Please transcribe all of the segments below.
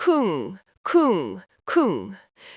쿵, 쿵, 쿵.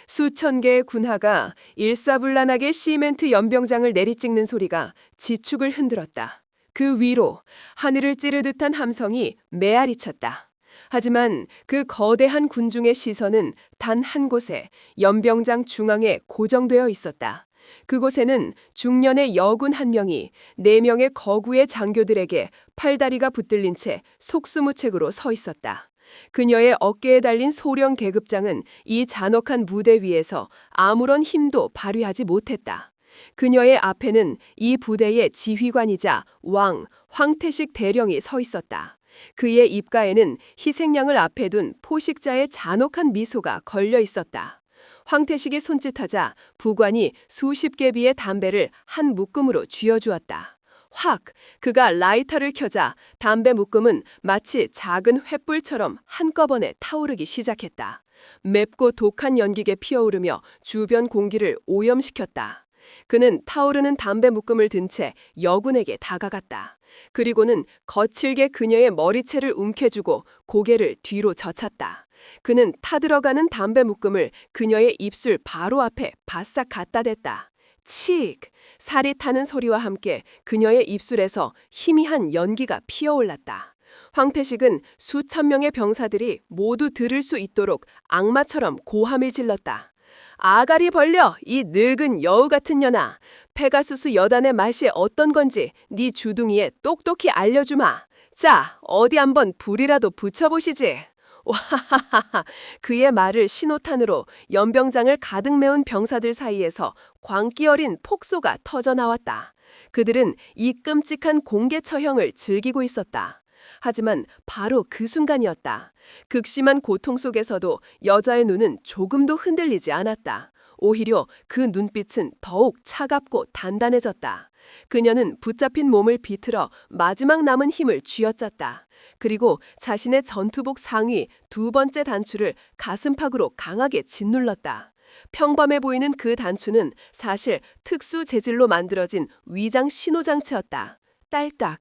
수천 개의 군하가 일사불란하게 시멘트 연병장을 내리찍는 소리가 지축을 흔들었다. 그 위로 하늘을 찌를 듯한 함성이 메아리쳤다. 하지만 그 거대한 군중의 시선은 단 한 곳에 연병장 중앙에 고정되어 있었다. 그곳에는 중년의 여군 한 명이 4명의 거구의 장교들에게 팔다리가 붙들린 채 속수무책으로 서 있었다. 그녀의 어깨에 달린 소령 계급장은 이 잔혹한 무대 위에서 아무런 힘도 발휘하지 못했다. 그녀의 앞에는 이 부대의 지휘관이자 황태식 대령이 서 있었다. 그의 입가에는 희생양을 앞에 둔 포식자의 잔혹한 미소가 걸려 있었다. 황태식이 손짓하자 부관이 수십 개비의 담배를 한 묶음으로 쥐어주었다. 확! 그가 라이터를 켜자 담배 묶음은 마치 작은 횃불처럼 한꺼번에 타오르기 시작했다. 맵고 독한 연기가 피어오르며 주변 공기를 오염시켰다. 그는 타오르는 담배 묶음을 든 채 여군에게 다가갔다. 그리고는 거칠게 그녀의 머리채를 움켜쥐고 고개를 뒤로 젖혔다. 그는 타들어가는 담배 묶음을 그녀의 입술 바로 앞에 바싹 갖다 댔다. 칙! 살이 타는 소리와 함께 그녀의 입술에서 희미한 연기가 피어올랐다. 황태식은 수천 명의 병사들이 모두 들을 수 있도록 악마처럼 고함을 질렀다. 아가리 벌려, 이 늙은 여우 같은 년아. 페가수스 여단의 맛이 어떤 건지 네 주둥이에 똑똑히 알려주마. 자, 어디 한번 불이라도 붙여보시지. 와하하하. 그의 말을 신호탄으로 연병장을 가득 메운 병사들 사이에서 광기 어린 폭소가 터져나왔다. 그들은 이 끔찍한 공개 처형을 즐기고 있었다. 하지만 바로 그 순간이었다. 극심한 고통 속에서도 여자의 눈은 조금도 흔들리지 않았다. 오히려 그 눈빛은 더욱 차갑고 단단해졌다. 그녀는 붙잡힌 몸을 비틀어 마지막 남은 힘을 쥐어짰다. 그리고 자신의 전투복 상위 2번째 단추를 가슴팍으로 강하게 짓눌렀다. 평범해 보이는 그 단추는 사실 특수 재질로 만들어진 위장 신호장치였다. 딸깍.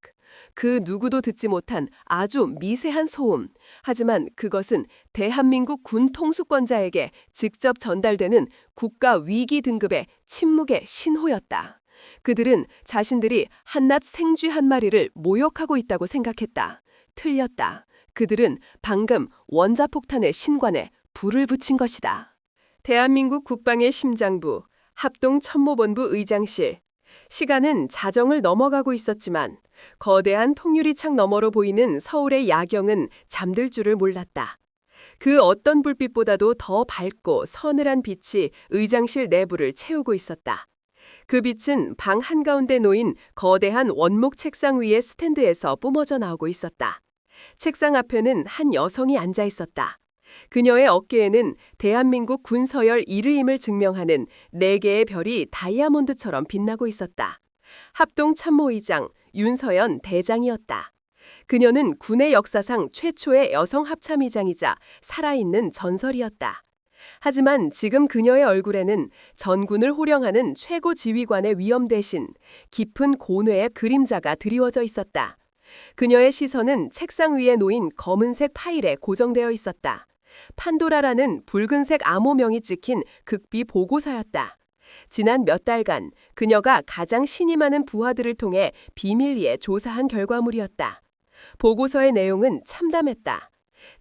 그 누구도 듣지 못한 아주 미세한 소음. 하지만 그것은 대한민국 군 통수권자에게 직접 전달되는 국가 위기 등급의 침묵의 신호였다. 그들은 자신들이 한낱 생쥐 한 마리를 모욕하고 있다고 생각했다. 틀렸다. 그들은 방금 원자폭탄의 신관에 불을 붙인 것이다. 대한민국 국방의 심장부, 합동참모본부 의장실. 시간은 자정을 넘어가고 있었지만 거대한 통유리창 너머로 보이는 서울의 야경은 잠들 줄을 몰랐다. 그 어떤 불빛보다도 더 밝고 서늘한 빛이 의장실 내부를 채우고 있었다. 그 빛은 방 한가운데 놓인 거대한 원목 책상 위의 스탠드에서 뿜어져 나오고 있었다. 책상 앞에는 한 여성이 앉아 있었다. 그녀의 어깨에는 대한민국 군서열 1위임을 증명하는 4개의 별이 다이아몬드처럼 빛나고 있었다. 합동참모의장 윤서연 대장이었다. 그녀는 군의 역사상 최초의 여성 합참의장이자 살아있는 전설이었다. 하지만 지금 그녀의 얼굴에는 전군을 호령하는 최고 지휘관의 위엄 대신 깊은 고뇌의 그림자가 드리워져 있었다. 그녀의 시선은 책상 위에 놓인 검은색 파일에 고정되어 있었다. 판도라라는 붉은색 암호명이 찍힌 극비 보고서였다. 지난 몇 달간 그녀가 가장 신이 많은 부하들을 통해 비밀리에 조사한 결과물이었다. 보고서의 내용은 참담했다.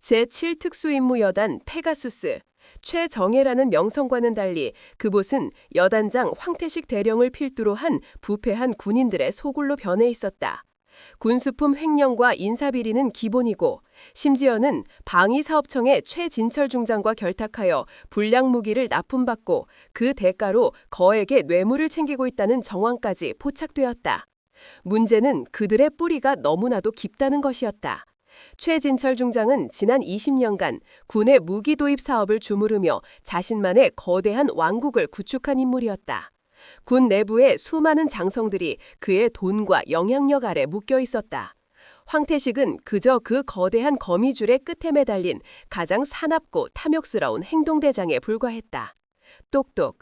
제7특수임무여단 페가수스, 최정예라는 명성과는 달리 그곳은 여단장 황태식 대령을 필두로 한 부패한 군인들의 소굴로 변해 있었다. 군수품 횡령과 인사비리는 기본이고 심지어는 방위사업청의 최진철 중장과 결탁하여 불량 무기를 납품받고 그 대가로 거액의 뇌물을 챙기고 있다는 정황까지 포착되었다. 문제는 그들의 뿌리가 너무나도 깊다는 것이었다. 최진철 중장은 지난 20년간 군의 무기 도입 사업을 주무르며 자신만의 거대한 왕국을 구축한 인물이었다. 군 내부의 수많은 장성들이 그의 돈과 영향력 아래 묶여 있었다. 황태식은 그저 그 거대한 거미줄의 끝에 매달린 가장 사납고 탐욕스러운 행동대장에 불과했다. 똑똑.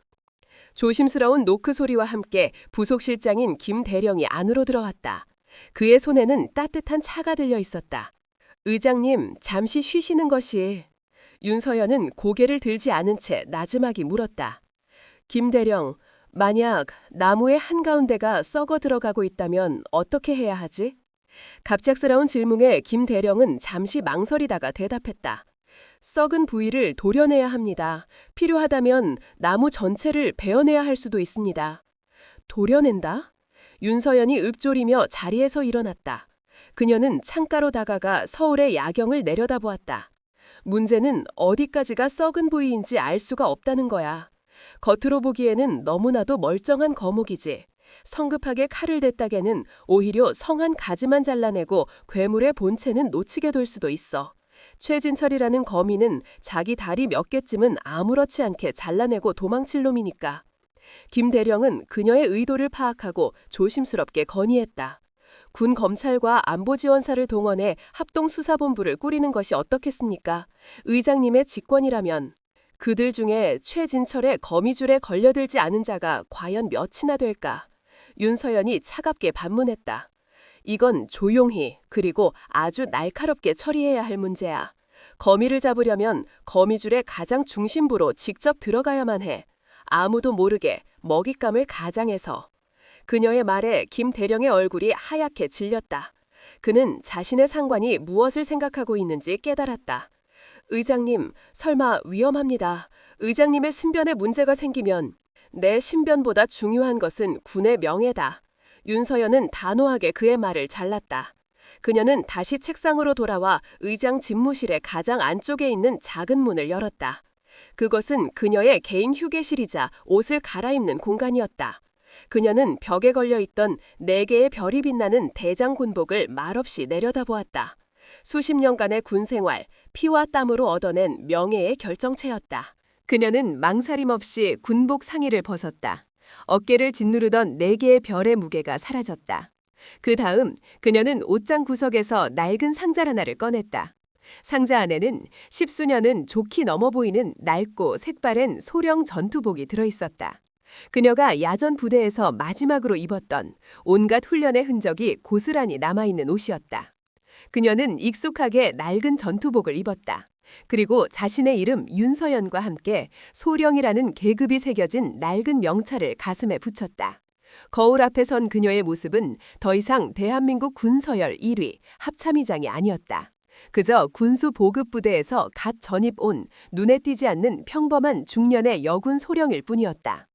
조심스러운 노크 소리와 함께 부속실장인 김 대령이 안으로 들어왔다. 그의 손에는 따뜻한 차가 들려 있었다. 의장님, 잠시 쉬시는 것이. 윤서연은 고개를 들지 않은 채 나지막이 물었다. 김대령, 만약 나무의 한가운데가 썩어 들어가고 있다면 어떻게 해야 하지? 갑작스러운 질문에 김대령은 잠시 망설이다가 대답했다. 썩은 부위를 도려내야 합니다. 필요하다면 나무 전체를 베어내야 할 수도 있습니다. 도려낸다? 윤서연이 읊조리며 자리에서 일어났다. 그녀는 창가로 다가가 서울의 야경을 내려다보았다. 문제는 어디까지가 썩은 부위인지 알 수가 없다는 거야. 겉으로 보기에는 너무나도 멀쩡한 거목이지. 성급하게 칼을 댔다게는 오히려 성한 가지만 잘라내고 괴물의 본체는 놓치게 될 수도 있어. 최진철이라는 거미는 자기 다리 몇 개쯤은 아무렇지 않게 잘라내고 도망칠 놈이니까. 김대령은 그녀의 의도를 파악하고 조심스럽게 건의했다. 군 검찰과 안보지원사를 동원해 합동수사본부를 꾸리는 것이 어떻겠습니까? 의장님의 직권이라면. 그들 중에 최진철의 거미줄에 걸려들지 않은 자가 과연 몇이나 될까? 윤서연이 차갑게 반문했다. 이건 조용히 그리고 아주 날카롭게 처리해야 할 문제야. 거미를 잡으려면 거미줄의 가장 중심부로 직접 들어가야만 해. 아무도 모르게 먹잇감을 가장해서. 그녀의 말에 김 대령의 얼굴이 하얗게 질렸다. 그는 자신의 상관이 무엇을 생각하고 있는지 깨달았다. 의장님, 설마 위험합니다. 의장님의 신변에 문제가 생기면 내 신변보다 중요한 것은 군의 명예다. 윤서연은 단호하게 그의 말을 잘랐다. 그녀는 다시 책상으로 돌아와 의장 집무실의 가장 안쪽에 있는 작은 문을 열었다. 그것은 그녀의 개인 휴게실이자 옷을 갈아입는 공간이었다. 그녀는 벽에 걸려있던 4개의 별이 빛나는 대장 군복을 말없이 내려다보았다. 수십 년간의 군 생활, 피와 땀으로 얻어낸 명예의 결정체였다. 그녀는 망설임 없이 군복 상의를 벗었다. 어깨를 짓누르던 4개의 별의 무게가 사라졌다. 그 다음 그녀는 옷장 구석에서 낡은 상자 하나를 꺼냈다. 상자 안에는 십수년은 좋게 넘어 보이는 낡고 색바랜 소령 전투복이 들어있었다. 그녀가 야전 부대에서 마지막으로 입었던 온갖 훈련의 흔적이 고스란히 남아있는 옷이었다. 그녀는 익숙하게 낡은 전투복을 입었다. 그리고 자신의 이름 윤서연과 함께 소령이라는 계급이 새겨진 낡은 명찰을 가슴에 붙였다. 거울 앞에 선 그녀의 모습은 더 이상 대한민국 군서열 1위 합참의장이 아니었다. 그저 군수 보급부대에서 갓 전입 온 눈에 띄지 않는 평범한 중년의 여군 소령일 뿐이었다.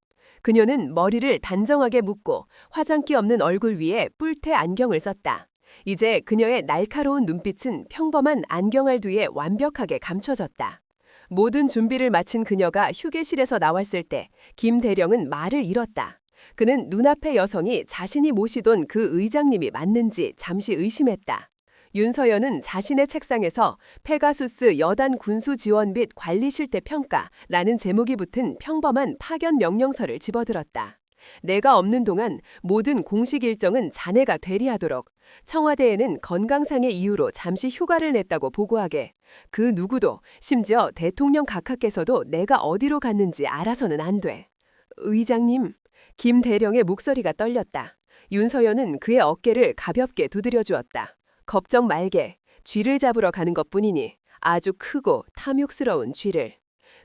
그녀는 머리를 단정하게 묶고 화장기 없는 얼굴 위에 뿔테 안경을 썼다. 이제 그녀의 날카로운 눈빛은 평범한 안경알 뒤에 완벽하게 감춰졌다. 모든 준비를 마친 그녀가 휴게실에서 나왔을 때 김 대령은 말을 잃었다. 그는 눈앞의 여성이 자신이 모시던 그 의장님이 맞는지 잠시 의심했다. 윤서연은 자신의 책상에서 페가수스 여단 군수 지원 및 관리 실태 평가라는 제목이 붙은 평범한 파견 명령서를 집어들었다. 내가 없는 동안 모든 공식 일정은 자네가 대리하도록, 청와대에는 건강상의 이유로 잠시 휴가를 냈다고 보고하게, 그 누구도 심지어 대통령 각하께서도 내가 어디로 갔는지 알아서는 안 돼. 의장님, 김 대령의 목소리가 떨렸다. 윤서연은 그의 어깨를 가볍게 두드려 주었다. 걱정 말게. 쥐를 잡으러 가는 것뿐이니 아주 크고 탐욕스러운 쥐를.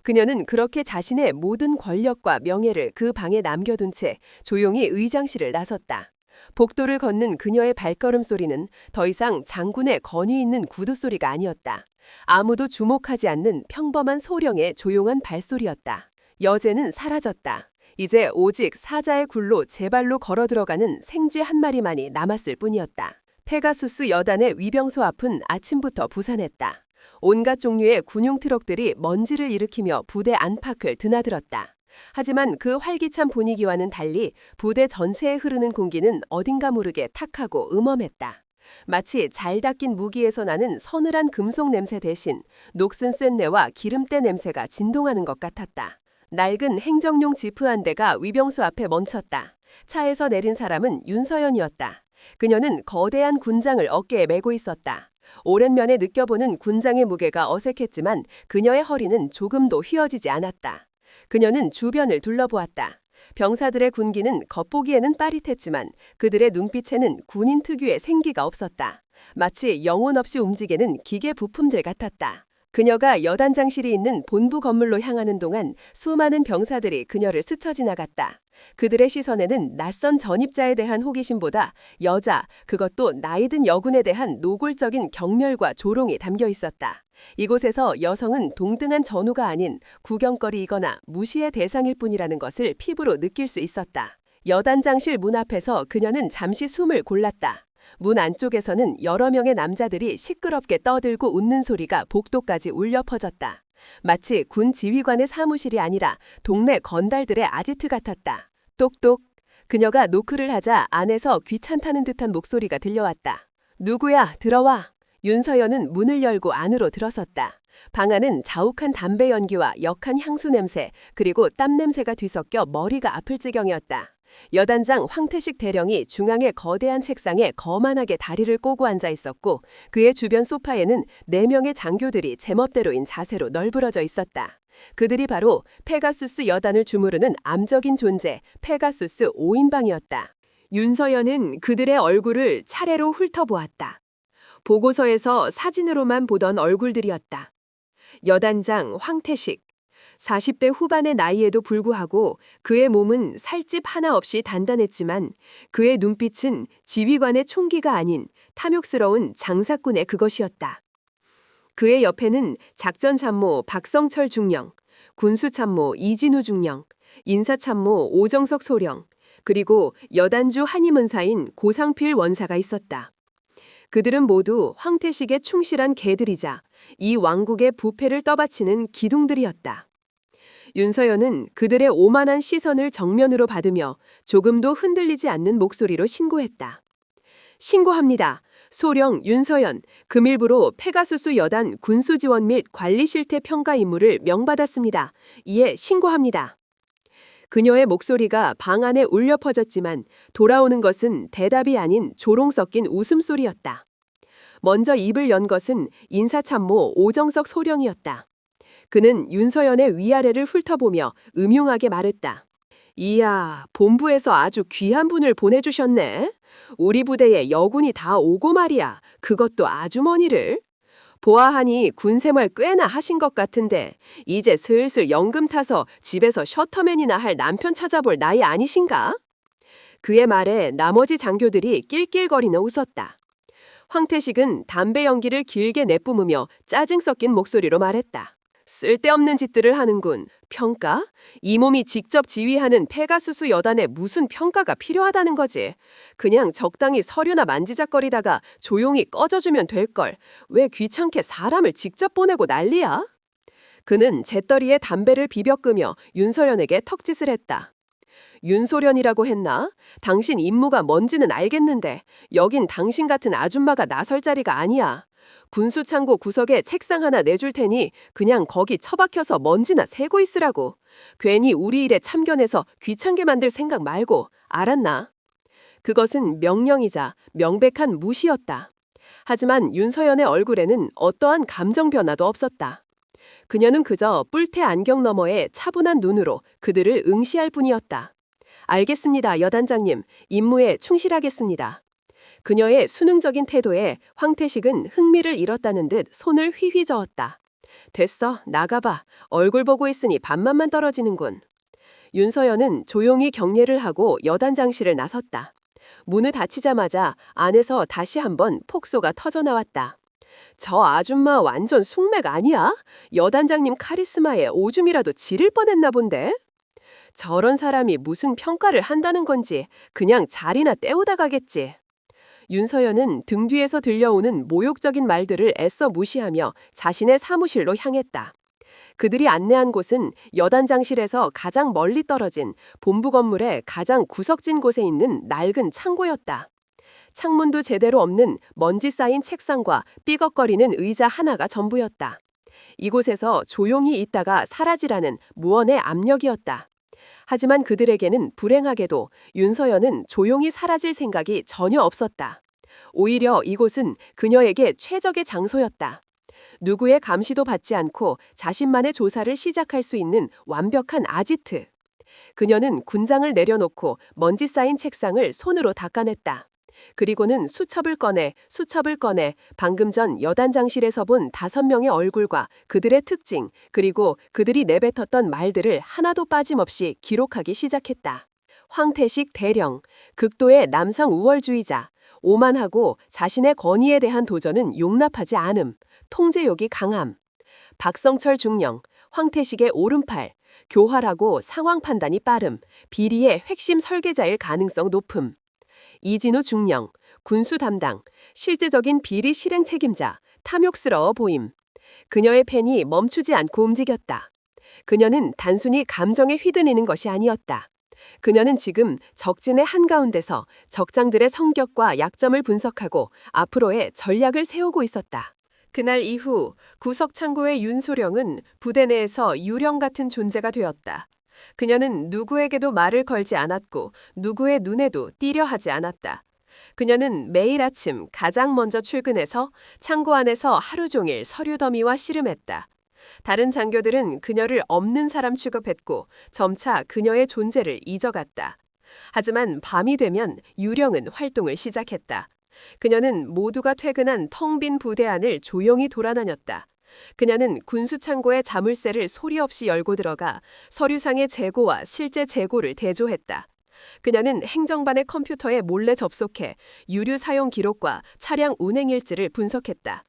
그녀는 그렇게 자신의 모든 권력과 명예를 그 방에 남겨둔 채 조용히 의장실을 나섰다. 복도를 걷는 그녀의 발걸음 소리는 더 이상 장군의 권위 있는 구두 소리가 아니었다. 아무도 주목하지 않는 평범한 소령의 조용한 발소리였다. 여제는 사라졌다. 이제 오직 사자의 굴로 제 발로 걸어 들어가는 생쥐 한 마리만이 남았을 뿐이었다. 페가수스 여단의 위병소 앞은 아침부터 부산했다. 온갖 종류의 군용 트럭들이 먼지를 일으키며 부대 안팎을 드나들었다. 하지만 그 활기찬 분위기와는 달리 부대 전체에 흐르는 공기는 어딘가 모르게 탁하고 음험했다. 마치 잘 닦인 무기에서 나는 서늘한 금속 냄새 대신 녹슨 쇳내와 기름때 냄새가 진동하는 것 같았다. 낡은 행정용 지프 한 대가 위병소 앞에 멈췄다. 차에서 내린 사람은 윤서연이었다. 그녀는 거대한 군장을 어깨에 메고 있었다. 오랜만에 느껴보는 군장의 무게가 어색했지만 그녀의 허리는 조금도 휘어지지 않았다. 그녀는 주변을 둘러보았다. 병사들의 군기는 겉보기에는 빠릿했지만 그들의 눈빛에는 군인 특유의 생기가 없었다. 마치 영혼 없이 움직이는 기계 부품들 같았다. 그녀가 여단장실이 있는 본부 건물로 향하는 동안 수많은 병사들이 그녀를 스쳐 지나갔다. 그들의 시선에는 낯선 전입자에 대한 호기심보다 여자, 그것도 나이든 여군에 대한 노골적인 경멸과 조롱이 담겨 있었다. 이곳에서 여성은 동등한 전우가 아닌 구경거리이거나 무시의 대상일 뿐이라는 것을 피부로 느낄 수 있었다. 여단장실 문 앞에서 그녀는 잠시 숨을 골랐다. 문 안쪽에서는 여러 명의 남자들이 시끄럽게 떠들고 웃는 소리가 복도까지 울려 퍼졌다. 마치 군 지휘관의 사무실이 아니라 동네 건달들의 아지트 같았다. 똑똑. 그녀가 노크를 하자 안에서 귀찮다는 듯한 목소리가 들려왔다. 누구야? 들어와. 윤서연은 문을 열고 안으로 들어섰다. 방 안은 자욱한 담배 연기와 역한 향수 냄새, 그리고 땀 냄새가 뒤섞여 머리가 아플 지경이었다. 여단장 황태식 대령이 중앙의 거대한 책상에 거만하게 다리를 꼬고 앉아 있었고 그의 주변 소파에는 4명의 장교들이 제멋대로인 자세로 널브러져 있었다. 그들이 바로 페가수스 여단을 주무르는 암적인 존재 페가수스 5인방이었다. 윤서연은 그들의 얼굴을 차례로 훑어보았다. 보고서에서 사진으로만 보던 얼굴들이었다. 여단장 황태식. 40대 후반의 나이에도 불구하고 그의 몸은 살집 하나 없이 단단했지만 그의 눈빛은 지휘관의 총기가 아닌 탐욕스러운 장사꾼의 그것이었다. 그의 옆에는 작전참모 박성철 중령, 군수참모 이진우 중령, 인사참모 오정석 소령, 그리고 여단주 한임은사인 고상필 원사가 있었다. 그들은 모두 황태식의 충실한 개들이자 이 왕국의 부패를 떠받치는 기둥들이었다. 윤서연은 그들의 오만한 시선을 정면으로 받으며 조금도 흔들리지 않는 목소리로 신고했다. 신고합니다. 소령 윤서연, 금일부로 페가수스 여단 군수지원 및 관리실태 평가 임무를 명받았습니다. 이에 신고합니다. 그녀의 목소리가 방 안에 울려 퍼졌지만 돌아오는 것은 대답이 아닌 조롱 섞인 웃음소리였다. 먼저 입을 연 것은 인사참모 오정석 소령이었다. 그는 윤서연의 위아래를 훑어보며 음흉하게 말했다. 이야, 본부에서 아주 귀한 분을 보내주셨네. 우리 부대에 여군이 다 오고 말이야. 그것도 아주머니를. 보아하니 군생활 꽤나 하신 것 같은데 이제 슬슬 연금 타서 집에서 셔터맨이나 할 남편 찾아볼 나이 아니신가? 그의 말에 나머지 장교들이 낄낄거리며 웃었다. 황태식은 담배 연기를 길게 내뿜으며 짜증 섞인 목소리로 말했다. 쓸데없는 짓들을 하는군. 평가? 이 몸이 직접 지휘하는 페가수스 여단에 무슨 평가가 필요하다는 거지. 그냥 적당히 서류나 만지작거리다가 조용히 꺼져주면 될걸. 왜 귀찮게 사람을 직접 보내고 난리야? 그는 재떨이에 담배를 비벼 끄며 윤소련에게 턱짓을 했다. 윤소련이라고 했나? 당신 임무가 뭔지는 알겠는데 여긴 당신 같은 아줌마가 나설 자리가 아니야. 군수창고 구석에 책상 하나 내줄 테니 그냥 거기 처박혀서 먼지나 새고 있으라고. 괜히 우리 일에 참견해서 귀찮게 만들 생각 말고. 알았나? 그것은 명령이자 명백한 무시였다. 하지만 윤서연의 얼굴에는 어떠한 감정 변화도 없었다. 그녀는 그저 뿔테 안경 너머의 차분한 눈으로 그들을 응시할 뿐이었다. 알겠습니다, 여단장님. 임무에 충실하겠습니다. 그녀의 수능적인 태도에 황태식은 흥미를 잃었다는 듯 손을 휘휘 저었다. 됐어, 나가봐. 얼굴 보고 있으니 반만만 떨어지는군. 윤서연은 조용히 경례를 하고 여단장실을 나섰다. 문을 닫히자마자 안에서 다시 한번 폭소가 터져나왔다. 저 아줌마 완전 숙맥 아니야? 여단장님 카리스마에 오줌이라도 지릴 뻔했나 본데? 저런 사람이 무슨 평가를 한다는 건지 그냥 자리나 때우다 가겠지. 윤서연은 등 뒤에서 들려오는 모욕적인 말들을 애써 무시하며 자신의 사무실로 향했다. 그들이 안내한 곳은 여단장실에서 가장 멀리 떨어진 본부 건물의 가장 구석진 곳에 있는 낡은 창고였다. 창문도 제대로 없는 먼지 쌓인 책상과 삐걱거리는 의자 하나가 전부였다. 이곳에서 조용히 있다가 사라지라는 무언의 압력이었다. 하지만 그들에게는 불행하게도 윤서연은 조용히 사라질 생각이 전혀 없었다. 오히려 이곳은 그녀에게 최적의 장소였다. 누구의 감시도 받지 않고 자신만의 조사를 시작할 수 있는 완벽한 아지트. 그녀는 군장을 내려놓고 먼지 쌓인 책상을 손으로 닦아냈다. 그리고는 수첩을 꺼내 방금 전 여단장실에서 본 5명의 얼굴과 그들의 특징, 그리고 그들이 내뱉었던 말들을 하나도 빠짐없이 기록하기 시작했다. 황태식 대령, 극도의 남성 우월주의자, 오만하고 자신의 권위에 대한 도전은 용납하지 않음, 통제욕이 강함. 박성철 중령, 황태식의 오른팔, 교활하고 상황 판단이 빠름, 비리의 핵심 설계자일 가능성 높음. 이진우 중령, 군수 담당, 실제적인 비리 실행 책임자, 탐욕스러워 보임. 그녀의 펜이 멈추지 않고 움직였다. 그녀는 단순히 감정에 휘둘리는 것이 아니었다. 그녀는 지금 적진의 한가운데서 적장들의 성격과 약점을 분석하고 앞으로의 전략을 세우고 있었다. 그날 이후 구석창고의 윤소령은 부대 내에서 유령 같은 존재가 되었다. 그녀는 누구에게도 말을 걸지 않았고 누구의 눈에도 띄려 하지 않았다. 그녀는 매일 아침 가장 먼저 출근해서 창고 안에서 하루 종일 서류 더미와 씨름했다. 다른 장교들은 그녀를 없는 사람 취급했고 점차 그녀의 존재를 잊어갔다. 하지만 밤이 되면 유령은 활동을 시작했다. 그녀는 모두가 퇴근한 텅 빈 부대 안을 조용히 돌아다녔다. 그녀는 군수창고의 자물쇠를 소리 없이 열고 들어가 서류상의 재고와 실제 재고를 대조했다. 그녀는 행정반의 컴퓨터에 몰래 접속해 유류 사용 기록과 차량 운행 일지를 분석했다.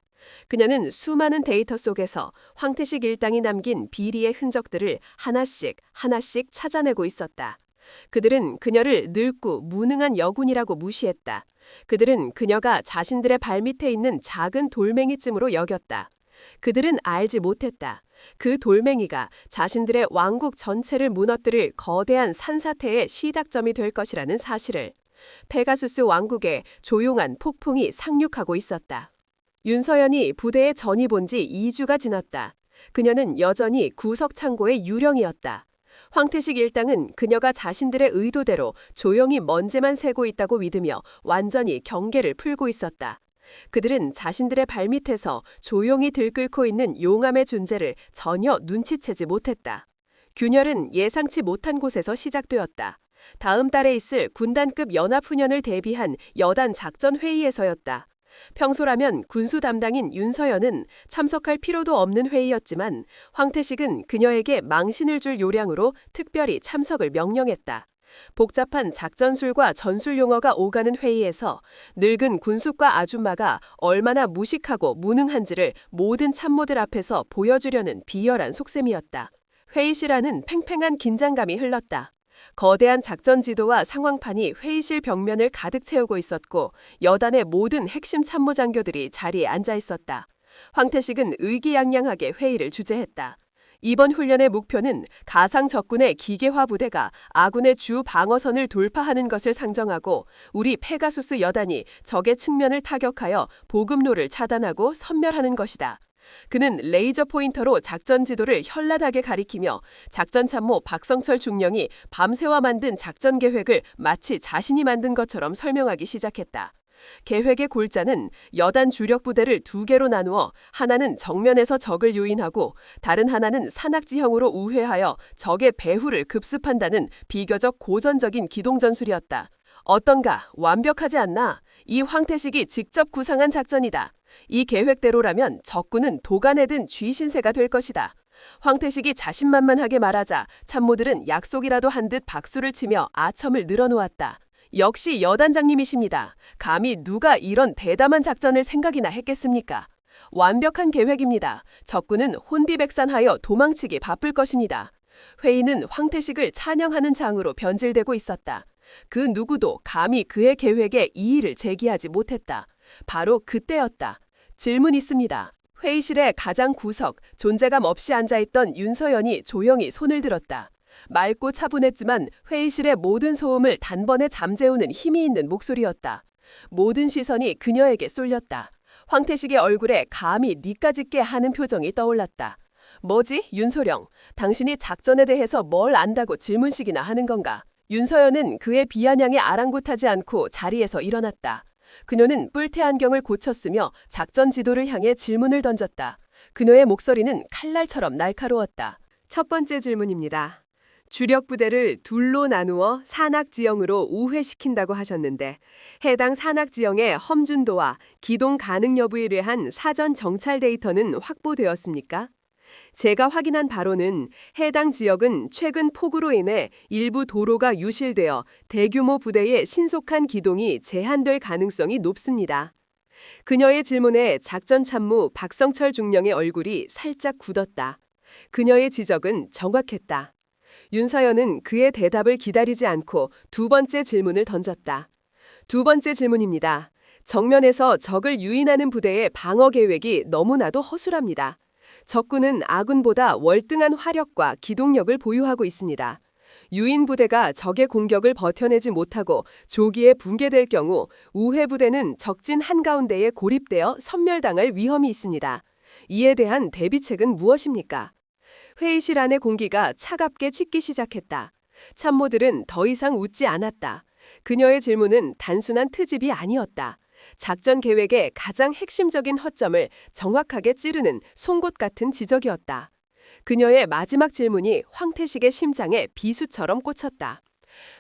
그녀는 수많은 데이터 속에서 황태식 일당이 남긴 비리의 흔적들을 하나씩 찾아내고 있었다. 그들은 그녀를 늙고 무능한 여군이라고 무시했다. 그들은 그녀가 자신들의 발밑에 있는 작은 돌멩이쯤으로 여겼다. 그들은 알지 못했다. 그 돌멩이가 자신들의 왕국 전체를 무너뜨릴 거대한 산사태의 시작점이 될 것이라는 사실을. 페가수스 왕국에 조용한 폭풍이 상륙하고 있었다. 윤서연이 부대에 전입온 지 2주가 지났다. 그녀는 여전히 구석창고의 유령이었다. 황태식 일당은 그녀가 자신들의 의도대로 조용히 먼지만 새고 있다고 믿으며 완전히 경계를 풀고 있었다. 그들은 자신들의 발밑에서 조용히 들끓고 있는 용암의 존재를 전혀 눈치채지 못했다. 균열은 예상치 못한 곳에서 시작되었다. 다음 달에 있을 군단급 연합훈련을 대비한 여단 작전회의에서였다. 평소라면 군수 담당인 윤서연은 참석할 필요도 없는 회의였지만 황태식은 그녀에게 망신을 줄 요량으로 특별히 참석을 명령했다. 복잡한 작전술과 전술 용어가 오가는 회의에서 늙은 군수과 아줌마가 얼마나 무식하고 무능한지를 모든 참모들 앞에서 보여주려는 비열한 속셈이었다. 회의실 안은 팽팽한 긴장감이 흘렀다. 거대한 작전 지도와 상황판이 회의실 벽면을 가득 채우고 있었고 여단의 모든 핵심 참모장교들이 자리에 앉아 있었다. 황태식은 의기양양하게 회의를 주재했다. 이번 훈련의 목표는 가상 적군의 기계화 부대가 아군의 주 방어선을 돌파하는 것을 상정하고 우리 페가수스 여단이 적의 측면을 타격하여 보급로를 차단하고 섬멸하는 것이다. 그는 레이저 포인터로 작전 지도를 현란하게 가리키며 작전 참모 박성철 중령이 밤새워 만든 작전 계획을 마치 자신이 만든 것처럼 설명하기 시작했다. 계획의 골자는 여단 주력 부대를 2개로 나누어 하나는 정면에서 적을 유인하고 다른 하나는 산악지형으로 우회하여 적의 배후를 급습한다는 비교적 고전적인 기동전술이었다. 어떤가? 완벽하지 않나? 이 황태식이 직접 구상한 작전이다. 이 계획대로라면 적군은 도간에 든 쥐신세가 될 것이다. 황태식이 자신만만하게 말하자 참모들은 약속이라도 한 듯 박수를 치며 아첨을 늘어놓았다. 역시 여단장님이십니다. 감히 누가 이런 대담한 작전을 생각이나 했겠습니까? 완벽한 계획입니다. 적군은 혼비백산하여 도망치기 바쁠 것입니다. 회의는 황태식을 찬양하는 장으로 변질되고 있었다. 그 누구도 감히 그의 계획에 이의를 제기하지 못했다. 바로 그때였다. 질문 있습니다. 회의실의 가장 구석, 존재감 없이 앉아있던 윤서연이 조용히 손을 들었다. 맑고 차분했지만 회의실의 모든 소음을 단번에 잠재우는 힘이 있는 목소리였다. 모든 시선이 그녀에게 쏠렸다. 황태식의 얼굴에 감히 니까짓게 하는 표정이 떠올랐다. 뭐지, 윤소령? 당신이 작전에 대해서 뭘 안다고 질문식이나 하는 건가? 윤서연은 그의 비아냥에 아랑곳하지 않고 자리에서 일어났다. 그녀는 뿔테 안경을 고쳤으며 작전 지도를 향해 질문을 던졌다. 그녀의 목소리는 칼날처럼 날카로웠다. 첫 번째 질문입니다. 주력 부대를 둘로 나누어 산악지형으로 우회시킨다고 하셨는데 해당 산악지형의 험준도와 기동 가능 여부에 대한 사전 정찰 데이터는 확보되었습니까? 제가 확인한 바로는 해당 지역은 최근 폭우로 인해 일부 도로가 유실되어 대규모 부대의 신속한 기동이 제한될 가능성이 높습니다. 그녀의 질문에 작전 참모 박성철 중령의 얼굴이 살짝 굳었다. 그녀의 지적은 정확했다. 윤서연은 그의 대답을 기다리지 않고 두 번째 질문을 던졌다. 두 번째 질문입니다. 정면에서 적을 유인하는 부대의 방어 계획이 너무나도 허술합니다. 적군은 아군보다 월등한 화력과 기동력을 보유하고 있습니다. 유인 부대가 적의 공격을 버텨내지 못하고 조기에 붕괴될 경우 우회 부대는 적진 한가운데에 고립되어 섬멸당할 위험이 있습니다. 이에 대한 대비책은 무엇입니까? 회의실 안의 공기가 차갑게 식기 시작했다. 참모들은 더 이상 웃지 않았다. 그녀의 질문은 단순한 트집이 아니었다. 작전 계획의 가장 핵심적인 허점을 정확하게 찌르는 송곳 같은 지적이었다. 그녀의 마지막 질문이 황태식의 심장에 비수처럼 꽂혔다.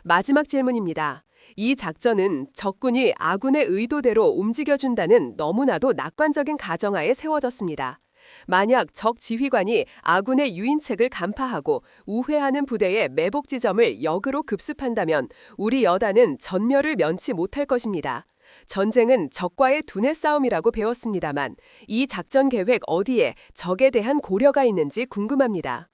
마지막 질문입니다. 이 작전은 적군이 아군의 의도대로 움직여준다는 너무나도 낙관적인 가정하에 세워졌습니다. 만약 적 지휘관이 아군의 유인책을 간파하고 우회하는 부대의 매복 지점을 역으로 급습한다면 우리 여단은 전멸을 면치 못할 것입니다. 전쟁은 적과의 두뇌 싸움이라고 배웠습니다만 이 작전 계획 어디에 적에 대한 고려가 있는지 궁금합니다.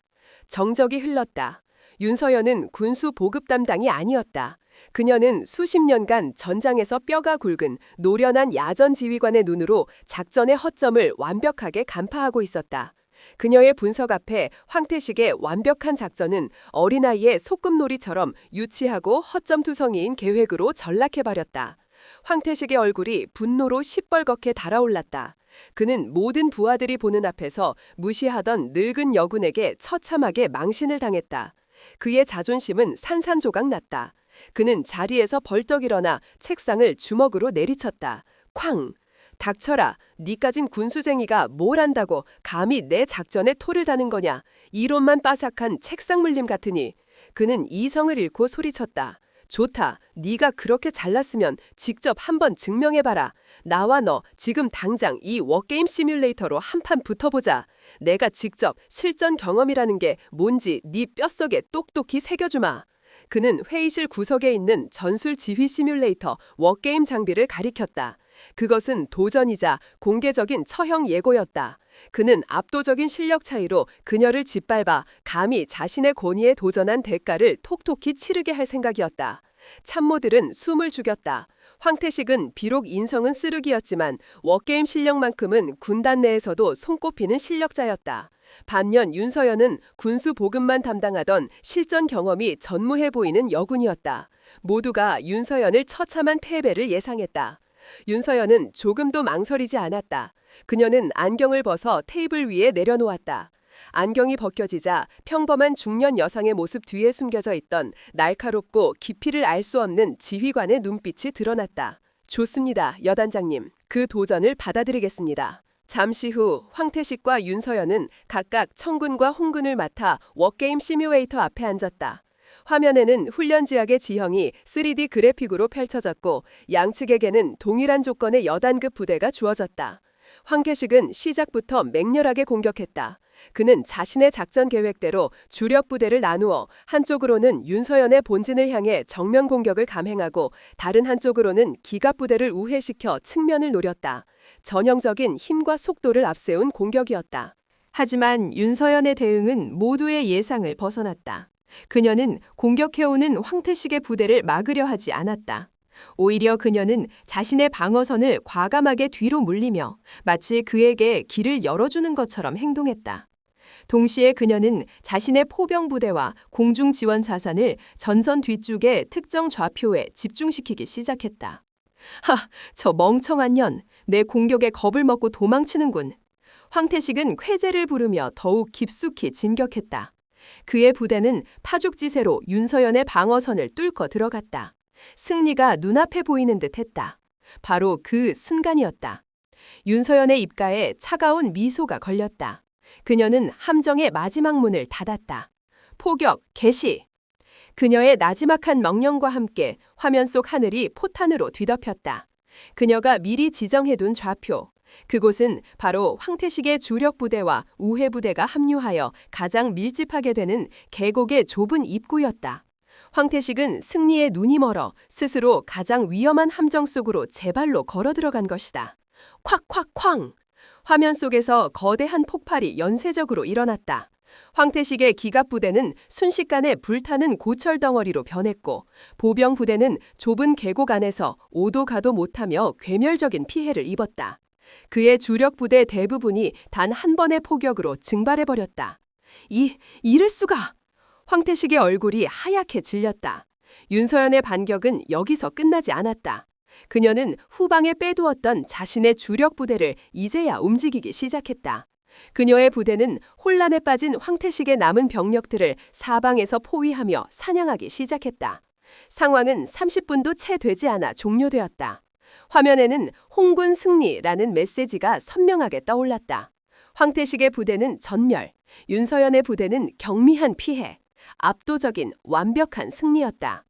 정적이 흘렀다. 윤서연은 군수 보급 담당이 아니었다. 그녀는 수십 년간 전장에서 뼈가 굵은 노련한 야전 지휘관의 눈으로 작전의 허점을 완벽하게 간파하고 있었다. 그녀의 분석 앞에 황태식의 완벽한 작전은 어린아이의 소꿉놀이처럼 유치하고 허점투성이인 계획으로 전락해버렸다. 황태식의 얼굴이 분노로 시뻘겋게 달아올랐다. 그는 모든 부하들이 보는 앞에서 무시하던 늙은 여군에게 처참하게 망신을 당했다. 그의 자존심은 산산조각 났다. 그는 자리에서 벌떡 일어나 책상을 주먹으로 내리쳤다. 쾅! 닥쳐라. 니까진 군수쟁이가 뭘 안다고 감히 내 작전에 토를 다는 거냐. 이론만 빠삭한 책상 물림 같으니. 그는 이성을 잃고 소리쳤다. 좋다. 네가 그렇게 잘났으면 직접 한번 증명해봐라. 나와 너 지금 당장 이 워게임 시뮬레이터로 한판 붙어보자. 내가 직접 실전 경험이라는 게 뭔지 네 뼛속에 똑똑히 새겨주마. 그는 회의실 구석에 있는 전술 지휘 시뮬레이터 워게임 장비를 가리켰다. 그것은 도전이자 공개적인 처형 예고였다. 그는 압도적인 실력 차이로 그녀를 짓밟아 감히 자신의 권위에 도전한 대가를 톡톡히 치르게 할 생각이었다. 참모들은 숨을 죽였다. 황태식은 비록 인성은 쓰레기였지만 워게임 실력만큼은 군단 내에서도 손꼽히는 실력자였다. 반면 윤서연은 군수 보급만 담당하던 실전 경험이 전무해 보이는 여군이었다. 모두가 윤서연을 처참한 패배를 예상했다. 윤서연은 조금도 망설이지 않았다. 그녀는 안경을 벗어 테이블 위에 내려놓았다. 안경이 벗겨지자 평범한 중년 여성의 모습 뒤에 숨겨져 있던 날카롭고 깊이를 알 수 없는 지휘관의 눈빛이 드러났다. 좋습니다, 여단장님. 그 도전을 받아들이겠습니다. 잠시 후 황태식과 윤서연은 각각 청군과 홍군을 맡아 워게임 시뮬레이터 앞에 앉았다. 화면에는 훈련지역의 지형이 3D 그래픽으로 펼쳐졌고 양측에게는 동일한 조건의 여단급 부대가 주어졌다. 황태식은 시작부터 맹렬하게 공격했다. 그는 자신의 작전 계획대로 주력 부대를 나누어 한쪽으로는 윤서연의 본진을 향해 정면 공격을 감행하고 다른 한쪽으로는 기갑 부대를 우회시켜 측면을 노렸다. 전형적인 힘과 속도를 앞세운 공격이었다. 하지만 윤서연의 대응은 모두의 예상을 벗어났다. 그녀는 공격해오는 황태식의 부대를 막으려 하지 않았다. 오히려 그녀는 자신의 방어선을 과감하게 뒤로 물리며 마치 그에게 길을 열어주는 것처럼 행동했다. 동시에 그녀는 자신의 포병 부대와 공중 지원 자산을 전선 뒤쪽의 특정 좌표에 집중시키기 시작했다. 저 멍청한 년, 내 공격에 겁을 먹고 도망치는군. 황태식은 쾌재를 부르며 더욱 깊숙이 진격했다. 그의 부대는 파죽지세로 윤서연의 방어선을 뚫고 들어갔다. 승리가 눈앞에 보이는 듯 했다. 바로 그 순간이었다. 윤서연의 입가에 차가운 미소가 걸렸다. 그녀는 함정의 마지막 문을 닫았다. 포격 개시! 그녀의 나지막한 명령과 함께 화면 속 하늘이 포탄으로 뒤덮였다. 그녀가 미리 지정해둔 좌표. 그곳은 바로 황태식의 주력 부대와 우회 부대가 합류하여 가장 밀집하게 되는 계곡의 좁은 입구였다. 황태식은 승리에 눈이 멀어 스스로 가장 위험한 함정 속으로 제발로 걸어 들어간 것이다. 콱콱쾅! 화면 속에서 거대한 폭발이 연쇄적으로 일어났다. 황태식의 기갑부대는 순식간에 불타는 고철 덩어리로 변했고 보병 부대는 좁은 계곡 안에서 오도 가도 못하며 괴멸적인 피해를 입었다. 그의 주력 부대 대부분이 단 한 번의 포격으로 증발해버렸다. 이럴 수가! 황태식의 얼굴이 하얗게 질렸다. 윤서연의 반격은 여기서 끝나지 않았다. 그녀는 후방에 빼두었던 자신의 주력 부대를 이제야 움직이기 시작했다. 그녀의 부대는 혼란에 빠진 황태식의 남은 병력들을 사방에서 포위하며 사냥하기 시작했다. 상황은 30분도 채 되지 않아 종료되었다. 화면에는 홍군 승리라는 메시지가 선명하게 떠올랐다. 황태식의 부대는 전멸, 윤서연의 부대는 경미한 피해, 압도적인 완벽한 승리였다.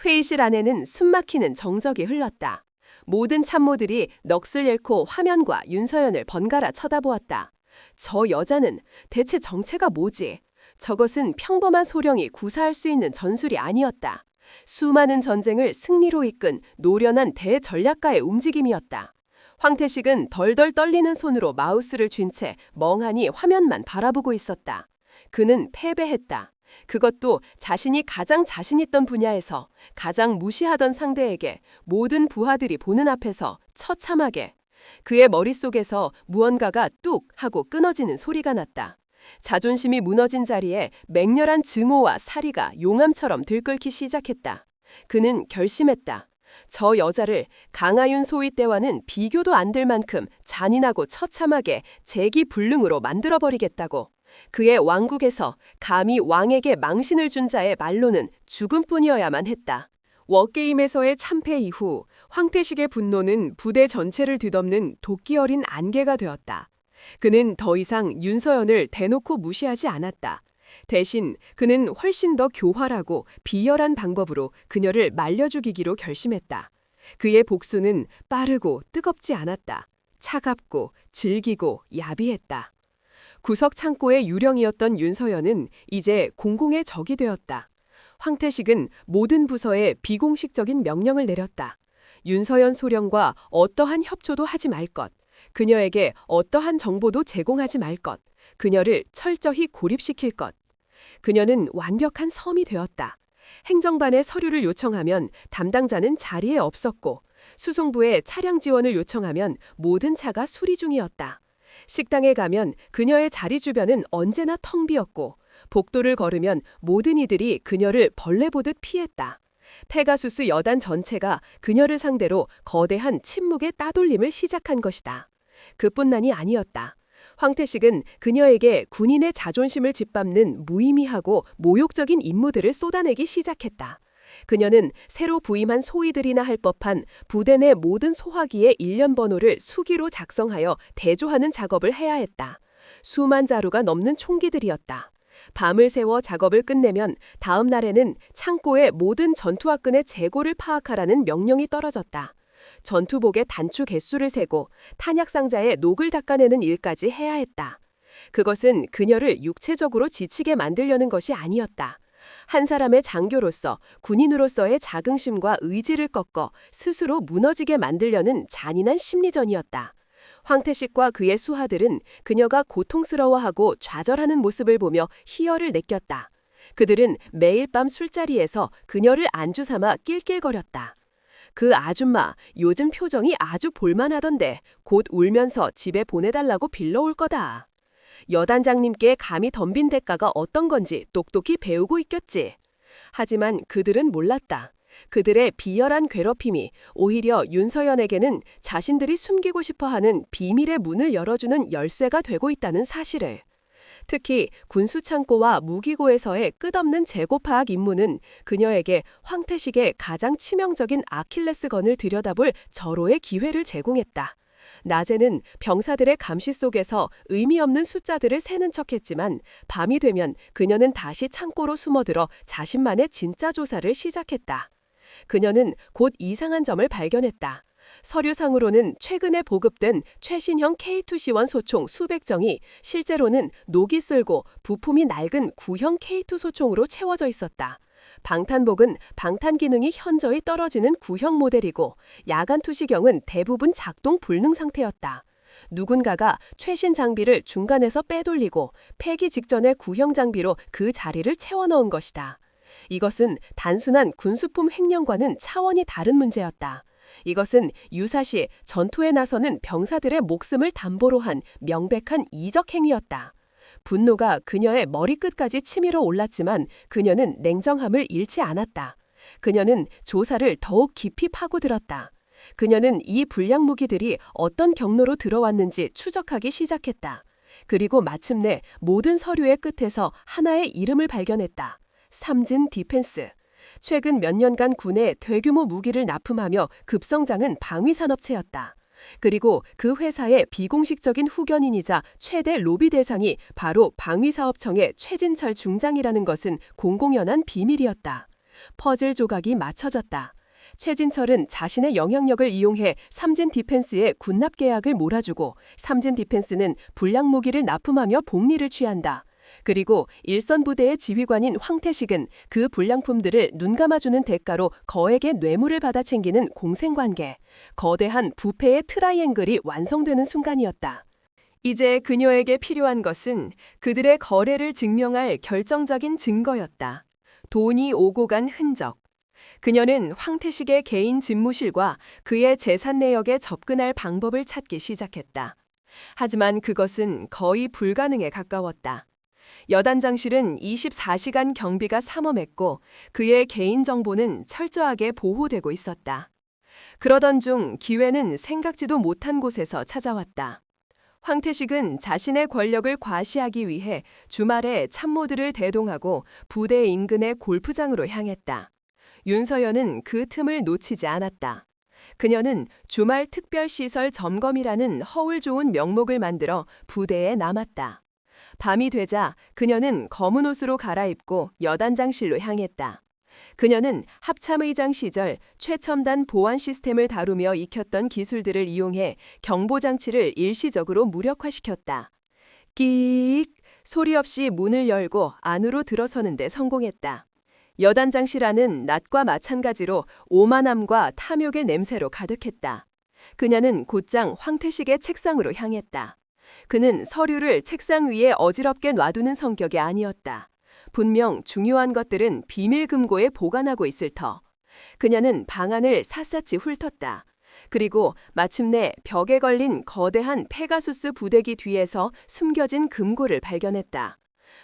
회의실 안에는 숨막히는 정적이 흘렀다. 모든 참모들이 넋을 잃고 화면과 윤서연을 번갈아 쳐다보았다. 저 여자는 대체 정체가 뭐지? 저것은 평범한 소령이 구사할 수 있는 전술이 아니었다. 수많은 전쟁을 승리로 이끈 노련한 대전략가의 움직임이었다. 황태식은 덜덜 떨리는 손으로 마우스를 쥔 채 멍하니 화면만 바라보고 있었다. 그는 패배했다. 그것도 자신이 가장 자신 있던 분야에서 가장 무시하던 상대에게 모든 부하들이 보는 앞에서 처참하게. 그의 머릿속에서 무언가가 뚝 하고 끊어지는 소리가 났다. 자존심이 무너진 자리에 맹렬한 증오와 사리가 용암처럼 들끓기 시작했다. 그는 결심했다. 저 여자를 강하윤 소위 때와는 비교도 안 될 만큼 잔인하고 처참하게 재기불능으로 만들어버리겠다고. 그의 왕국에서 감히 왕에게 망신을 준 자의 말로는 죽음뿐이어야만 했다. 워게임에서의 참패 이후 황태식의 분노는 부대 전체를 뒤덮는 도끼 어린 안개가 되었다. 그는 더 이상 윤서연을 대놓고 무시하지 않았다. 대신 그는 훨씬 더 교활하고 비열한 방법으로 그녀를 말려 죽이기로 결심했다. 그의 복수는 빠르고 뜨겁지 않았다. 차갑고 질기고 야비했다. 구석 창고의 유령이었던 윤서연은 이제 공공의 적이 되었다. 황태식은 모든 부서에 비공식적인 명령을 내렸다. 윤서연 소령과 어떠한 협조도 하지 말 것, 그녀에게 어떠한 정보도 제공하지 말 것, 그녀를 철저히 고립시킬 것. 그녀는 완벽한 섬이 되었다. 행정반에 서류를 요청하면 담당자는 자리에 없었고 수송부에 차량 지원을 요청하면 모든 차가 수리 중이었다. 식당에 가면 그녀의 자리 주변은 언제나 텅 비었고 복도를 걸으면 모든 이들이 그녀를 벌레 보듯 피했다. 페가수스 여단 전체가 그녀를 상대로 거대한 침묵의 따돌림을 시작한 것이다. 그뿐만이 아니었다. 황태식은 그녀에게 군인의 자존심을 짓밟는 무의미하고 모욕적인 임무들을 쏟아내기 시작했다. 그녀는 새로 부임한 소위들이나 할 법한 부대 내 모든 소화기의 일련 번호를 수기로 작성하여 대조하는 작업을 해야 했다. 수만 자루가 넘는 총기들이었다. 밤을 새워 작업을 끝내면 다음 날에는 창고의 모든 전투화끈의 재고를 파악하라는 명령이 떨어졌다. 전투복의 단추 개수를 세고 탄약상자에 녹을 닦아내는 일까지 해야 했다. 그것은 그녀를 육체적으로 지치게 만들려는 것이 아니었다. 한 사람의 장교로서 군인으로서의 자긍심과 의지를 꺾어 스스로 무너지게 만들려는 잔인한 심리전이었다. 황태식과 그의 수하들은 그녀가 고통스러워하고 좌절하는 모습을 보며 희열을 느꼈다. 그들은 매일 밤 술자리에서 그녀를 안주 삼아 낄낄거렸다. 그 아줌마 요즘 표정이 아주 볼만하던데 곧 울면서 집에 보내달라고 빌러올 거다. 여단장님께 감히 덤빈 대가가 어떤 건지 똑똑히 배우고 있겠지. 하지만 그들은 몰랐다. 그들의 비열한 괴롭힘이 오히려 윤서연에게는 자신들이 숨기고 싶어하는 비밀의 문을 열어주는 열쇠가 되고 있다는 사실을. 특히 군수창고와 무기고에서의 끝없는 재고 파악 임무는 그녀에게 황태식의 가장 치명적인 아킬레스건을 들여다볼 절호의 기회를 제공했다. 낮에는 병사들의 감시 속에서 의미 없는 숫자들을 세는 척했지만 밤이 되면 그녀는 다시 창고로 숨어들어 자신만의 진짜 조사를 시작했다. 그녀는 곧 이상한 점을 발견했다. 서류상으로는 최근에 보급된 최신형 K2C1 소총 수백 정이 실제로는 녹이 쓸고 부품이 낡은 구형 K2 소총으로 채워져 있었다. 방탄복은 방탄 기능이 현저히 떨어지는 구형 모델이고 야간 투시경은 대부분 작동 불능 상태였다. 누군가가 최신 장비를 중간에서 빼돌리고 폐기 직전의 구형 장비로 그 자리를 채워넣은 것이다. 이것은 단순한 군수품 횡령과는 차원이 다른 문제였다. 이것은 유사시 전투에 나서는 병사들의 목숨을 담보로 한 명백한 이적 행위였다. 분노가 그녀의 머리끝까지 치밀어 올랐지만 그녀는 냉정함을 잃지 않았다. 그녀는 조사를 더욱 깊이 파고들었다. 그녀는 이 불량 무기들이 어떤 경로로 들어왔는지 추적하기 시작했다. 그리고 마침내 모든 서류의 끝에서 하나의 이름을 발견했다. 삼진 디펜스. 최근 몇 년간 군에 대규모 무기를 납품하며 급성장한 방위산업체였다. 그리고 그 회사의 비공식적인 후견인이자 최대 로비 대상이 바로 방위사업청의 최진철 중장이라는 것은 공공연한 비밀이었다. 퍼즐 조각이 맞춰졌다. 최진철은 자신의 영향력을 이용해 삼진 디펜스에 군납 계약을 몰아주고 삼진 디펜스는 불량 무기를 납품하며 복리를 취한다. 그리고 일선 부대의 지휘관인 황태식은 그 불량품들을 눈감아주는 대가로 거액의 뇌물을 받아 챙기는 공생관계, 거대한 부패의 트라이앵글이 완성되는 순간이었다. 이제 그녀에게 필요한 것은 그들의 거래를 증명할 결정적인 증거였다. 돈이 오고 간 흔적. 그녀는 황태식의 개인 집무실과 그의 재산 내역에 접근할 방법을 찾기 시작했다. 하지만 그것은 거의 불가능에 가까웠다. 여단장실은 24시간 경비가 삼엄했고 그의 개인정보는 철저하게 보호되고 있었다. 그러던 중 기회는 생각지도 못한 곳에서 찾아왔다. 황태식은 자신의 권력을 과시하기 위해 주말에 참모들을 대동하고 부대 인근의 골프장으로 향했다. 윤서연은 그 틈을 놓치지 않았다. 그녀는 주말 특별시설 점검이라는 허울 좋은 명목을 만들어 부대에 남았다. 밤이 되자 그녀는 검은 옷으로 갈아입고 여단장실로 향했다. 그녀는 합참의장 시절 최첨단 보안 시스템을 다루며 익혔던 기술들을 이용해 경보장치를 일시적으로 무력화시켰다. 끼익 소리 없이 문을 열고 안으로 들어서는 데 성공했다. 여단장실 안은 낮과 마찬가지로 오만함과 탐욕의 냄새로 가득했다. 그녀는 곧장 황태식의 책상으로 향했다. 그는 서류를 책상 위에 어지럽게 놔두는 성격이 아니었다. 분명 중요한 것들은 비밀 금고에 보관하고 있을 터. 그녀는 방안을 샅샅이 훑었다. 그리고 마침내 벽에 걸린 거대한 페가수스 부대기 뒤에서 숨겨진 금고를 발견했다.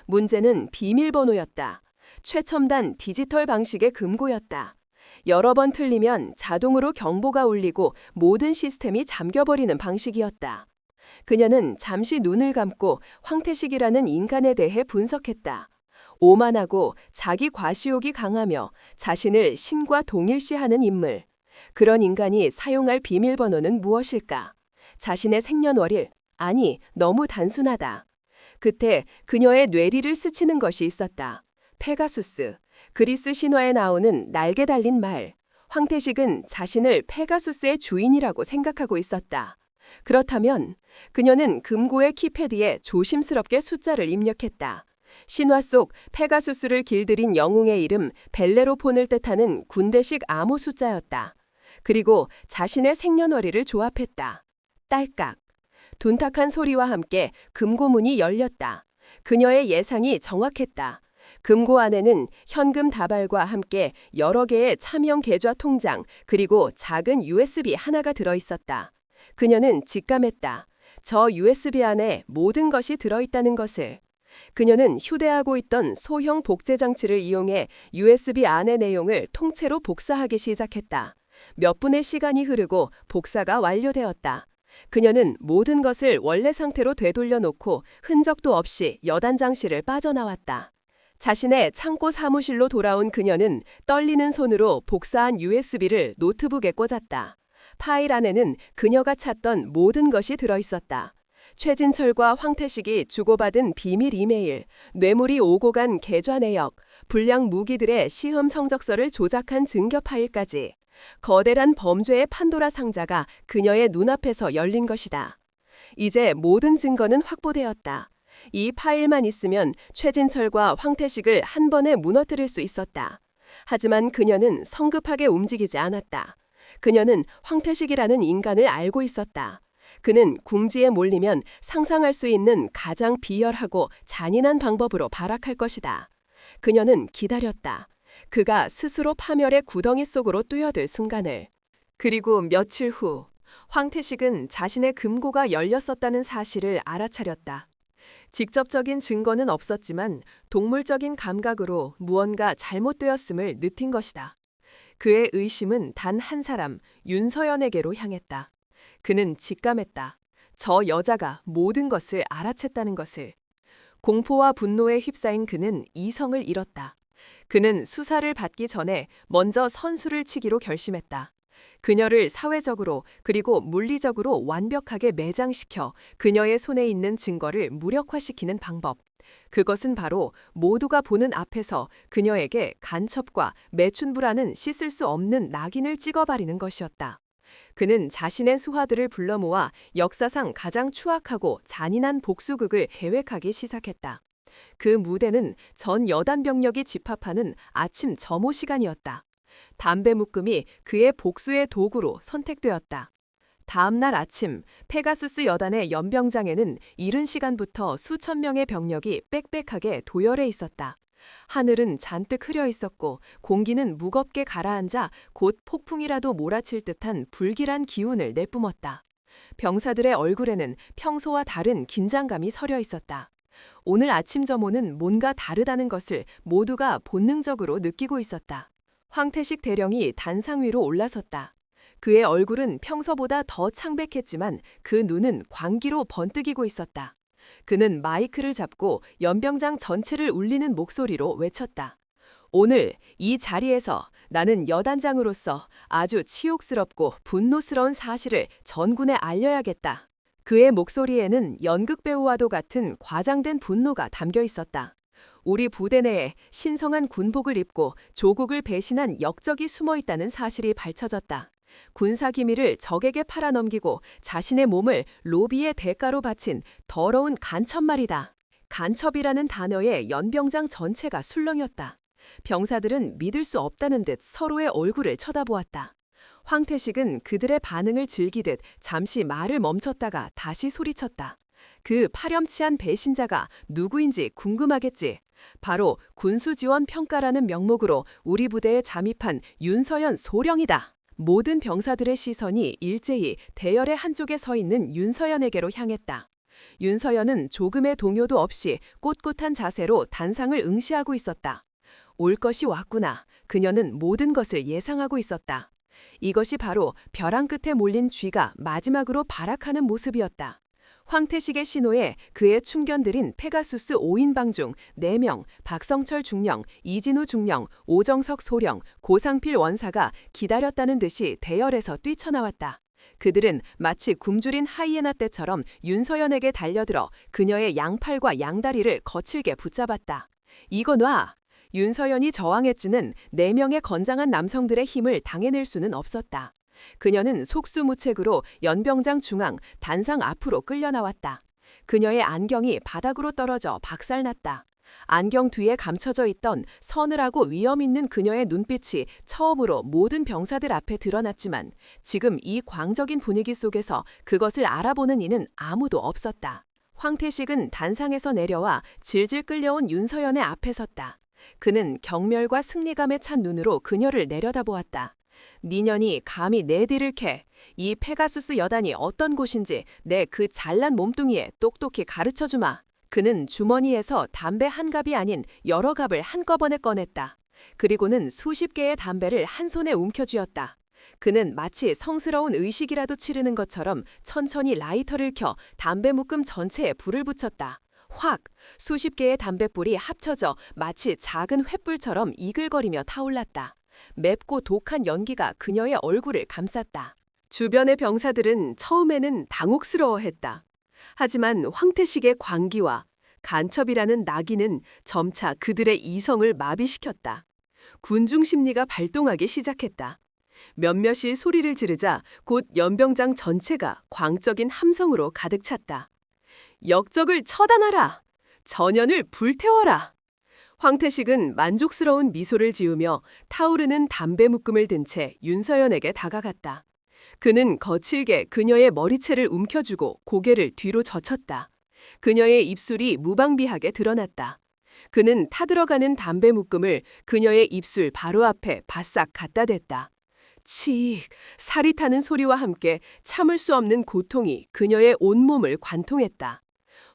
문제는 비밀번호였다. 최첨단 디지털 방식의 금고였다. 여러 번 틀리면 자동으로 경보가 울리고 모든 시스템이 잠겨버리는 방식이었다. 그녀는 잠시 눈을 감고 황태식이라는 인간에 대해 분석했다. 오만하고 자기 과시욕이 강하며 자신을 신과 동일시하는 인물. 그런 인간이 사용할 비밀번호는 무엇일까? 자신의 생년월일? 아니, 너무 단순하다. 그때 그녀의 뇌리를 스치는 것이 있었다. 페가수스, 그리스 신화에 나오는 날개 달린 말. 황태식은 자신을 페가수스의 주인이라고 생각하고 있었다. 그렇다면 그녀는 금고의 키패드에 조심스럽게 숫자를 입력했다. 신화 속 페가수스를 길들인 영웅의 이름 벨레로폰을 뜻하는 군대식 암호 숫자였다. 그리고 자신의 생년월일을 조합했다. 딸깍. 둔탁한 소리와 함께 금고문이 열렸다. 그녀의 예상이 정확했다. 금고 안에는 현금 다발과 함께 여러 개의 차명 계좌 통장 그리고 작은 USB 하나가 들어있었다. 그녀는 직감했다. 저 USB 안에 모든 것이 들어있다는 것을. 그녀는 휴대하고 있던 소형 복제 장치를 이용해 USB 안의 내용을 통째로 복사하기 시작했다. 몇 분의 시간이 흐르고 복사가 완료되었다. 그녀는 모든 것을 원래 상태로 되돌려 놓고 흔적도 없이 여단장실을 빠져나왔다. 자신의 창고 사무실로 돌아온 그녀는 떨리는 손으로 복사한 USB를 노트북에 꽂았다. 파일 안에는 그녀가 찾던 모든 것이 들어있었다. 최진철과 황태식이 주고받은 비밀 이메일, 뇌물이 오고 간 계좌 내역, 불량 무기들의 시험 성적서를 조작한 증거 파일까지. 거대한 범죄의 판도라 상자가 그녀의 눈앞에서 열린 것이다. 이제 모든 증거는 확보되었다. 이 파일만 있으면 최진철과 황태식을 한 번에 무너뜨릴 수 있었다. 하지만 그녀는 성급하게 움직이지 않았다. 그녀는 황태식이라는 인간을 알고 있었다. 그는 궁지에 몰리면 상상할 수 있는 가장 비열하고 잔인한 방법으로 발악할 것이다. 그녀는 기다렸다. 그가 스스로 파멸의 구덩이 속으로 뛰어들 순간을. 그리고 며칠 후 황태식은 자신의 금고가 열렸었다는 사실을 알아차렸다. 직접적인 증거는 없었지만 동물적인 감각으로 무언가 잘못되었음을 느낀 것이다. 그의 의심은 단 한 사람, 윤서연에게로 향했다. 그는 직감했다. 저 여자가 모든 것을 알아챘다는 것을. 공포와 분노에 휩싸인 그는 이성을 잃었다. 그는 수사를 받기 전에 먼저 선수를 치기로 결심했다. 그녀를 사회적으로 그리고 물리적으로 완벽하게 매장시켜 그녀의 손에 있는 증거를 무력화시키는 방법. 그것은 바로 모두가 보는 앞에서 그녀에게 간첩과 매춘부라는 씻을 수 없는 낙인을 찍어버리는 것이었다. 그는 자신의 수하들을 불러 모아 역사상 가장 추악하고 잔인한 복수극을 계획하기 시작했다. 그 무대는 전 여단 병력이 집합하는 아침 점호 시간이었다. 담배 묶음이 그의 복수의 도구로 선택되었다. 다음 날 아침 페가수스 여단의 연병장에는 이른 시간부터 수천 명의 병력이 빽빽하게 도열해 있었다. 하늘은 잔뜩 흐려 있었고 공기는 무겁게 가라앉아 곧 폭풍이라도 몰아칠 듯한 불길한 기운을 내뿜었다. 병사들의 얼굴에는 평소와 다른 긴장감이 서려 있었다. 오늘 아침 점호는 뭔가 다르다는 것을 모두가 본능적으로 느끼고 있었다. 황태식 대령이 단상 위로 올라섰다. 그의 얼굴은 평소보다 더 창백했지만 그 눈은 광기로 번뜩이고 있었다. 그는 마이크를 잡고 연병장 전체를 울리는 목소리로 외쳤다. 오늘 이 자리에서 나는 여단장으로서 아주 치욕스럽고 분노스러운 사실을 전군에 알려야겠다. 그의 목소리에는 연극배우와도 같은 과장된 분노가 담겨 있었다. 우리 부대 내에 신성한 군복을 입고 조국을 배신한 역적이 숨어 있다는 사실이 밝혀졌다. 군사기밀을 적에게 팔아넘기고 자신의 몸을 로비의 대가로 바친 더러운 간첩 말이다. 간첩이라는 단어에 연병장 전체가 술렁였다. 병사들은 믿을 수 없다는 듯 서로의 얼굴을 쳐다보았다. 황태식은 그들의 반응을 즐기듯 잠시 말을 멈췄다가 다시 소리쳤다. 그 파렴치한 배신자가 누구인지 궁금하겠지. 바로 군수지원평가라는 명목으로 우리 부대에 잠입한 윤서연 소령이다. 모든 병사들의 시선이 일제히 대열의 한쪽에 서 있는 윤서연에게로 향했다. 윤서연은 조금의 동요도 없이 꼿꼿한 자세로 단상을 응시하고 있었다. 올 것이 왔구나. 그녀는 모든 것을 예상하고 있었다. 이것이 바로 벼랑 끝에 몰린 쥐가 마지막으로 발악하는 모습이었다. 황태식의 신호에 그의 충견들인 페가수스 5인방 중 4명, 박성철 중령, 이진우 중령, 오정석 소령, 고상필 원사가 기다렸다는 듯이 대열에서 뛰쳐나왔다. 그들은 마치 굶주린 하이에나 떼처럼 윤서연에게 달려들어 그녀의 양팔과 양다리를 거칠게 붙잡았다. 이거 놔! 윤서연이 저항했지는 4명의 건장한 남성들의 힘을 당해낼 수는 없었다. 그녀는 속수무책으로 연병장 중앙 단상 앞으로 끌려 나왔다. 그녀의 안경이 바닥으로 떨어져 박살났다. 안경 뒤에 감춰져 있던 서늘하고 위험 있는 그녀의 눈빛이 처음으로 모든 병사들 앞에 드러났지만 지금 이 광적인 분위기 속에서 그것을 알아보는 이는 아무도 없었다. 황태식은 단상에서 내려와 질질 끌려온 윤서연의 앞에 섰다. 그는 경멸과 승리감에 찬 눈으로 그녀를 내려다보았다. 니년이 감히 내 뒤를 캐. 이 페가수스 여단이 어떤 곳인지 내 그 잘난 몸뚱이에 똑똑히 가르쳐주마. 그는 주머니에서 담배 한 갑이 아닌 여러 갑을 한꺼번에 꺼냈다. 그리고는 수십 개의 담배를 한 손에 움켜쥐었다. 그는 마치 성스러운 의식이라도 치르는 것처럼 천천히 라이터를 켜 담배 묶음 전체에 불을 붙였다. 확! 수십 개의 담뱃불이 합쳐져 마치 작은 횃불처럼 이글거리며 타올랐다. 맵고 독한 연기가 그녀의 얼굴을 감쌌다. 주변의 병사들은 처음에는 당혹스러워했다. 하지만 황태식의 광기와 간첩이라는 낙인은 점차 그들의 이성을 마비시켰다. 군중 심리가 발동하기 시작했다. 몇몇이 소리를 지르자 곧 연병장 전체가 광적인 함성으로 가득 찼다. 역적을 처단하라! 전연을 불태워라! 황태식은 만족스러운 미소를 지으며 타오르는 담배 묶음을 든 채 윤서연에게 다가갔다. 그는 거칠게 그녀의 머리채를 움켜쥐고 고개를 뒤로 젖혔다. 그녀의 입술이 무방비하게 드러났다. 그는 타들어가는 담배 묶음을 그녀의 입술 바로 앞에 바싹 갖다 댔다. 치익, 살이 타는 소리와 함께 참을 수 없는 고통이 그녀의 온몸을 관통했다.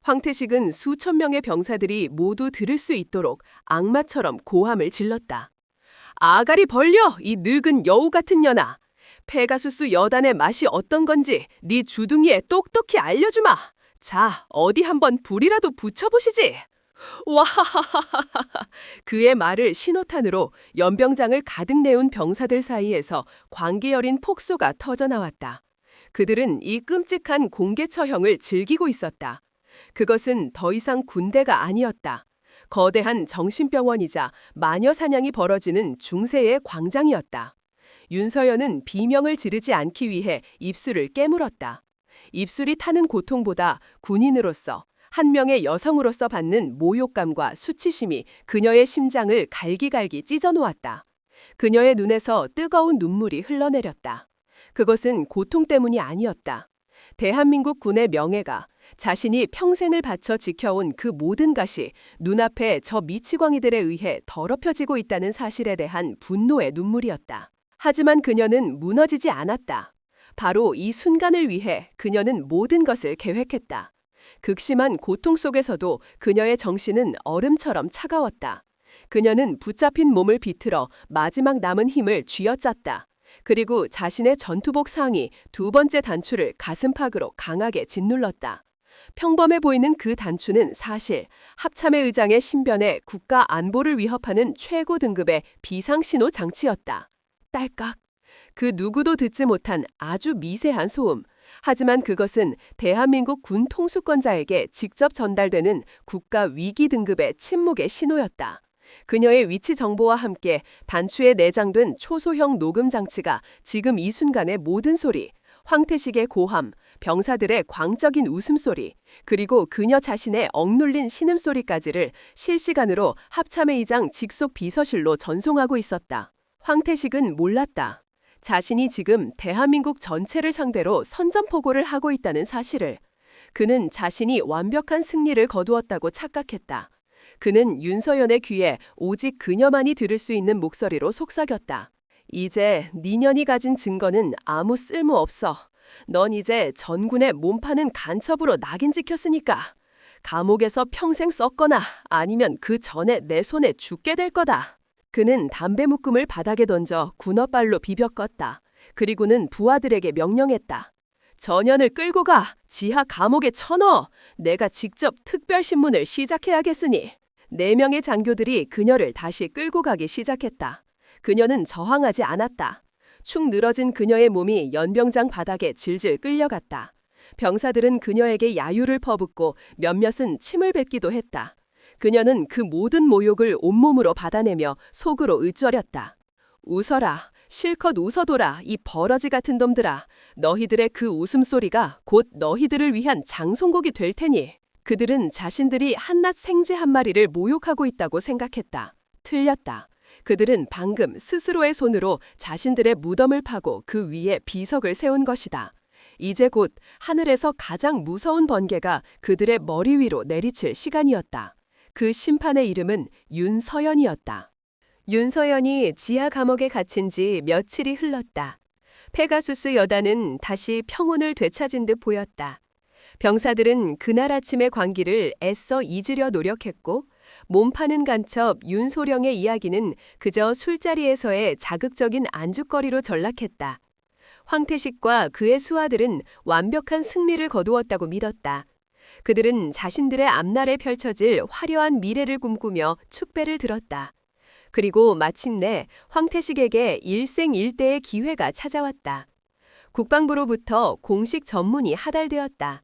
황태식은 수천 명의 병사들이 모두 들을 수 있도록 악마처럼 고함을 질렀다. 아가리 벌려, 이 늙은 여우 같은 년아! 페가수스 여단의 맛이 어떤 건지 네 주둥이에 똑똑히 알려주마! 자, 어디 한번 불이라도 붙여보시지! 와하하하하하. 그의 말을 신호탄으로 연병장을 가득 내운 병사들 사이에서 광기 여린 폭소가 터져나왔다. 그들은 이 끔찍한 공개 처형을 즐기고 있었다. 그것은 더 이상 군대가 아니었다. 거대한 정신병원이자 마녀 사냥이 벌어지는 중세의 광장이었다. 윤서연은 비명을 지르지 않기 위해 입술을 깨물었다. 입술이 타는 고통보다 군인으로서 한 명의 여성으로서 받는 모욕감과 수치심이 그녀의 심장을 갈기갈기 찢어놓았다. 그녀의 눈에서 뜨거운 눈물이 흘러내렸다. 그것은 고통 때문이 아니었다. 대한민국 군의 명예가 자신이 평생을 바쳐 지켜온 그 모든 것이 눈앞에 저 미치광이들에 의해 더럽혀지고 있다는 사실에 대한 분노의 눈물이었다. 하지만 그녀는 무너지지 않았다. 바로 이 순간을 위해 그녀는 모든 것을 계획했다. 극심한 고통 속에서도 그녀의 정신은 얼음처럼 차가웠다. 그녀는 붙잡힌 몸을 비틀어 마지막 남은 힘을 쥐어짰다. 그리고 자신의 전투복 상의 두 번째 단추를 가슴팍으로 강하게 짓눌렀다. 평범해 보이는 그 단추는 사실 합참의 의장의 신변에 국가 안보를 위협하는 최고 등급의 비상신호 장치였다. 딸깍. 그 누구도 듣지 못한 아주 미세한 소음. 하지만 그것은 대한민국 군 통수권자에게 직접 전달되는 국가 위기 등급의 침묵의 신호였다. 그녀의 위치 정보와 함께 단추에 내장된 초소형 녹음 장치가 지금 이 순간의 모든 소리, 황태식의 고함, 병사들의 광적인 웃음소리, 그리고 그녀 자신의 억눌린 신음소리까지를 실시간으로 합참의의장 직속 비서실로 전송하고 있었다. 황태식은 몰랐다. 자신이 지금 대한민국 전체를 상대로 선전포고를 하고 있다는 사실을. 그는 자신이 완벽한 승리를 거두었다고 착각했다. 그는 윤서연의 귀에 오직 그녀만이 들을 수 있는 목소리로 속삭였다. 이제 네 년이 가진 증거는 아무 쓸모 없어. 넌 이제 전군의 몸파는 간첩으로 낙인 찍혔으니까. 감옥에서 평생 썩거나 아니면 그 전에 내 손에 죽게 될 거다. 그는 담배 묶음을 바닥에 던져 군어발로 비벼 껐다. 그리고는 부하들에게 명령했다. 전연을 끌고 가! 지하 감옥에 쳐넣어! 내가 직접 특별신문을 시작해야겠으니. 4명의 장교들이 그녀를 다시 끌고 가기 시작했다. 그녀는 저항하지 않았다. 축 늘어진 그녀의 몸이 연병장 바닥에 질질 끌려갔다. 병사들은 그녀에게 야유를 퍼붓고 몇몇은 침을 뱉기도 했다. 그녀는 그 모든 모욕을 온몸으로 받아내며 속으로 으쩌렸다. 웃어라. 실컷 웃어둬라. 이 버러지 같은 놈들아. 너희들의 그 웃음소리가 곧 너희들을 위한 장송곡이 될 테니. 그들은 자신들이 한낱 생쥐 한 마리를 모욕하고 있다고 생각했다. 틀렸다. 그들은 방금 스스로의 손으로 자신들의 무덤을 파고 그 위에 비석을 세운 것이다. 이제 곧 하늘에서 가장 무서운 번개가 그들의 머리 위로 내리칠 시간이었다. 그 심판의 이름은 윤서연이었다. 윤서연이 지하 감옥에 갇힌 지 며칠이 흘렀다. 페가수스 여단은 다시 평온을 되찾은 듯 보였다. 병사들은 그날 아침의 광기를 애써 잊으려 노력했고 몸 파는 간첩 윤소령의 이야기는 그저 술자리에서의 자극적인 안주거리로 전락했다. 황태식과 그의 수하들은 완벽한 승리를 거두었다고 믿었다. 그들은 자신들의 앞날에 펼쳐질 화려한 미래를 꿈꾸며 축배를 들었다. 그리고 마침내 황태식에게 일생일대의 기회가 찾아왔다. 국방부로부터 공식 전문이 하달되었다.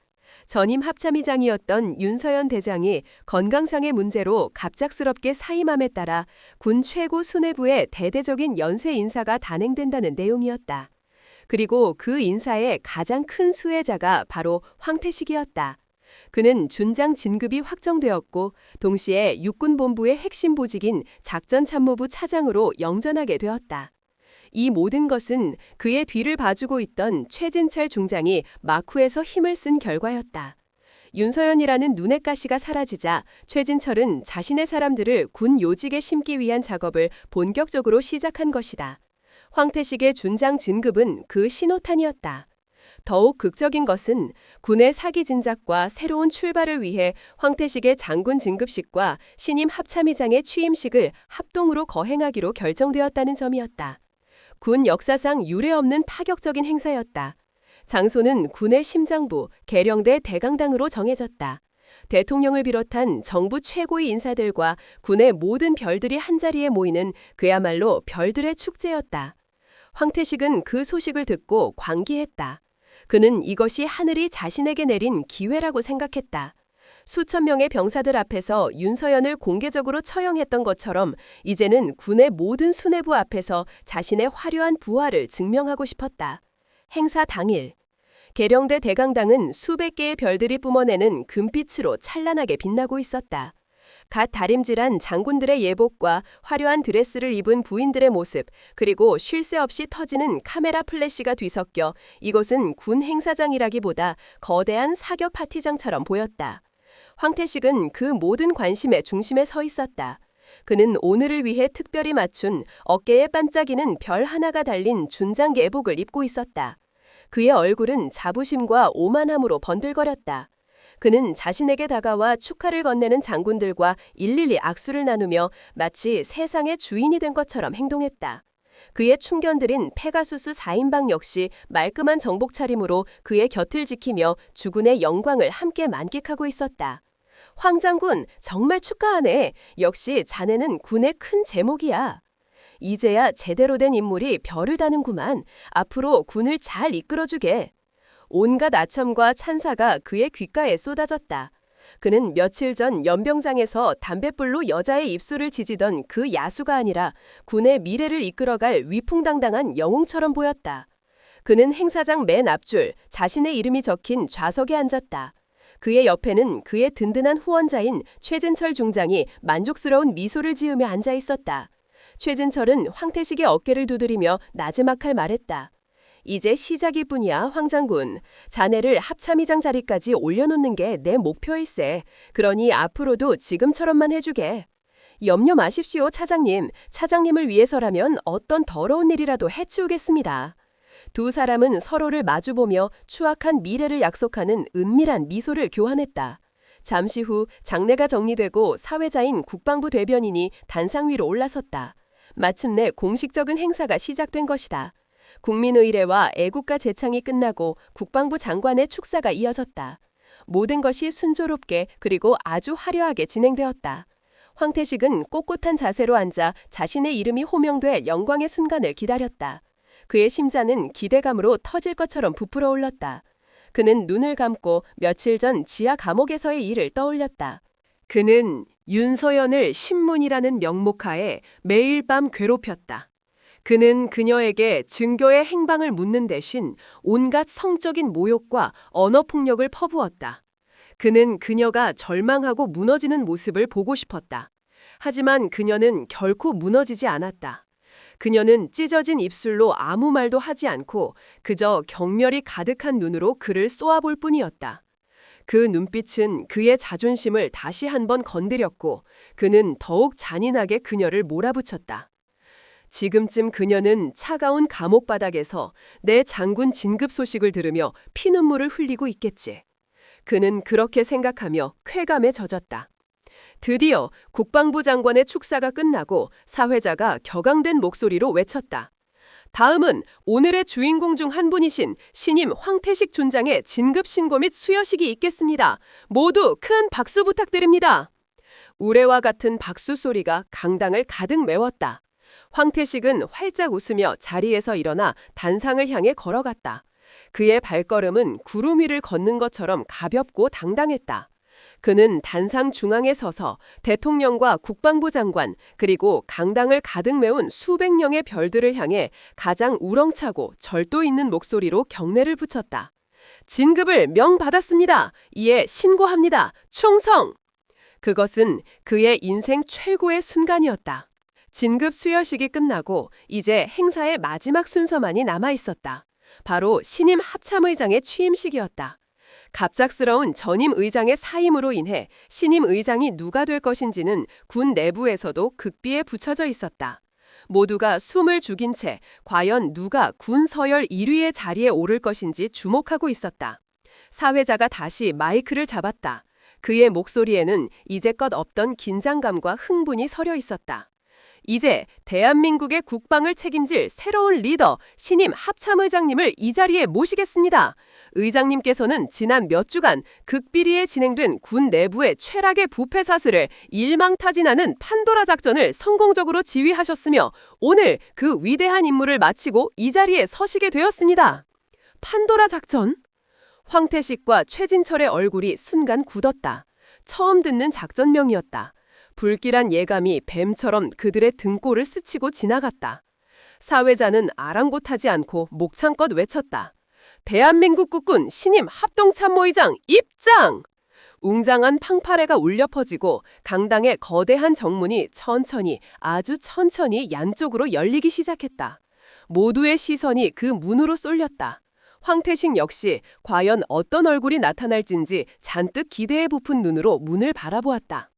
전임 합참의장이었던 윤서연 대장이 건강상의 문제로 갑작스럽게 사임함에 따라 군 최고 수뇌부의 대대적인 연쇄 인사가 단행된다는 내용이었다. 그리고 그 인사의 가장 큰 수혜자가 바로 황태식이었다. 그는 준장 진급이 확정되었고 동시에 육군본부의 핵심 보직인 작전참모부 차장으로 영전하게 되었다. 이 모든 것은 그의 뒤를 봐주고 있던 최진철 중장이 마쿠에서 힘을 쓴 결과였다. 윤서연이라는 눈의 가시가 사라지자 최진철은 자신의 사람들을 군 요직에 심기 위한 작업을 본격적으로 시작한 것이다. 황태식의 준장 진급은 그 신호탄이었다. 더욱 극적인 것은 군의 사기 진작과 새로운 출발을 위해 황태식의 장군 진급식과 신임 합참의장의 취임식을 합동으로 거행하기로 결정되었다는 점이었다. 군 역사상 유례없는 파격적인 행사였다. 장소는 군의 심장부, 계령대 대강당으로 정해졌다. 대통령을 비롯한 정부 최고의 인사들과 군의 모든 별들이 한자리에 모이는 그야말로 별들의 축제였다. 황태식은 그 소식을 듣고 광기했다. 그는 이것이 하늘이 자신에게 내린 기회라고 생각했다. 수천 명의 병사들 앞에서 윤서연을 공개적으로 처형했던 것처럼 이제는 군의 모든 수뇌부 앞에서 자신의 화려한 부활을 증명하고 싶었다. 행사 당일, 계령대 대강당은 수백 개의 별들이 뿜어내는 금빛으로 찬란하게 빛나고 있었다. 갓 다림질한 장군들의 예복과 화려한 드레스를 입은 부인들의 모습, 그리고 쉴 새 없이 터지는 카메라 플래시가 뒤섞여 이곳은 군 행사장이라기보다 거대한 사격 파티장처럼 보였다. 황태식은 그 모든 관심의 중심에 서 있었다. 그는 오늘을 위해 특별히 맞춘 어깨에 반짝이는 별 하나가 달린 준장 예복을 입고 있었다. 그의 얼굴은 자부심과 오만함으로 번들거렸다. 그는 자신에게 다가와 축하를 건네는 장군들과 일일이 악수를 나누며 마치 세상의 주인이 된 것처럼 행동했다. 그의 충견들인 페가수스 4인방 역시 말끔한 정복 차림으로 그의 곁을 지키며 주군의 영광을 함께 만끽하고 있었다. 황 장군, 정말 축하하네. 역시 자네는 군의 큰 제목이야. 이제야 제대로 된 인물이 별을 다는구만. 앞으로 군을 잘 이끌어주게. 온갖 아첨과 찬사가 그의 귓가에 쏟아졌다. 그는 며칠 전 연병장에서 담뱃불로 여자의 입술을 지지던 그 야수가 아니라 군의 미래를 이끌어갈 위풍당당한 영웅처럼 보였다. 그는 행사장 맨 앞줄, 자신의 이름이 적힌 좌석에 앉았다. 그의 옆에는 그의 든든한 후원자인 최진철 중장이 만족스러운 미소를 지으며 앉아 있었다. 최진철은 황태식의 어깨를 두드리며 나지막할 말했다. 이제 시작일 뿐이야, 황 장군. 자네를 합참의장 자리까지 올려놓는 게 내 목표일세. 그러니 앞으로도 지금처럼만 해주게. 염려 마십시오, 차장님. 차장님을 위해서라면 어떤 더러운 일이라도 해치우겠습니다. 두 사람은 서로를 마주보며 추악한 미래를 약속하는 은밀한 미소를 교환했다. 잠시 후 장례가 정리되고 사회자인 국방부 대변인이 단상 위로 올라섰다. 마침내 공식적인 행사가 시작된 것이다. 국민의례와 애국가 제창이 끝나고 국방부 장관의 축사가 이어졌다. 모든 것이 순조롭게 그리고 아주 화려하게 진행되었다. 황태식은 꼿꼿한 자세로 앉아 자신의 이름이 호명돼 영광의 순간을 기다렸다. 그의 심장은 기대감으로 터질 것처럼 부풀어 올랐다. 그는 눈을 감고 며칠 전 지하 감옥에서의 일을 떠올렸다. 그는 윤서연을 신문이라는 명목하에 매일 밤 괴롭혔다. 그는 그녀에게 증거의 행방을 묻는 대신 온갖 성적인 모욕과 언어폭력을 퍼부었다. 그는 그녀가 절망하고 무너지는 모습을 보고 싶었다. 하지만 그녀는 결코 무너지지 않았다. 그녀는 찢어진 입술로 아무 말도 하지 않고 그저 경멸이 가득한 눈으로 그를 쏘아볼 뿐이었다. 그 눈빛은 그의 자존심을 다시 한번 건드렸고 그는 더욱 잔인하게 그녀를 몰아붙였다. 지금쯤 그녀는 차가운 감옥 바닥에서 내 장군 진급 소식을 들으며 피눈물을 흘리고 있겠지. 그는 그렇게 생각하며 쾌감에 젖었다. 드디어 국방부 장관의 축사가 끝나고 사회자가 격앙된 목소리로 외쳤다. 다음은 오늘의 주인공 중 한 분이신 신임 황태식 준장의 진급 신고 및 수여식이 있겠습니다. 모두 큰 박수 부탁드립니다. 우레와 같은 박수 소리가 강당을 가득 메웠다. 황태식은 활짝 웃으며 자리에서 일어나 단상을 향해 걸어갔다. 그의 발걸음은 구름 위를 걷는 것처럼 가볍고 당당했다. 그는 단상 중앙에 서서 대통령과 국방부 장관 그리고 강당을 가득 메운 수백 명의 별들을 향해 가장 우렁차고 절도 있는 목소리로 경례를 붙였다. 진급을 명받았습니다. 이에 신고합니다. 충성! 그것은 그의 인생 최고의 순간이었다. 진급 수여식이 끝나고 이제 행사의 마지막 순서만이 남아 있었다. 바로 신임 합참의장의 취임식이었다. 갑작스러운 전임 의장의 사임으로 인해 신임 의장이 누가 될 것인지는 군 내부에서도 극비에 붙여져 있었다. 모두가 숨을 죽인 채 과연 누가 군 서열 1위의 자리에 오를 것인지 주목하고 있었다. 사회자가 다시 마이크를 잡았다. 그의 목소리에는 이제껏 없던 긴장감과 흥분이 서려 있었다. 이제 대한민국의 국방을 책임질 새로운 리더 신임 합참의장님을 이 자리에 모시겠습니다. 의장님께서는 지난 몇 주간 극비리에 진행된 군 내부의 최락의 부패 사슬을 일망타진하는 판도라 작전을 성공적으로 지휘하셨으며 오늘 그 위대한 임무를 마치고 이 자리에 서시게 되었습니다. 판도라 작전? 황태식과 최진철의 얼굴이 순간 굳었다. 처음 듣는 작전명이었다. 불길한 예감이 뱀처럼 그들의 등골을 스치고 지나갔다. 사회자는 아랑곳하지 않고 목창껏 외쳤다. 대한민국 국군 신임 합동참모의장 입장! 웅장한 팡파레가 울려 퍼지고 강당의 거대한 정문이 천천히 아주 천천히 양쪽으로 열리기 시작했다. 모두의 시선이 그 문으로 쏠렸다. 황태식 역시 과연 어떤 얼굴이 나타날진지 잔뜩 기대에 부푼 눈으로 문을 바라보았다.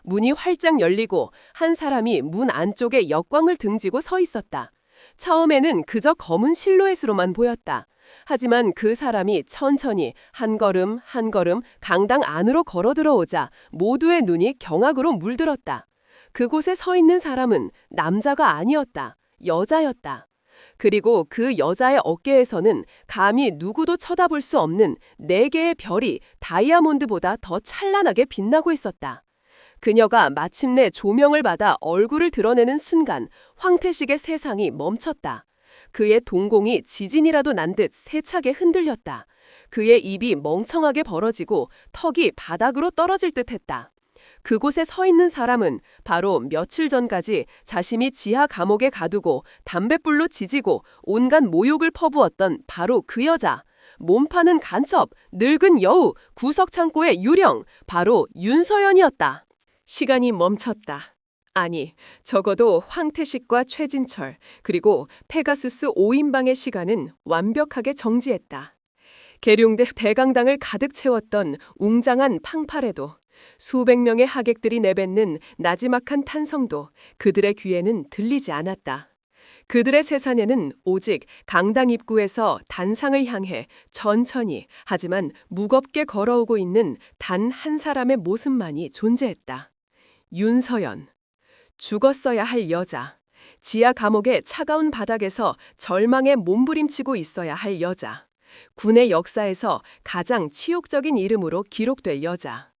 문이 활짝 열리고 한 사람이 문 안쪽에 역광을 등지고 서 있었다. 처음에는 그저 검은 실루엣으로만 보였다. 하지만 그 사람이 천천히 한 걸음 한 걸음 강당 안으로 걸어 들어오자 모두의 눈이 경악으로 물들었다. 그곳에 서 있는 사람은 남자가 아니었다. 여자였다. 그리고 그 여자의 어깨에서는 감히 누구도 쳐다볼 수 없는 4개의 별이 다이아몬드보다 더 찬란하게 빛나고 있었다. 그녀가 마침내 조명을 받아 얼굴을 드러내는 순간 황태식의 세상이 멈췄다. 그의 동공이 지진이라도 난 듯 세차게 흔들렸다. 그의 입이 멍청하게 벌어지고 턱이 바닥으로 떨어질 듯했다. 그곳에 서 있는 사람은 바로 며칠 전까지 자신이 지하 감옥에 가두고 담뱃불로 지지고 온갖 모욕을 퍼부었던 바로 그 여자. 몸파는 간첩, 늙은 여우, 구석창고의 유령, 바로 윤서연이었다. 시간이 멈췄다. 아니, 적어도 황태식과 최진철, 그리고 페가수스 5인방의 시간은 완벽하게 정지했다. 계룡대 대강당을 가득 채웠던 웅장한 팡파레도, 수백 명의 하객들이 내뱉는 나지막한 탄성도 그들의 귀에는 들리지 않았다. 그들의 세상에는 오직 강당 입구에서 단상을 향해 천천히 하지만 무겁게 걸어오고 있는 단 한 사람의 모습만이 존재했다. 윤서연. 죽었어야 할 여자. 지하 감옥의 차가운 바닥에서 절망에 몸부림치고 있어야 할 여자. 군의 역사에서 가장 치욕적인 이름으로 기록될 여자.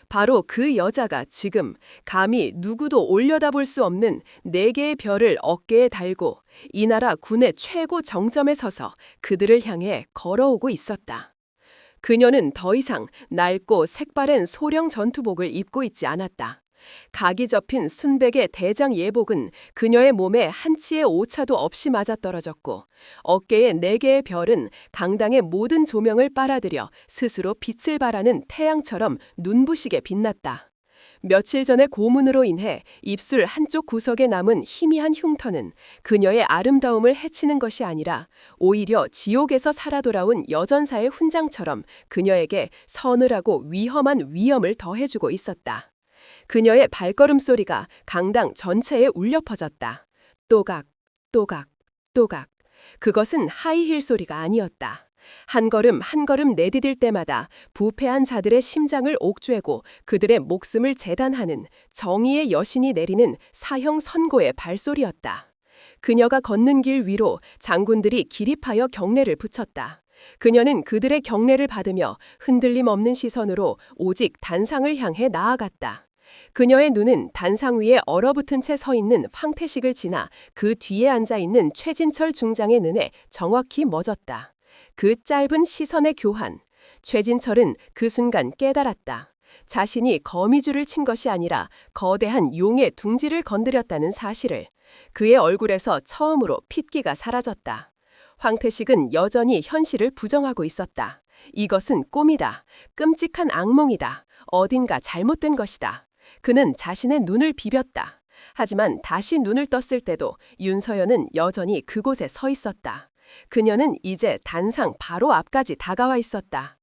바로 그 여자가 지금 감히 누구도 올려다볼 수 없는 4개의 별을 어깨에 달고 이 나라 군의 최고 정점에 서서 그들을 향해 걸어오고 있었다. 그녀는 더 이상 낡고 색바랜 소령 전투복을 입고 있지 않았다. 각이 접힌 순백의 대장 예복은 그녀의 몸에 한치의 오차도 없이 맞아떨어졌고 어깨의 4개의 별은 강당의 모든 조명을 빨아들여 스스로 빛을 발하는 태양처럼 눈부시게 빛났다. 며칠 전의 고문으로 인해 입술 한쪽 구석에 남은 희미한 흉터는 그녀의 아름다움을 해치는 것이 아니라 오히려 지옥에서 살아 돌아온 여전사의 훈장처럼 그녀에게 서늘하고 위험한 위엄을 더해주고 있었다. 그녀의 발걸음 소리가 강당 전체에 울려 퍼졌다. 또각, 또각, 또각. 그것은 하이힐 소리가 아니었다. 한 걸음 한 걸음 내디딜 때마다 부패한 자들의 심장을 옥죄고 그들의 목숨을 재단하는 정의의 여신이 내리는 사형 선고의 발소리였다. 그녀가 걷는 길 위로 장군들이 기립하여 경례를 붙였다. 그녀는 그들의 경례를 받으며 흔들림 없는 시선으로 오직 단상을 향해 나아갔다. 그녀의 눈은 단상 위에 얼어붙은 채 서 있는 황태식을 지나 그 뒤에 앉아 있는 최진철 중장의 눈에 정확히 멎었다. 그 짧은 시선의 교환. 최진철은 그 순간 깨달았다. 자신이 거미줄을 친 것이 아니라 거대한 용의 둥지를 건드렸다는 사실을. 그의 얼굴에서 처음으로 핏기가 사라졌다. 황태식은 여전히 현실을 부정하고 있었다. 이것은 꿈이다. 끔찍한 악몽이다. 어딘가 잘못된 것이다. 그는 자신의 눈을 비볐다. 하지만 다시 눈을 떴을 때도 윤서연은 여전히 그곳에 서 있었다. 그녀는 이제 단상 바로 앞까지 다가와 있었다.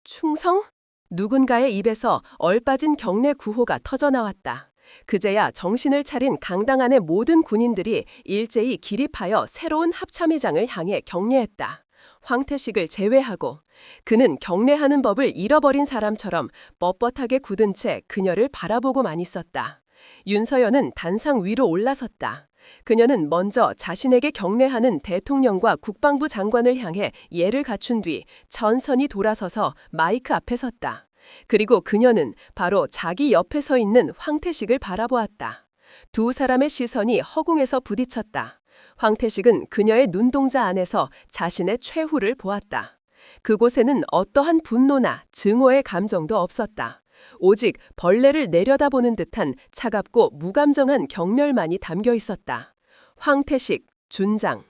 충성? 누군가의 입에서 얼빠진 경례 구호가 터져나왔다. 그제야 정신을 차린 강당 안의 모든 군인들이 일제히 기립하여 새로운 합참의장을 향해 경례했다. 황태식을 제외하고. 그는 경례하는 법을 잃어버린 사람처럼 뻣뻣하게 굳은 채 그녀를 바라보고만 있었다. 윤서연은 단상 위로 올라섰다. 그녀는 먼저 자신에게 경례하는 대통령과 국방부 장관을 향해 예를 갖춘 뒤 천천히 돌아서서 마이크 앞에 섰다. 그리고 그녀는 바로 자기 옆에 서 있는 황태식을 바라보았다. 두 사람의 시선이 허공에서 부딪혔다. 황태식은 그녀의 눈동자 안에서 자신의 최후를 보았다. 그곳에는 어떠한 분노나 증오의 감정도 없었다. 오직 벌레를 내려다보는 듯한 차갑고 무감정한 경멸만이 담겨 있었다. 황태식, 준장.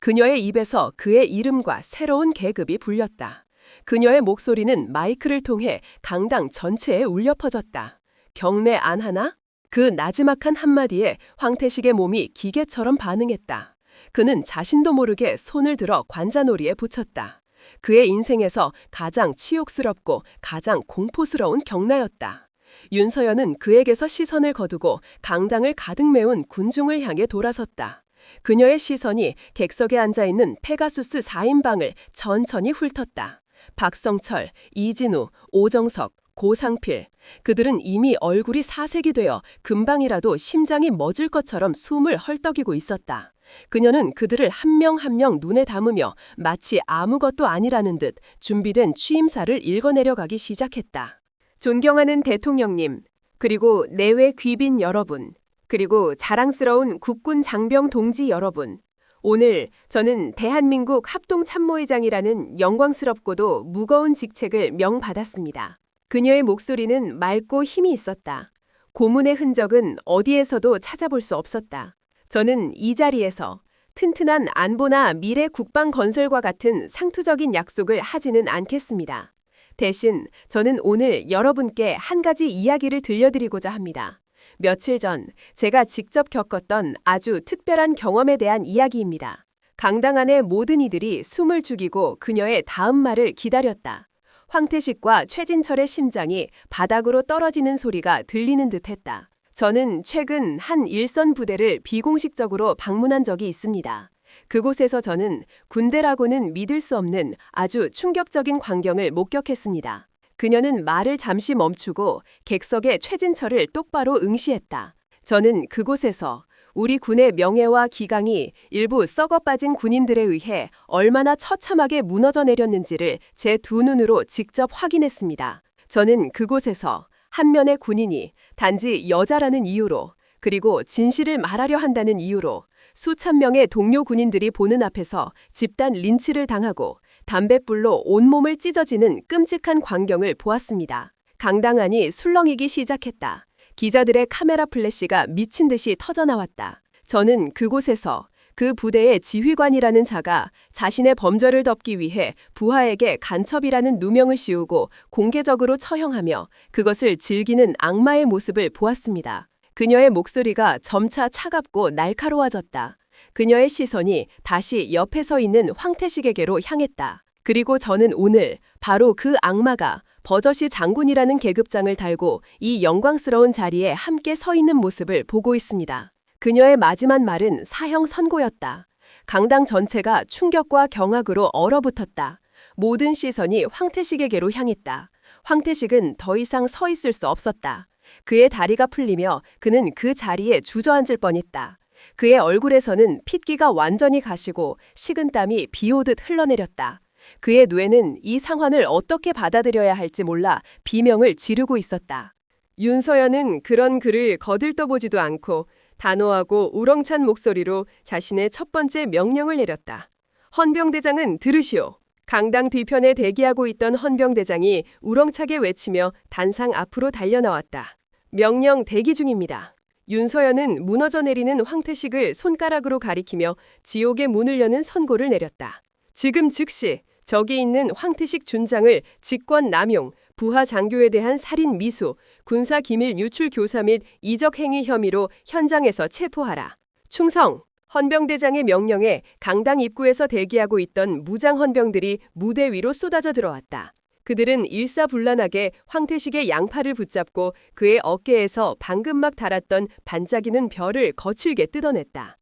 그녀의 입에서 그의 이름과 새로운 계급이 불렸다. 그녀의 목소리는 마이크를 통해 강당 전체에 울려 퍼졌다. 경례 안 하나? 그 나지막한 한마디에 황태식의 몸이 기계처럼 반응했다. 그는 자신도 모르게 손을 들어 관자놀이에 붙였다. 그의 인생에서 가장 치욕스럽고 가장 공포스러운 경례였다. 윤서연은 그에게서 시선을 거두고 강당을 가득 메운 군중을 향해 돌아섰다. 그녀의 시선이 객석에 앉아있는 페가수스 4인방을 천천히 훑었다. 박성철, 이진우, 오정석, 고상필. 그들은 이미 얼굴이 사색이 되어 금방이라도 심장이 멎을 것처럼 숨을 헐떡이고 있었다. 그녀는 그들을 한 명 한 명 눈에 담으며 마치 아무것도 아니라는 듯 준비된 취임사를 읽어내려가기 시작했다. 존경하는 대통령님, 그리고 내외 귀빈 여러분, 그리고 자랑스러운 국군 장병 동지 여러분. 오늘 저는 대한민국 합동참모회장이라는 영광스럽고도 무거운 직책을 명받았습니다. 그녀의 목소리는 맑고 힘이 있었다. 고문의 흔적은 어디에서도 찾아볼 수 없었다. 저는 이 자리에서 튼튼한 안보나 미래 국방 건설과 같은 상투적인 약속을 하지는 않겠습니다. 대신 저는 오늘 여러분께 한 가지 이야기를 들려드리고자 합니다. 며칠 전 제가 직접 겪었던 아주 특별한 경험에 대한 이야기입니다. 강당 안의 모든 이들이 숨을 죽이고 그녀의 다음 말을 기다렸다. 황태식과 최진철의 심장이 바닥으로 떨어지는 소리가 들리는 듯했다. 저는 최근 한 일선 부대를 비공식적으로 방문한 적이 있습니다. 그곳에서 저는 군대라고는 믿을 수 없는 아주 충격적인 광경을 목격했습니다. 그녀는 말을 잠시 멈추고 객석의 최진철을 똑바로 응시했다. 저는 그곳에서 우리 군의 명예와 기강이 일부 썩어빠진 군인들에 의해 얼마나 처참하게 무너져 내렸는지를 제 두 눈으로 직접 확인했습니다. 저는 그곳에서 한 면의 군인이 단지 여자라는 이유로 그리고 진실을 말하려 한다는 이유로 수천 명의 동료 군인들이 보는 앞에서 집단 린치를 당하고 담뱃불로 온몸을 찢어지는 끔찍한 광경을 보았습니다. 강당 안이 술렁이기 시작했다. 기자들의 카메라 플래시가 미친 듯이 터져나왔다. 저는 그곳에서 그 부대의 지휘관이라는 자가 자신의 범죄를 덮기 위해 부하에게 간첩이라는 누명을 씌우고 공개적으로 처형하며 그것을 즐기는 악마의 모습을 보았습니다. 그녀의 목소리가 점차 차갑고 날카로워졌다. 그녀의 시선이 다시 옆에 서 있는 황태식에게로 향했다. 그리고 저는 오늘 바로 그 악마가 버젓이 장군이라는 계급장을 달고 이 영광스러운 자리에 함께 서 있는 모습을 보고 있습니다. 그녀의 마지막 말은 사형 선고였다. 강당 전체가 충격과 경악으로 얼어붙었다. 모든 시선이 황태식에게로 향했다. 황태식은 더 이상 서 있을 수 없었다. 그의 다리가 풀리며 그는 그 자리에 주저앉을 뻔했다. 그의 얼굴에서는 핏기가 완전히 가시고 식은땀이 비오듯 흘러내렸다. 그의 뇌는 이 상황을 어떻게 받아들여야 할지 몰라 비명을 지르고 있었다. 윤서연은 그런 그를 거들떠보지도 않고 단호하고 우렁찬 목소리로 자신의 첫 번째 명령을 내렸다. 헌병대장은 들으시오. 강당 뒤편에 대기하고 있던 헌병대장이 우렁차게 외치며 단상 앞으로 달려나왔다. 명령 대기 중입니다. 윤서연은 무너져 내리는 황태식을 손가락으로 가리키며 지옥의 문을 여는 선고를 내렸다. 지금 즉시 저기 있는 황태식 준장을 직권 남용, 부하 장교에 대한 살인 미수, 군사 기밀 유출 교사 및 이적 행위 혐의로 현장에서 체포하라. 충성! 헌병대장의 명령에 강당 입구에서 대기하고 있던 무장 헌병들이 무대 위로 쏟아져 들어왔다. 그들은 일사불란하게 황태식의 양팔을 붙잡고 그의 어깨에서 방금 막 달았던 반짝이는 별을 거칠게 뜯어냈다.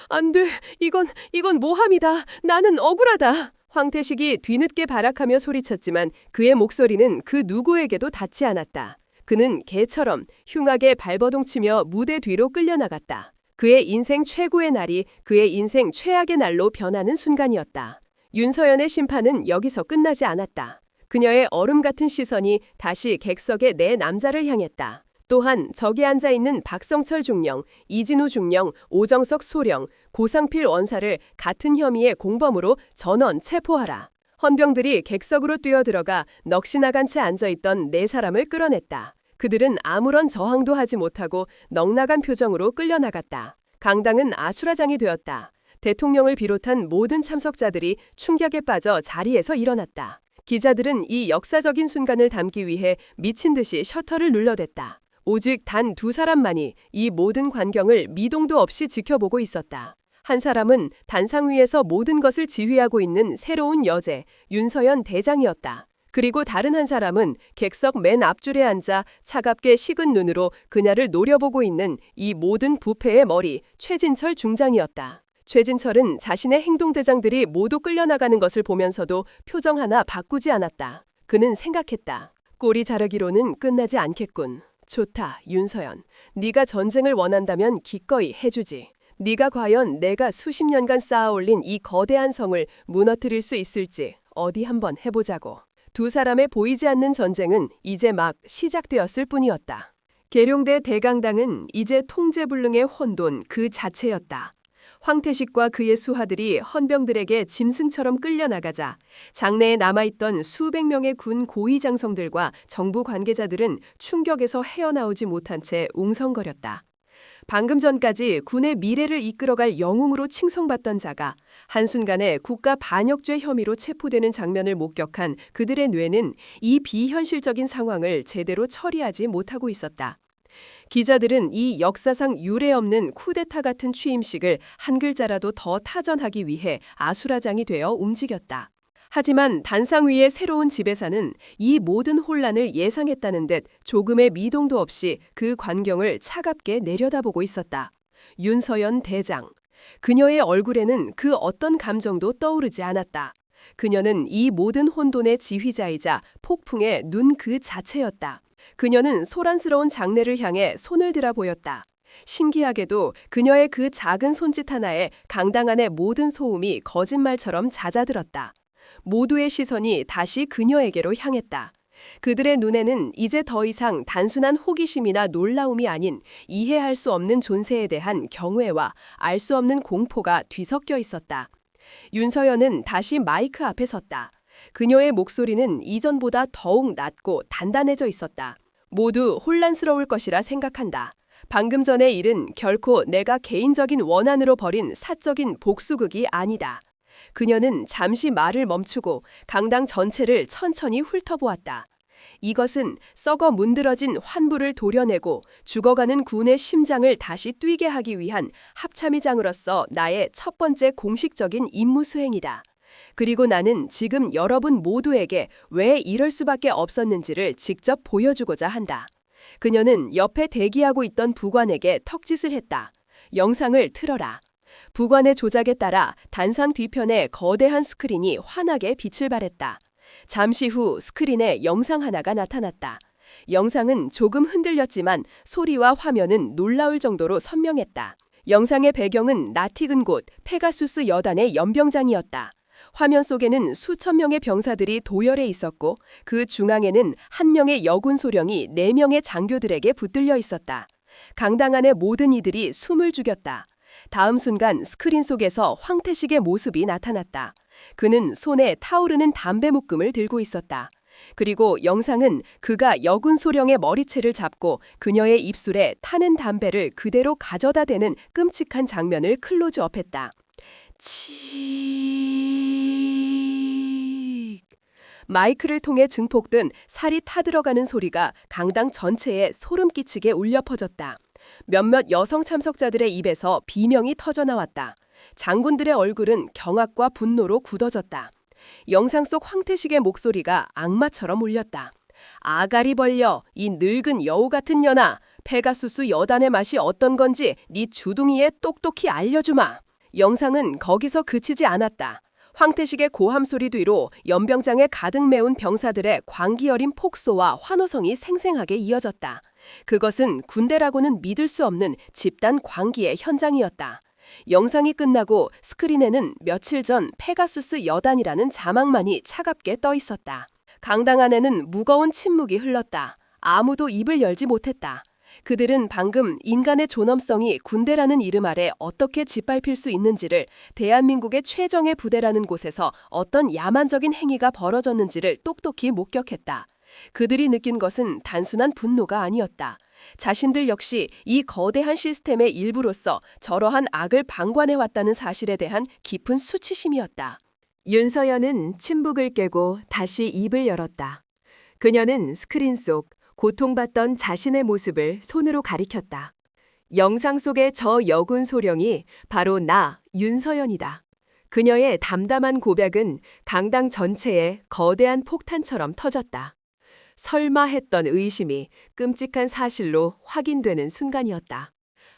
안 돼. 이건 모함이다. 나는 억울하다. 황태식이 뒤늦게 발악하며 소리쳤지만 그의 목소리는 그 누구에게도 닿지 않았다. 그는 개처럼 흉하게 발버둥치며 무대 뒤로 끌려나갔다. 그의 인생 최고의 날이 그의 인생 최악의 날로 변하는 순간이었다. 윤서연의 심판은 여기서 끝나지 않았다. 그녀의 얼음 같은 시선이 다시 객석의 네 남자를 향했다. 또한 저기 앉아있는 박성철 중령, 이진우 중령, 오정석 소령, 고상필 원사를 같은 혐의의 공범으로 전원 체포하라. 헌병들이 객석으로 뛰어들어가 넋이 나간 채 앉아있던 네 사람을 끌어냈다. 그들은 아무런 저항도 하지 못하고 넋나간 표정으로 끌려나갔다. 강당은 아수라장이 되었다. 대통령을 비롯한 모든 참석자들이 충격에 빠져 자리에서 일어났다. 기자들은 이 역사적인 순간을 담기 위해 미친 듯이 셔터를 눌러댔다. 오직 단 두 사람만이 이 모든 광경을 미동도 없이 지켜보고 있었다. 한 사람은 단상 위에서 모든 것을 지휘하고 있는 새로운 여제, 윤서연 대장이었다. 그리고 다른 한 사람은 객석 맨 앞줄에 앉아 차갑게 식은 눈으로 그녀를 노려보고 있는 이 모든 부패의 머리, 최진철 중장이었다. 최진철은 자신의 행동대장들이 모두 끌려나가는 것을 보면서도 표정 하나 바꾸지 않았다. 그는 생각했다. 꼬리 자르기로는 끝나지 않겠군. 좋다, 윤서연. 네가 전쟁을 원한다면 기꺼이 해주지. 네가 과연 내가 수십 년간 쌓아올린 이 거대한 성을 무너뜨릴 수 있을지 어디 한번 해보자고. 두 사람의 보이지 않는 전쟁은 이제 막 시작되었을 뿐이었다. 계룡대 대강당은 이제 통제불능의 혼돈 그 자체였다. 황태식과 그의 수하들이 헌병들에게 짐승처럼 끌려나가자 장내에 남아있던 수백 명의 군 고위장성들과 정부 관계자들은 충격에서 헤어나오지 못한 채 웅성거렸다. 방금 전까지 군의 미래를 이끌어갈 영웅으로 칭송받던 자가 한순간에 국가 반역죄 혐의로 체포되는 장면을 목격한 그들의 뇌는 이 비현실적인 상황을 제대로 처리하지 못하고 있었다. 기자들은 이 역사상 유례없는 쿠데타 같은 취임식을 한 글자라도 더 타전하기 위해 아수라장이 되어 움직였다. 하지만 단상 위의 새로운 지배사는 이 모든 혼란을 예상했다는 듯 조금의 미동도 없이 그 광경을 차갑게 내려다보고 있었다. 윤서연 대장. 그녀의 얼굴에는 그 어떤 감정도 떠오르지 않았다. 그녀는 이 모든 혼돈의 지휘자이자 폭풍의 눈 그 자체였다. 그녀는 소란스러운 장내를 향해 손을 들어 보였다. 신기하게도 그녀의 그 작은 손짓 하나에 강당 안의 모든 소음이 거짓말처럼 잦아들었다. 모두의 시선이 다시 그녀에게로 향했다. 그들의 눈에는 이제 더 이상 단순한 호기심이나 놀라움이 아닌 이해할 수 없는 존재에 대한 경외와 알 수 없는 공포가 뒤섞여 있었다. 윤서연은 다시 마이크 앞에 섰다. 그녀의 목소리는 이전보다 더욱 낮고 단단해져 있었다. 모두 혼란스러울 것이라 생각한다. 방금 전의 일은 결코 내가 개인적인 원한으로 벌인 사적인 복수극이 아니다. 그녀는 잠시 말을 멈추고 강당 전체를 천천히 훑어보았다. 이것은 썩어 문드러진 환부를 도려내고 죽어가는 군의 심장을 다시 뛰게 하기 위한 합참의장으로서 나의 첫 번째 공식적인 임무 수행이다. 그리고 나는 지금 여러분 모두에게 왜 이럴 수밖에 없었는지를 직접 보여주고자 한다. 그녀는 옆에 대기하고 있던 부관에게 턱짓을 했다. 영상을 틀어라. 부관의 조작에 따라 단상 뒤편에 거대한 스크린이 환하게 빛을 발했다. 잠시 후 스크린에 영상 하나가 나타났다. 영상은 조금 흔들렸지만 소리와 화면은 놀라울 정도로 선명했다. 영상의 배경은 낯익은 곳 페가수스 여단의 연병장이었다. 화면 속에는 수천 명의 병사들이 도열해 있었고 그 중앙에는 한 명의 여군 소령이 4명의 장교들에게 붙들려 있었다. 강당 안의 모든 이들이 숨을 죽였다. 다음 순간 스크린 속에서 황태식의 모습이 나타났다. 그는 손에 타오르는 담배 묶음을 들고 있었다. 그리고 영상은 그가 여군 소령의 머리채를 잡고 그녀의 입술에 타는 담배를 그대로 가져다 대는 끔찍한 장면을 클로즈업했다. 치... 마이크를 통해 증폭된 살이 타들어가는 소리가 강당 전체에 소름 끼치게 울려 퍼졌다. 몇몇 여성 참석자들의 입에서 비명이 터져나왔다. 장군들의 얼굴은 경악과 분노로 굳어졌다. 영상 속 황태식의 목소리가 악마처럼 울렸다. 아가리 벌려, 이 늙은 여우 같은 년아. 페가수스 여단의 맛이 어떤 건지 네 주둥이에 똑똑히 알려주마. 영상은 거기서 그치지 않았다. 황태식의 고함 소리 뒤로 연병장에 가득 메운 병사들의 광기 어린 폭소와 환호성이 생생하게 이어졌다. 그것은 군대라고는 믿을 수 없는 집단 광기의 현장이었다. 영상이 끝나고 스크린에는 며칠 전 페가수스 여단이라는 자막만이 차갑게 떠 있었다. 강당 안에는 무거운 침묵이 흘렀다. 아무도 입을 열지 못했다. 그들은 방금 인간의 존엄성이 군대라는 이름 아래 어떻게 짓밟힐 수 있는지를, 대한민국의 최정예 부대라는 곳에서 어떤 야만적인 행위가 벌어졌는지를 똑똑히 목격했다. 그들이 느낀 것은 단순한 분노가 아니었다. 자신들 역시 이 거대한 시스템의 일부로서 저러한 악을 방관해왔다는 사실에 대한 깊은 수치심이었다. 윤서연은 침묵을 깨고 다시 입을 열었다. 그녀는 스크린 속 고통받던 자신의 모습을 손으로 가리켰다. 영상 속의 저 여군 소령이 바로 나, 윤서연이다. 그녀의 담담한 고백은 강당 전체에 거대한 폭탄처럼 터졌다. 설마 했던 의심이 끔찍한 사실로 확인되는 순간이었다.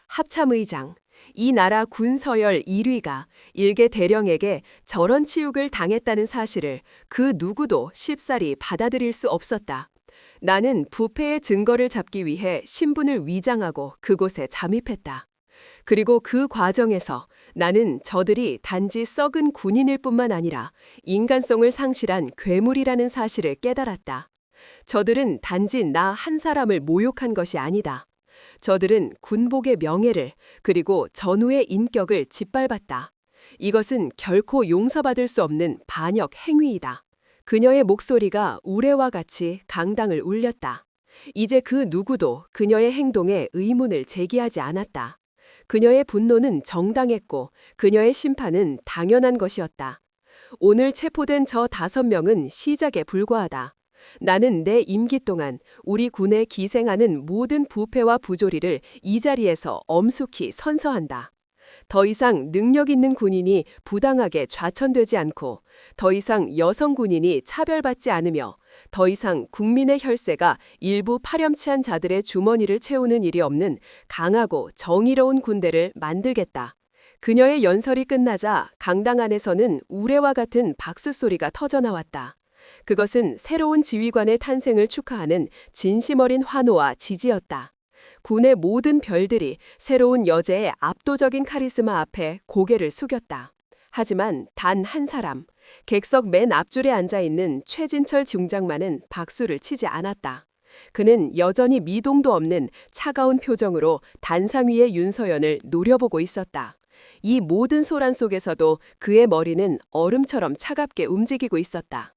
합참의장, 이 나라 군서열 1위가 일개 대령에게 저런 치욕을 당했다는 사실을 그 누구도 쉽사리 받아들일 수 없었다. 나는 부패의 증거를 잡기 위해 신분을 위장하고 그곳에 잠입했다. 그리고 그 과정에서 나는 저들이 단지 썩은 군인일 뿐만 아니라 인간성을 상실한 괴물이라는 사실을 깨달았다. 저들은 단지 나 한 사람을 모욕한 것이 아니다. 저들은 군복의 명예를, 그리고 전우의 인격을 짓밟았다. 이것은 결코 용서받을 수 없는 반역 행위이다. 그녀의 목소리가 우레와 같이 강당을 울렸다. 이제 그 누구도 그녀의 행동에 의문을 제기하지 않았다. 그녀의 분노는 정당했고 그녀의 심판은 당연한 것이었다. 오늘 체포된 저 5명은 시작에 불과하다. 나는 내 임기 동안 우리 군에 기생하는 모든 부패와 부조리를 이 자리에서 엄숙히 선서한다. 더 이상 능력 있는 군인이 부당하게 좌천되지 않고, 더 이상 여성 군인이 차별받지 않으며, 더 이상 국민의 혈세가 일부 파렴치한 자들의 주머니를 채우는 일이 없는 강하고 정의로운 군대를 만들겠다. 그녀의 연설이 끝나자 강당 안에서는 우레와 같은 박수 소리가 터져나왔다. 그것은 새로운 지휘관의 탄생을 축하하는 진심 어린 환호와 지지였다. 군의 모든 별들이 새로운 여제의 압도적인 카리스마 앞에 고개를 숙였다. 하지만 단 한 사람, 객석 맨 앞줄에 앉아있는 최진철 중장만은 박수를 치지 않았다. 그는 여전히 미동도 없는 차가운 표정으로 단상 위의 윤서연을 노려보고 있었다. 이 모든 소란 속에서도 그의 머리는 얼음처럼 차갑게 움직이고 있었다.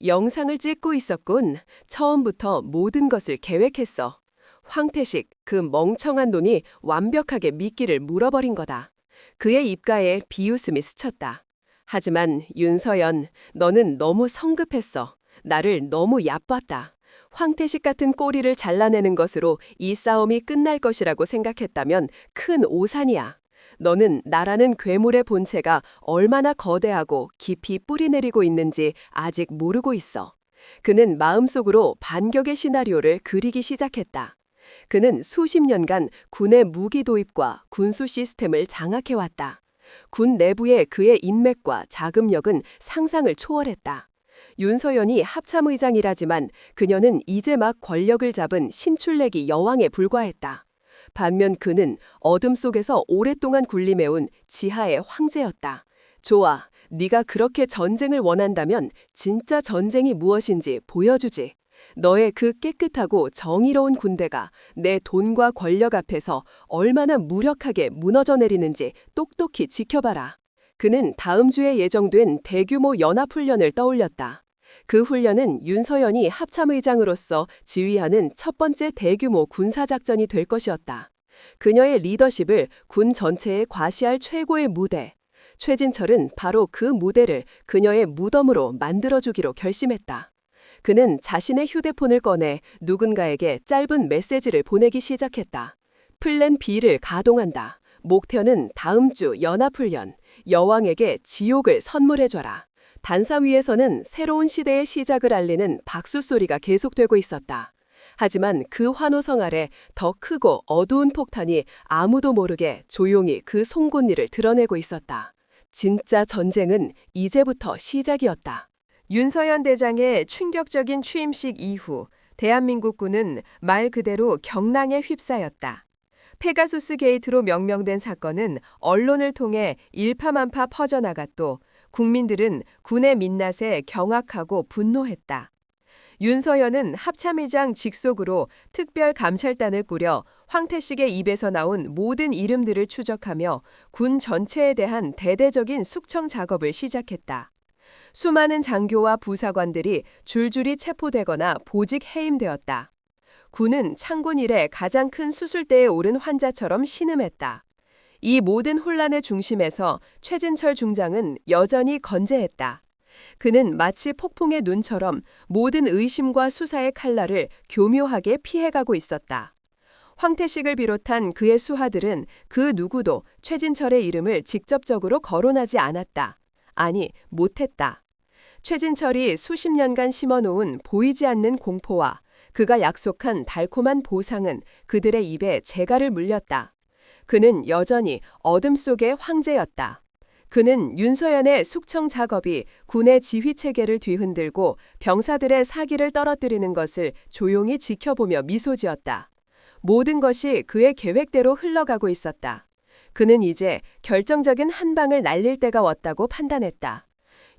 영상을 찍고 있었군. 처음부터 모든 것을 계획했어. 황태식, 그 멍청한 놈이 완벽하게 미끼를 물어버린 거다. 그의 입가에 비웃음이 스쳤다. 하지만 윤서연, 너는 너무 성급했어. 나를 너무 얕봤다. 황태식 같은 꼬리를 잘라내는 것으로 이 싸움이 끝날 것이라고 생각했다면 큰 오산이야. 너는 나라는 괴물의 본체가 얼마나 거대하고 깊이 뿌리내리고 있는지 아직 모르고 있어. 그는 마음속으로 반격의 시나리오를 그리기 시작했다. 그는 수십 년간 군의 무기 도입과 군수 시스템을 장악해왔다. 군 내부의 그의 인맥과 자금력은 상상을 초월했다. 윤서연이 합참의장이라지만 그녀는 이제 막 권력을 잡은 신출내기 여왕에 불과했다. 반면 그는 어둠 속에서 오랫동안 군림해온 지하의 황제였다. 좋아, 네가 그렇게 전쟁을 원한다면 진짜 전쟁이 무엇인지 보여주지. 너의 그 깨끗하고 정의로운 군대가 내 돈과 권력 앞에서 얼마나 무력하게 무너져 내리는지 똑똑히 지켜봐라. 그는 다음 주에 예정된 대규모 연합훈련을 떠올렸다. 그 훈련은 윤서연이 합참의장으로서 지휘하는 첫 번째 대규모 군사작전이 될 것이었다. 그녀의 리더십을 군 전체에 과시할 최고의 무대. 최진철은 바로 그 무대를 그녀의 무덤으로 만들어주기로 결심했다. 그는 자신의 휴대폰을 꺼내 누군가에게 짧은 메시지를 보내기 시작했다. 플랜 B를 가동한다. 목표는 다음 주 연합훈련. 여왕에게 지옥을 선물해줘라. 단사 위에서는 새로운 시대의 시작을 알리는 박수 소리가 계속되고 있었다. 하지만 그 환호성 아래 더 크고 어두운 폭탄이 아무도 모르게 조용히 그 송곳니를 드러내고 있었다. 진짜 전쟁은 이제부터 시작이었다. 윤서연 대장의 충격적인 취임식 이후 대한민국군은 말 그대로 경랑에 휩싸였다. 페가수스 게이트로 명명된 사건은 언론을 통해 일파만파 퍼져나갔고 국민들은 군의 민낯에 경악하고 분노했다. 윤서연은 합참의장 직속으로 특별감찰단을 꾸려 황태식의 입에서 나온 모든 이름들을 추적하며 군 전체에 대한 대대적인 숙청 작업을 시작했다. 수많은 장교와 부사관들이 줄줄이 체포되거나 보직 해임되었다. 군은 창군 이래 가장 큰 수술대에 오른 환자처럼 신음했다. 이 모든 혼란의 중심에서 최진철 중장은 여전히 건재했다. 그는 마치 폭풍의 눈처럼 모든 의심과 수사의 칼날을 교묘하게 피해가고 있었다. 황태식을 비롯한 그의 수하들은 그 누구도 최진철의 이름을 직접적으로 거론하지 않았다. 아니, 못했다. 최진철이 수십 년간 심어놓은 보이지 않는 공포와 그가 약속한 달콤한 보상은 그들의 입에 재갈을 물렸다. 그는 여전히 어둠 속의 황제였다. 그는 윤서연의 숙청 작업이 군의 지휘 체계를 뒤흔들고 병사들의 사기를 떨어뜨리는 것을 조용히 지켜보며 미소 지었다. 모든 것이 그의 계획대로 흘러가고 있었다. 그는 이제 결정적인 한 방을 날릴 때가 왔다고 판단했다.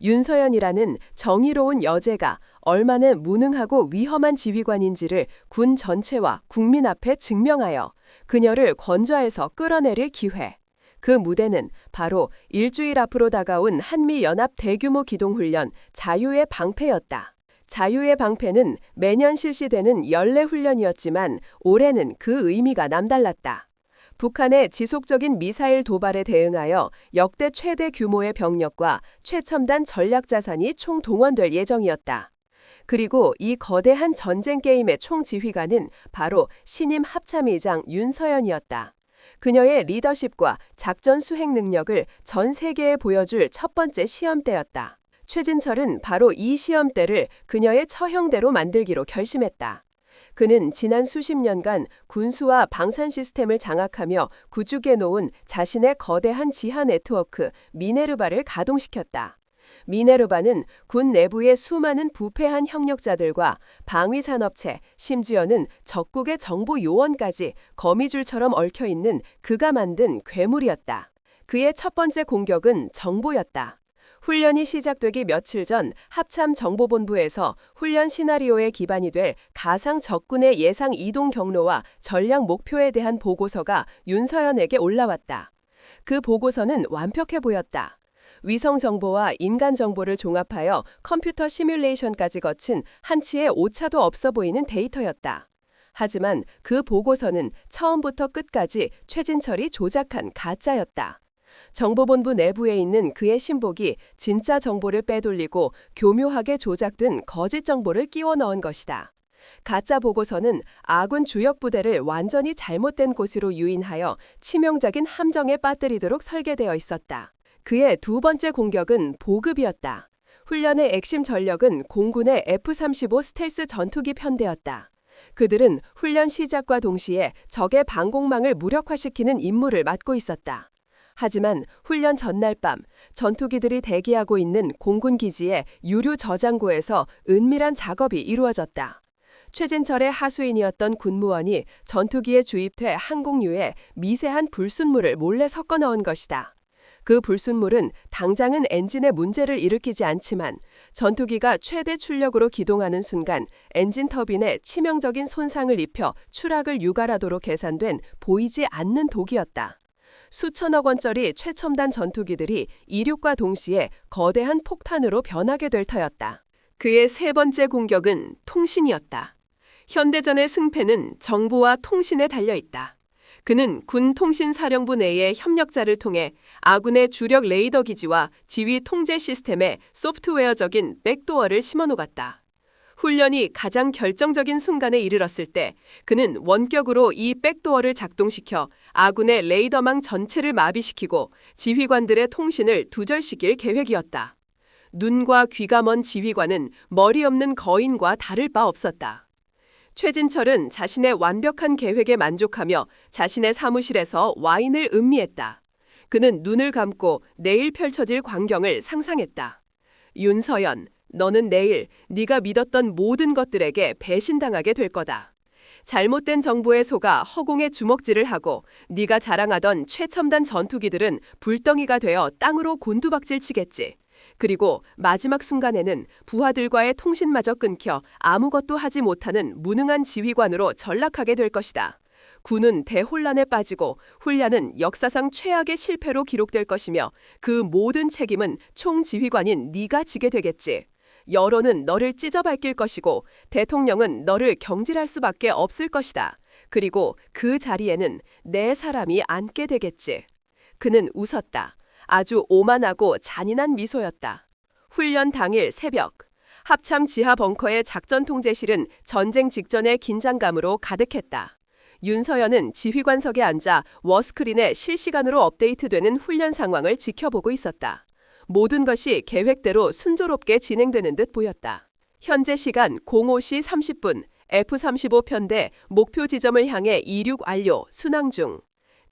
윤서연이라는 정의로운 여제가 얼마나 무능하고 위험한 지휘관인지를 군 전체와 국민 앞에 증명하여 그녀를 권좌에서 끌어내릴 기회. 그 무대는 바로 일주일 앞으로 다가온 한미연합 대규모 기동훈련 자유의 방패였다. 자유의 방패는 매년 실시되는 연례훈련이었지만 올해는 그 의미가 남달랐다. 북한의 지속적인 미사일 도발에 대응하여 역대 최대 규모의 병력과 최첨단 전략 자산이 총동원될 예정이었다. 그리고 이 거대한 전쟁 게임의 총지휘관은 바로 신임 합참의장 윤서연이었다. 그녀의 리더십과 작전 수행 능력을 전 세계에 보여줄 첫 번째 시험대였다. 최진철은 바로 이 시험대를 그녀의 처형대로 만들기로 결심했다. 그는 지난 수십 년간 군수와 방산 시스템을 장악하며 구축해 놓은 자신의 거대한 지하 네트워크 미네르바를 가동시켰다. 미네르바는 군 내부의 수많은 부패한 협력자들과 방위산업체, 심지어는 적국의 정보 요원까지 거미줄처럼 얽혀있는 그가 만든 괴물이었다. 그의 첫 번째 공격은 정보였다. 훈련이 시작되기 며칠 전 합참정보본부에서 훈련 시나리오에 기반이 될 가상 적군의 예상 이동 경로와 전략 목표에 대한 보고서가 윤서연에게 올라왔다. 그 보고서는 완벽해 보였다. 위성 정보와 인간 정보를 종합하여 컴퓨터 시뮬레이션까지 거친 한치의 오차도 없어 보이는 데이터였다. 하지만 그 보고서는 처음부터 끝까지 최진철이 조작한 가짜였다. 정보본부 내부에 있는 그의 신복이 진짜 정보를 빼돌리고 교묘하게 조작된 거짓 정보를 끼워 넣은 것이다. 가짜 보고서는 아군 주력 부대를 완전히 잘못된 곳으로 유인하여 치명적인 함정에 빠뜨리도록 설계되어 있었다. 그의 두 번째 공격은 보급이었다. 훈련의 핵심 전력은 공군의 F-35 스텔스 전투기 편대였다. 그들은 훈련 시작과 동시에 적의 방공망을 무력화시키는 임무를 맡고 있었다. 하지만 훈련 전날 밤 전투기들이 대기하고 있는 공군 기지의 유류 저장고에서 은밀한 작업이 이루어졌다. 최진철의 하수인이었던 군무원이 전투기에 주입돼 항공유에 미세한 불순물을 몰래 섞어 넣은 것이다. 그 불순물은 당장은 엔진에 문제를 일으키지 않지만 전투기가 최대 출력으로 기동하는 순간 엔진 터빈에 치명적인 손상을 입혀 추락을 유발하도록 계산된 보이지 않는 독이었다. 수천억 원짜리 최첨단 전투기들이 이륙과 동시에 거대한 폭탄으로 변하게 될 터였다. 그의 세 번째 공격은 통신이었다. 현대전의 승패는 정보와 통신에 달려있다. 그는 군 통신사령부 내의 협력자를 통해 아군의 주력 레이더 기지와 지휘 통제 시스템에 소프트웨어적인 백도어를 심어놓았다. 훈련이 가장 결정적인 순간에 이르렀을 때 그는 원격으로 이 백도어를 작동시켜 아군의 레이더망 전체를 마비시키고 지휘관들의 통신을 두절시킬 계획이었다. 눈과 귀가 먼 지휘관은 머리 없는 거인과 다를 바 없었다. 최진철은 자신의 완벽한 계획에 만족하며 자신의 사무실에서 와인을 음미했다. 그는 눈을 감고 내일 펼쳐질 광경을 상상했다. 윤서연, 너는 내일 네가 믿었던 모든 것들에게 배신당하게 될 거다. 잘못된 정보에 속아 허공에 주먹질을 하고 네가 자랑하던 최첨단 전투기들은 불덩이가 되어 땅으로 곤두박질 치겠지. 그리고 마지막 순간에는 부하들과의 통신마저 끊겨 아무것도 하지 못하는 무능한 지휘관으로 전락하게 될 것이다. 군은 대혼란에 빠지고 훈련은 역사상 최악의 실패로 기록될 것이며 그 모든 책임은 총지휘관인 네가 지게 되겠지. 여론은 너를 찢어밟힐 것이고 대통령은 너를 경질할 수밖에 없을 것이다. 그리고 그 자리에는 내 사람이 앉게 되겠지. 그는 웃었다. 아주 오만하고 잔인한 미소였다. 훈련 당일 새벽, 합참 지하 벙커의 작전 통제실은 전쟁 직전의 긴장감으로 가득했다. 윤서연은 지휘관석에 앉아 워스크린에 실시간으로 업데이트되는 훈련 상황을 지켜보고 있었다. 모든 것이 계획대로 순조롭게 진행되는 듯 보였다. 현재 시간 05시 30분, F-35편대 목표 지점을 향해 이륙 완료, 순항 중.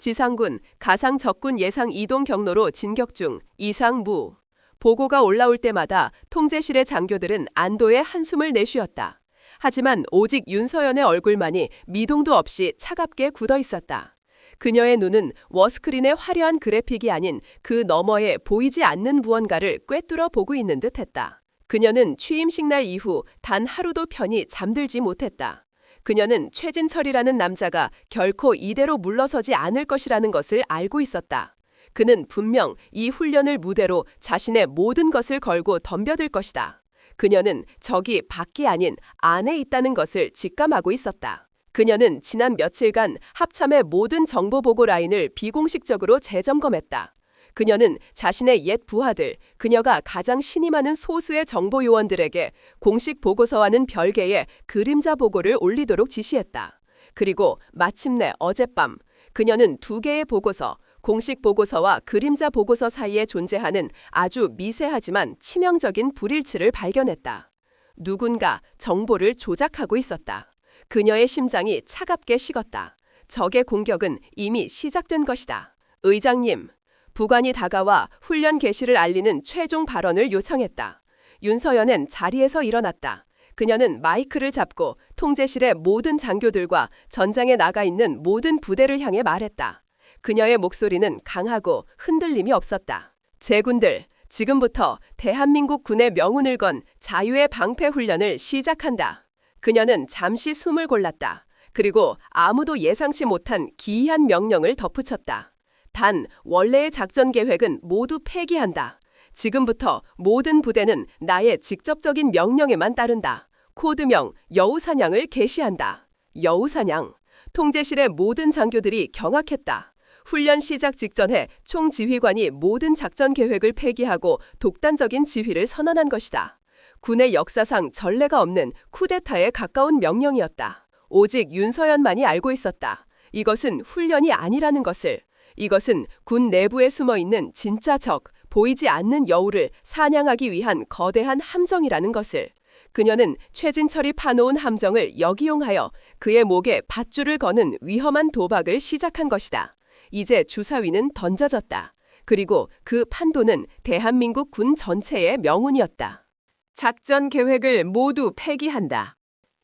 지상군, 가상 적군 예상 이동 경로로 진격 중, 이상 무. 보고가 올라올 때마다 통제실의 장교들은 안도의 한숨을 내쉬었다. 하지만 오직 윤서연의 얼굴만이 미동도 없이 차갑게 굳어 있었다. 그녀의 눈은 워스크린의 화려한 그래픽이 아닌 그 너머에 보이지 않는 무언가를 꿰뚫어 보고 있는 듯했다. 그녀는 취임식 날 이후 단 하루도 편히 잠들지 못했다. 그녀는 최진철이라는 남자가 결코 이대로 물러서지 않을 것이라는 것을 알고 있었다. 그는 분명 이 훈련을 무대로 자신의 모든 것을 걸고 덤벼들 것이다. 그녀는 적이 밖이 아닌 안에 있다는 것을 직감하고 있었다. 그녀는 지난 며칠간 합참의 모든 정보 보고 라인을 비공식적으로 재점검했다. 그녀는 자신의 옛 부하들, 그녀가 가장 신임하는 소수의 정보 요원들에게 공식 보고서와는 별개의 그림자 보고를 올리도록 지시했다. 그리고 마침내 어젯밤, 그녀는 두 개의 보고서, 공식 보고서와 그림자 보고서 사이에 존재하는 아주 미세하지만 치명적인 불일치를 발견했다. 누군가 정보를 조작하고 있었다. 그녀의 심장이 차갑게 식었다. 적의 공격은 이미 시작된 것이다. 의장님, 부관이 다가와 훈련 개시를 알리는 최종 발언을 요청했다. 윤서연은 자리에서 일어났다. 그녀는 마이크를 잡고 통제실의 모든 장교들과 전장에 나가 있는 모든 부대를 향해 말했다. 그녀의 목소리는 강하고 흔들림이 없었다. 제군들, 지금부터 대한민국 군의 명운을 건 자유의 방패 훈련을 시작한다. 그녀는 잠시 숨을 골랐다. 그리고 아무도 예상치 못한 기이한 명령을 덧붙였다. 단, 원래의 작전 계획은 모두 폐기한다. 지금부터 모든 부대는 나의 직접적인 명령에만 따른다. 코드명 여우사냥을 개시한다. 여우사냥. 통제실의 모든 장교들이 경악했다. 훈련 시작 직전에 총지휘관이 모든 작전 계획을 폐기하고 독단적인 지휘를 선언한 것이다. 군의 역사상 전례가 없는 쿠데타에 가까운 명령이었다. 오직 윤서연만이 알고 있었다. 이것은 훈련이 아니라는 것을. 이것은 군 내부에 숨어있는 진짜 적, 보이지 않는 여우를 사냥하기 위한 거대한 함정이라는 것을. 그녀는 최진철이 파놓은 함정을 역이용하여 그의 목에 밧줄을 거는 위험한 도박을 시작한 것이다. 이제 주사위는 던져졌다. 그리고 그 판도는 대한민국 군 전체의 명운이었다. 작전 계획을 모두 폐기한다.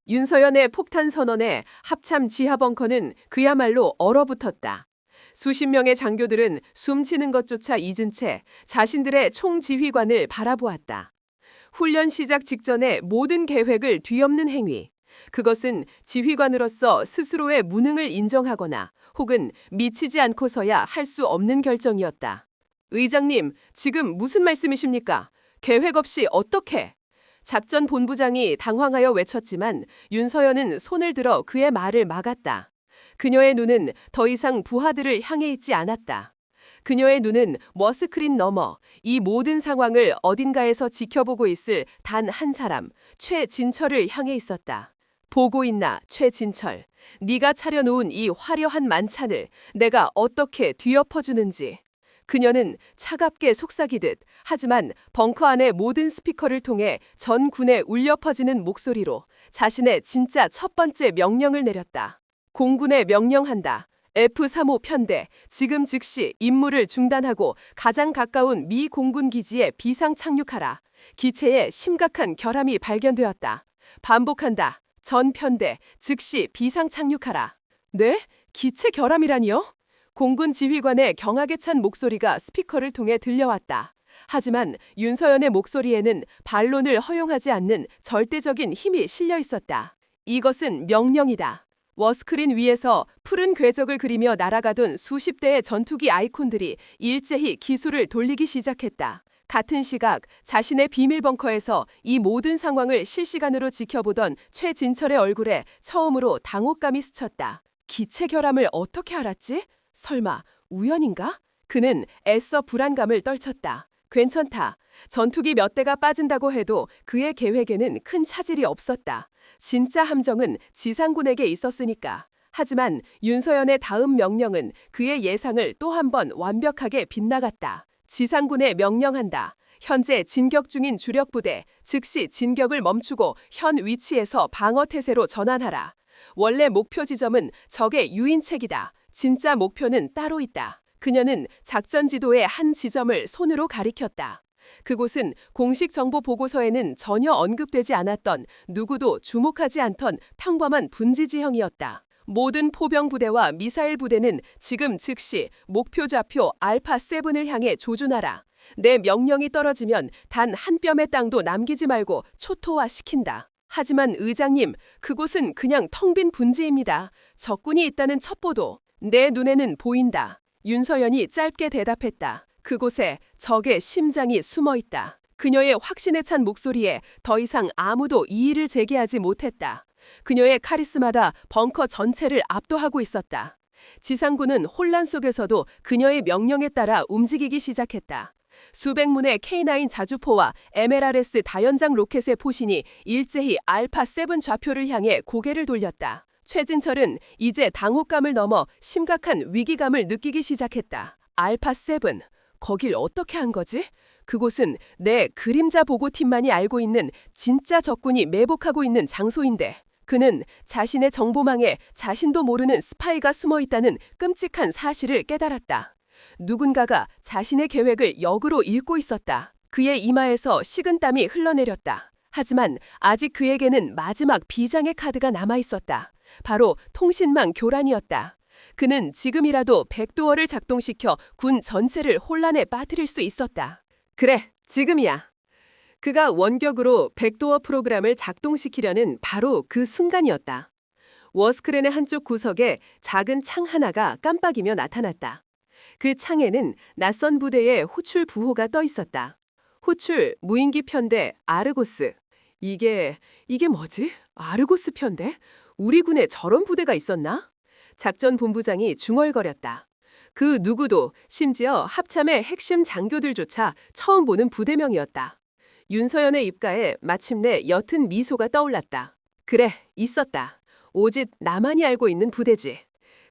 윤서연의 폭탄 선언에 합참 지하 벙커는 그야말로 얼어붙었다. 수십 명의 장교들은 숨치는 것조차 잊은 채 자신들의 총지휘관을 바라보았다. 훈련 시작 직전에 모든 계획을 뒤엎는 행위. 그것은 지휘관으로서 스스로의 무능을 인정하거나 혹은 미치지 않고서야 할 수 없는 결정이었다. 의장님, 지금 무슨 말씀이십니까? 계획 없이 어떻게? 작전 본부장이 당황하여 외쳤지만 윤서연은 손을 들어 그의 말을 막았다. 그녀의 눈은 더 이상 부하들을 향해 있지 않았다. 그녀의 눈은 머스크린 너머 이 모든 상황을 어딘가에서 지켜보고 있을 단 한 사람, 최진철을 향해 있었다. 보고 있나, 최진철. 네가 차려놓은 이 화려한 만찬을 내가 어떻게 뒤엎어주는지. 그녀는 차갑게 속삭이듯 하지만 벙커 안의 모든 스피커를 통해 전 군에 울려 퍼지는 목소리로 자신의 진짜 첫 번째 명령을 내렸다. 공군에 명령한다. F-35 편대, 지금 즉시 임무를 중단하고 가장 가까운 미 공군 기지에 비상 착륙하라. 기체에 심각한 결함이 발견되었다. 반복한다. 전 편대, 즉시 비상 착륙하라. 네? 기체 결함이라니요? 공군 지휘관의 경악에 찬 목소리가 스피커를 통해 들려왔다. 하지만 윤서연의 목소리에는 반론을 허용하지 않는 절대적인 힘이 실려 있었다. 이것은 명령이다. 워스크린 위에서 푸른 궤적을 그리며 날아가던 수십 대의 전투기 아이콘들이 일제히 기술을 돌리기 시작했다. 같은 시각 자신의 비밀 벙커에서 이 모든 상황을 실시간으로 지켜보던 최진철의 얼굴에 처음으로 당혹감이 스쳤다. 기체 결함을 어떻게 알았지? 설마 우연인가? 그는 애써 불안감을 떨쳤다. 괜찮다. 전투기 몇 대가 빠진다고 해도 그의 계획에는 큰 차질이 없었다. 진짜 함정은 지상군에게 있었으니까. 하지만 윤서연의 다음 명령은 그의 예상을 또 한 번 완벽하게 빗나갔다. 지상군에 명령한다. 현재 진격 중인 주력 부대, 즉시 진격을 멈추고 현 위치에서 방어태세로 전환하라. 원래 목표 지점은 적의 유인책이다. 진짜 목표는 따로 있다. 그녀는 작전 지도의 한 지점을 손으로 가리켰다. 그곳은 공식 정보 보고서에는 전혀 언급되지 않았던 누구도 주목하지 않던 평범한 분지 지형이었다. 모든 포병 부대와 미사일 부대는 지금 즉시 목표 좌표 알파7을 향해 조준하라. 내 명령이 떨어지면 단 한 뼘의 땅도 남기지 말고 초토화시킨다. 하지만 의장님, 그곳은 그냥 텅 빈 분지입니다. 적군이 있다는 첩보도 내 눈에는 보인다. 윤서연이 짧게 대답했다. 그곳에 적의 심장이 숨어 있다. 그녀의 확신에 찬 목소리에 더 이상 아무도 이의를 제기하지 못했다. 그녀의 카리스마가 벙커 전체를 압도하고 있었다. 지상군은 혼란 속에서도 그녀의 명령에 따라 움직이기 시작했다. 수백 문의 K9 자주포와 MLRS 다연장 로켓의 포신이 일제히 알파7 좌표를 향해 고개를 돌렸다. 최진철은 이제 당혹감을 넘어 심각한 위기감을 느끼기 시작했다. 알파7, 거길 어떻게 한 거지? 그곳은 내 그림자 보고팀만이 알고 있는 진짜 적군이 매복하고 있는 장소인데 그는 자신의 정보망에 자신도 모르는 스파이가 숨어 있다는 끔찍한 사실을 깨달았다. 누군가가 자신의 계획을 역으로 읽고 있었다. 그의 이마에서 식은땀이 흘러내렸다. 하지만 아직 그에게는 마지막 비장의 카드가 남아 있었다. 바로 통신망 교란이었다. 그는 지금이라도 백도어를 작동시켜 군 전체를 혼란에 빠뜨릴 수 있었다. 그래, 지금이야. 그가 원격으로 백도어 프로그램을 작동시키려는 바로 그 순간이었다. 워스크렌의 한쪽 구석에 작은 창 하나가 깜빡이며 나타났다. 그 창에는 낯선 부대의 호출 부호가 떠 있었다. 호출 무인기 편대 아르고스. 이게 뭐지? 아르고스 편대? 우리 군에 저런 부대가 있었나? 작전 본부장이 중얼거렸다. 그 누구도 심지어 합참의 핵심 장교들조차 처음 보는 부대명이었다. 윤서연의 입가에 마침내 옅은 미소가 떠올랐다. 그래, 있었다. 오직 나만이 알고 있는 부대지.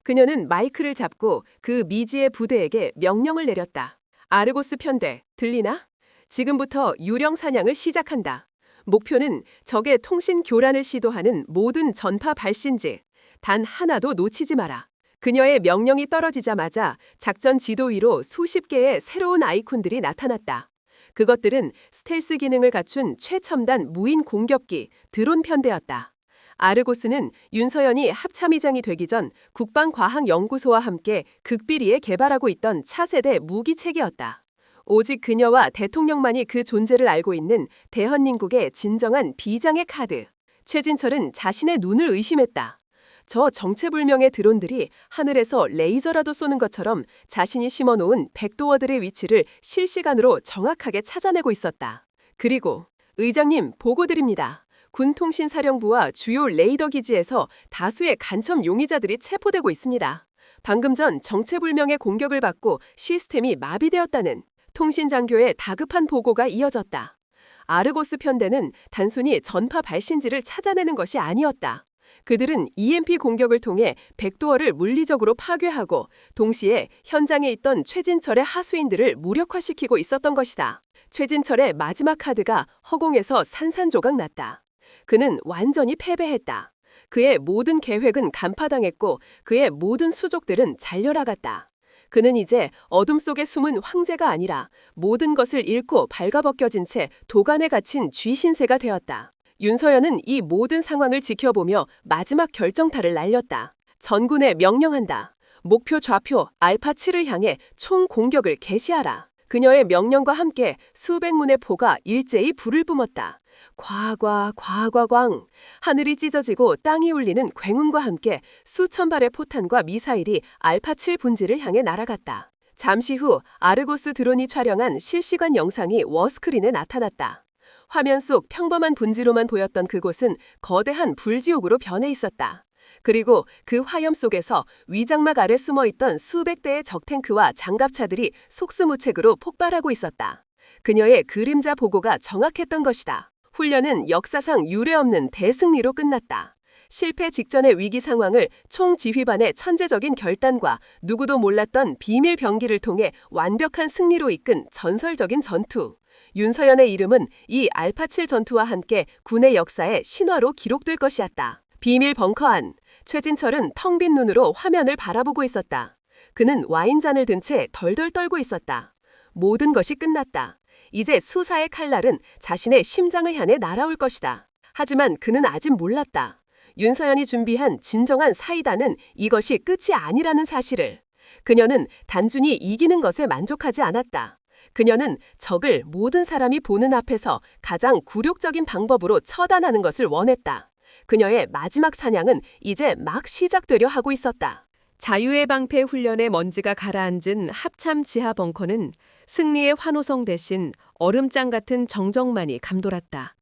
그녀는 마이크를 잡고 그 미지의 부대에게 명령을 내렸다. 아르고스 편대, 들리나? 지금부터 유령 사냥을 시작한다. 목표는 적의 통신 교란을 시도하는 모든 전파 발신지. 단 하나도 놓치지 마라. 그녀의 명령이 떨어지자마자 작전 지도 위로 수십 개의 새로운 아이콘들이 나타났다. 그것들은 스텔스 기능을 갖춘 최첨단 무인 공격기, 드론 편대였다. 아르고스는 윤서연이 합참의장이 되기 전 국방과학연구소와 함께 극비리에 개발하고 있던 차세대 무기체계였다. 오직 그녀와 대통령만이 그 존재를 알고 있는 대한민국의 진정한 비장의 카드. 최진철은 자신의 눈을 의심했다. 저 정체불명의 드론들이 하늘에서 레이저라도 쏘는 것처럼 자신이 심어놓은 백도어들의 위치를 실시간으로 정확하게 찾아내고 있었다. 그리고 의장님 보고 드립니다. 군통신사령부와 주요 레이더 기지에서 다수의 간첩 용의자들이 체포되고 있습니다. 방금 전 정체불명의 공격을 받고 시스템이 마비되었다는 통신장교의 다급한 보고가 이어졌다. 아르고스 편대는 단순히 전파 발신지를 찾아내는 것이 아니었다. 그들은 EMP 공격을 통해 백도어를 물리적으로 파괴하고 동시에 현장에 있던 최진철의 하수인들을 무력화시키고 있었던 것이다. 최진철의 마지막 카드가 허공에서 산산조각 났다. 그는 완전히 패배했다. 그의 모든 계획은 간파당했고 그의 모든 수족들은 잘려나갔다. 그는 이제 어둠 속에 숨은 황제가 아니라 모든 것을 잃고 발가벗겨진 채 도간에 갇힌 쥐신세가 되었다. 윤서연은 이 모든 상황을 지켜보며 마지막 결정타를 날렸다. 전군에 명령한다. 목표 좌표 알파7을 향해 총 공격을 개시하라. 그녀의 명령과 함께 수백 문의 포가 일제히 불을 뿜었다. 과광 하늘이 찢어지고 땅이 울리는 굉음과 함께 수천 발의 포탄과 미사일이 알파7 분지를 향해 날아갔다. 잠시 후 아르고스 드론이 촬영한 실시간 영상이 워스크린에 나타났다. 화면 속 평범한 분지로만 보였던 그곳은 거대한 불지옥으로 변해 있었다. 그리고 그 화염 속에서 위장막 아래 숨어있던 수백 대의 적탱크와 장갑차들이 속수무책으로 폭발하고 있었다. 그녀의 그림자 보고가 정확했던 것이다. 훈련은 역사상 유례없는 대승리로 끝났다. 실패 직전의 위기 상황을 총지휘반의 천재적인 결단과 누구도 몰랐던 비밀 병기를 통해 완벽한 승리로 이끈 전설적인 전투. 윤서연의 이름은 이 알파7 전투와 함께 군의 역사에 신화로 기록될 것이었다. 비밀 벙커 안, 최진철은 텅 빈 눈으로 화면을 바라보고 있었다. 그는 와인잔을 든 채 덜덜 떨고 있었다. 모든 것이 끝났다. 이제 수사의 칼날은 자신의 심장을 향해 날아올 것이다. 하지만 그는 아직 몰랐다. 윤서연이 준비한 진정한 사이다는 이것이 끝이 아니라는 사실을. 그녀는 단순히 이기는 것에 만족하지 않았다. 그녀는 적을 모든 사람이 보는 앞에서 가장 굴욕적인 방법으로 처단하는 것을 원했다. 그녀의 마지막 사냥은 이제 막 시작되려 하고 있었다. 자유의 방패 훈련의 먼지가 가라앉은 합참 지하 벙커는 승리의 환호성 대신 얼음장 같은 정적만이 감돌았다.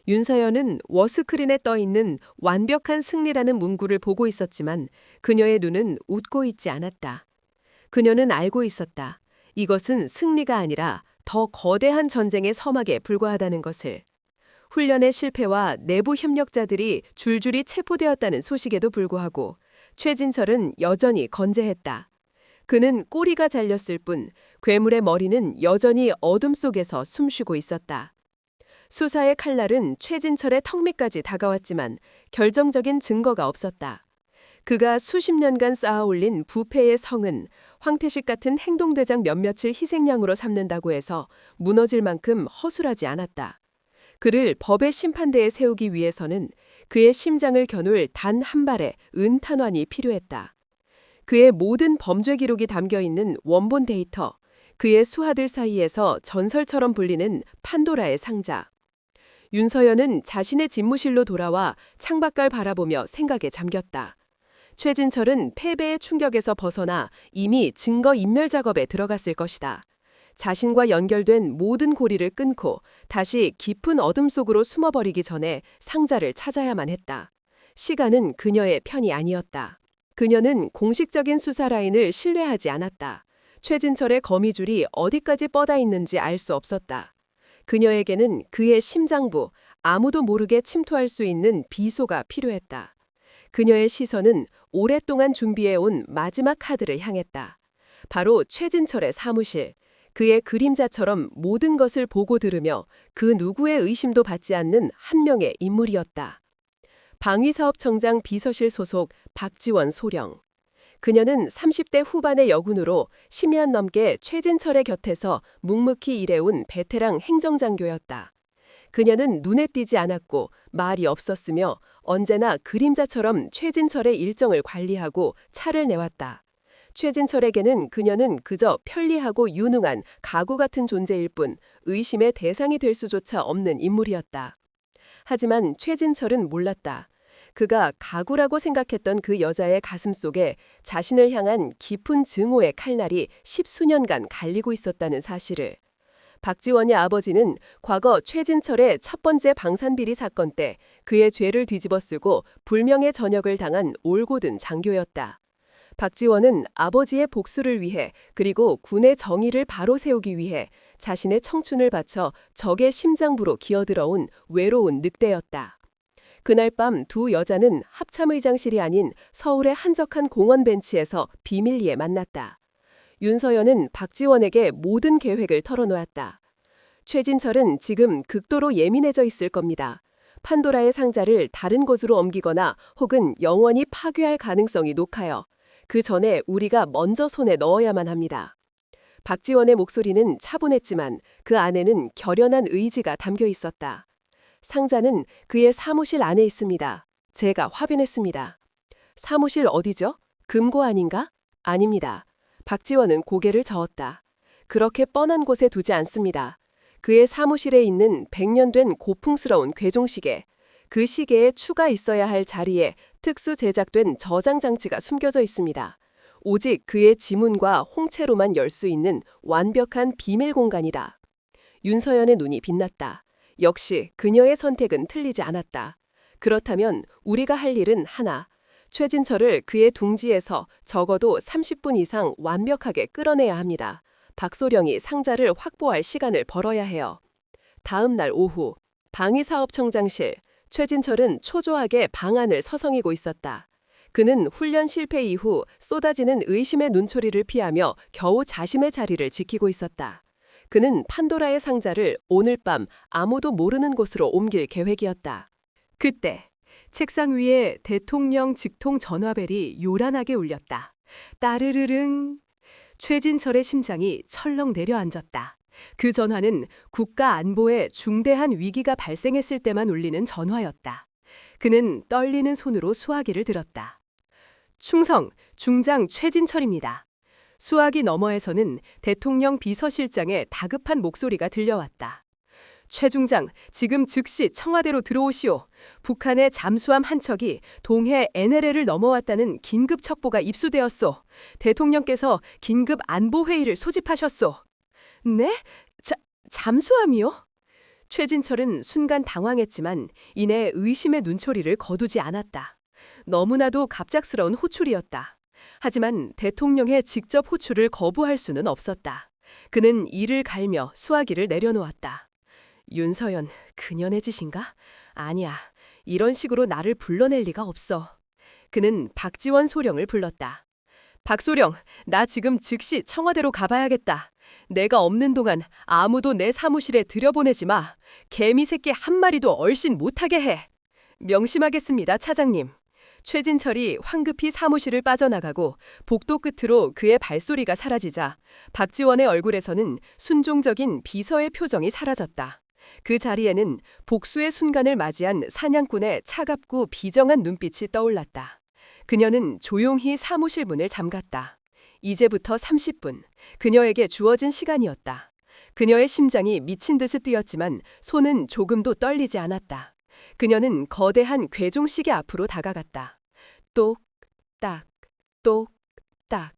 윤서연은 워스크린에 떠있는 완벽한 승리라는 문구를 보고 있었지만 그녀의 눈은 웃고 있지 않았다. 그녀는 알고 있었다. 이것은 승리가 아니라 더 거대한 전쟁의 서막에 불과하다는 것을. 훈련의 실패와 내부 협력자들이 줄줄이 체포되었다는 소식에도 불구하고 최진철은 여전히 건재했다. 그는 꼬리가 잘렸을 뿐 괴물의 머리는 여전히 어둠 속에서 숨쉬고 있었다. 수사의 칼날은 최진철의 턱 밑까지 다가왔지만 결정적인 증거가 없었다. 그가 수십 년간 쌓아올린 부패의 성은 황태식 같은 행동대장 몇몇을 희생양으로 삼는다고 해서 무너질 만큼 허술하지 않았다. 그를 법의 심판대에 세우기 위해서는 그의 심장을 겨눌 단 한 발의 은탄환이 필요했다. 그의 모든 범죄 기록이 담겨있는 원본 데이터, 그의 수하들 사이에서 전설처럼 불리는 판도라의 상자. 윤서연은 자신의 집무실로 돌아와 창밖을 바라보며 생각에 잠겼다. 최진철은 패배의 충격에서 벗어나 이미 증거인멸 작업에 들어갔을 것이다. 자신과 연결된 모든 고리를 끊고 다시 깊은 어둠 속으로 숨어버리기 전에 상자를 찾아야만 했다. 시간은 그녀의 편이 아니었다. 그녀는 공식적인 수사 라인을 신뢰하지 않았다. 최진철의 거미줄이 어디까지 뻗어 있는지 알 수 없었다. 그녀에게는 그의 심장부, 아무도 모르게 침투할 수 있는 비소가 필요했다. 그녀의 시선은 오랫동안 준비해온 마지막 카드를 향했다. 바로 최진철의 사무실. 그의 그림자처럼 모든 것을 보고 들으며 그 누구의 의심도 받지 않는 한 명의 인물이었다. 방위사업청장 비서실 소속 박지원 소령. 그녀는 30대 후반의 여군으로 10년 넘게 최진철의 곁에서 묵묵히 일해온 베테랑 행정장교였다. 그녀는 눈에 띄지 않았고 말이 없었으며 언제나 그림자처럼 최진철의 일정을 관리하고 차를 내왔다. 최진철에게는 그녀는 그저 편리하고 유능한 가구 같은 존재일 뿐 의심의 대상이 될 수조차 없는 인물이었다. 하지만 최진철은 몰랐다. 그가 가구라고 생각했던 그 여자의 가슴 속에 자신을 향한 깊은 증오의 칼날이 십수년간 갈리고 있었다는 사실을. 박지원의 아버지는 과거 최진철의 첫 번째 방산비리 사건 때 그의 죄를 뒤집어쓰고 불명예 전역을 당한 올곧은 장교였다. 박지원은 아버지의 복수를 위해 그리고 군의 정의를 바로 세우기 위해 자신의 청춘을 바쳐 적의 심장부로 기어들어온 외로운 늑대였다. 그날 밤 두 여자는 합참의장실이 아닌 서울의 한적한 공원 벤치에서 비밀리에 만났다. 윤서연은 박지원에게 모든 계획을 털어놓았다. 최진철은 지금 극도로 예민해져 있을 겁니다. 판도라의 상자를 다른 곳으로 옮기거나 혹은 영원히 파괴할 가능성이 높아요. 그 전에 우리가 먼저 손에 넣어야만 합니다. 박지원의 목소리는 차분했지만 그 안에는 결연한 의지가 담겨 있었다. 상자는 그의 사무실 안에 있습니다. 제가 확인했습니다. 사무실 어디죠? 금고 아닌가? 아닙니다. 박지원은 고개를 저었다. 그렇게 뻔한 곳에 두지 않습니다. 그의 사무실에 있는 100년 된 고풍스러운 괴종시계. 그 시계에 추가 있어야 할 자리에 특수 제작된 저장 장치가 숨겨져 있습니다. 오직 그의 지문과 홍채로만 열 수 있는 완벽한 비밀 공간이다. 윤서연의 눈이 빛났다. 역시 그녀의 선택은 틀리지 않았다. 그렇다면 우리가 할 일은 하나. 최진철을 그의 둥지에서 적어도 30분 이상 완벽하게 끌어내야 합니다. 박소령이 상자를 확보할 시간을 벌어야 해요. 다음 날 오후 방위사업청장실. 최진철은 초조하게 방안을 서성이고 있었다. 그는 훈련 실패 이후 쏟아지는 의심의 눈초리를 피하며 겨우 자신의 자리를 지키고 있었다. 그는 판도라의 상자를 오늘 밤 아무도 모르는 곳으로 옮길 계획이었다. 그때 책상 위에 대통령 직통 전화벨이 요란하게 울렸다. 따르르릉. 최진철의 심장이 철렁 내려앉았다. 그 전화는 국가 안보에 중대한 위기가 발생했을 때만 울리는 전화였다. 그는 떨리는 손으로 수화기를 들었다. 충성, 중장 최진철입니다. 수화기 너머에서는 대통령 비서실장의 다급한 목소리가 들려왔다. 최 중장, 지금 즉시 청와대로 들어오시오. 북한의 잠수함 한 척이 동해 NLL을 넘어왔다는 긴급 첩보가 입수되었소. 대통령께서 긴급 안보회의를 소집하셨소. 네? 잠수함이요? 최진철은 순간 당황했지만 이내 의심의 눈초리를 거두지 않았다. 너무나도 갑작스러운 호출이었다. 하지만 대통령의 직접 호출을 거부할 수는 없었다. 그는 이를 갈며 수화기를 내려놓았다. 윤서연, 그년의 짓인가? 아니야. 이런 식으로 나를 불러낼 리가 없어. 그는 박지원 소령을 불렀다. 박소령, 나 지금 즉시 청와대로 가봐야겠다. 내가 없는 동안 아무도 내 사무실에 들여보내지 마. 개미 새끼 한 마리도 얼씬 못하게 해. 명심하겠습니다, 차장님. 최진철이 황급히 사무실을 빠져나가고 복도 끝으로 그의 발소리가 사라지자 박지원의 얼굴에서는 순종적인 비서의 표정이 사라졌다. 그 자리에는 복수의 순간을 맞이한 사냥꾼의 차갑고 비정한 눈빛이 떠올랐다. 그녀는 조용히 사무실 문을 잠갔다. 이제부터 30분, 그녀에게 주어진 시간이었다. 그녀의 심장이 미친 듯이 뛰었지만 손은 조금도 떨리지 않았다. 그녀는 거대한 괴종시계 앞으로 다가갔다. 똑딱, 똑딱.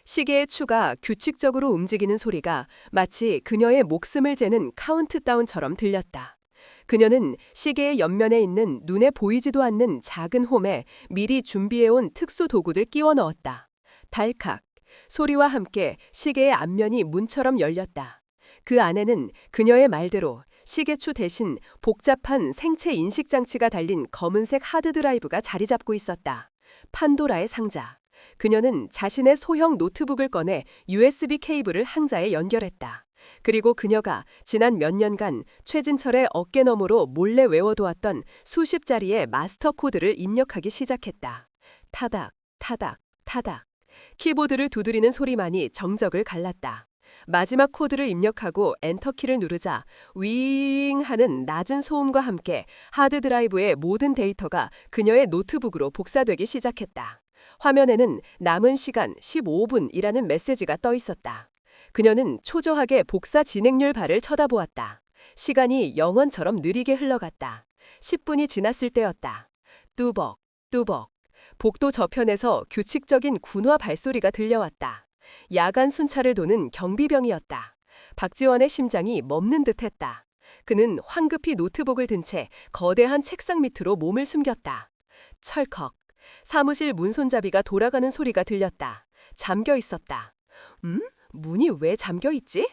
시계의 추가 규칙적으로 움직이는 소리가 마치 그녀의 목숨을 재는 카운트다운처럼 들렸다. 그녀는 시계의 옆면에 있는 눈에 보이지도 않는 작은 홈에 미리 준비해온 특수 도구들 끼워 넣었다. 달칵. 소리와 함께 시계의 앞면이 문처럼 열렸다. 그 안에는 그녀의 말대로 시계추 대신 복잡한 생체 인식 장치가 달린 검은색 하드드라이브가 자리 잡고 있었다. 판도라의 상자. 그녀는 자신의 소형 노트북을 꺼내 USB 케이블을 항자에 연결했다. 그리고 그녀가 지난 몇 년간 최진철의 어깨 너머로 몰래 외워두었던 수십 자리의 마스터 코드를 입력하기 시작했다. 타닥, 타닥, 타닥. 키보드를 두드리는 소리만이 정적을 갈랐다. 마지막 코드를 입력하고 엔터키를 누르자 윙 하는 낮은 소음과 함께 하드드라이브의 모든 데이터가 그녀의 노트북으로 복사되기 시작했다. 화면에는 남은 시간 15분이라는 메시지가 떠 있었다. 그녀는 초조하게 복사 진행률 바를 쳐다보았다. 시간이 영원처럼 느리게 흘러갔다. 10분이 지났을 때였다. 뚜벅, 뚜벅. 복도 저편에서 규칙적인 군화 발소리가 들려왔다. 야간 순찰을 도는 경비병이었다. 박지원의 심장이 멎는 듯했다. 그는 황급히 노트북을 든 채 거대한 책상 밑으로 몸을 숨겼다. 철컥. 사무실 문 손잡이가 돌아가는 소리가 들렸다. 잠겨 있었다. 문이 왜 잠겨 있지?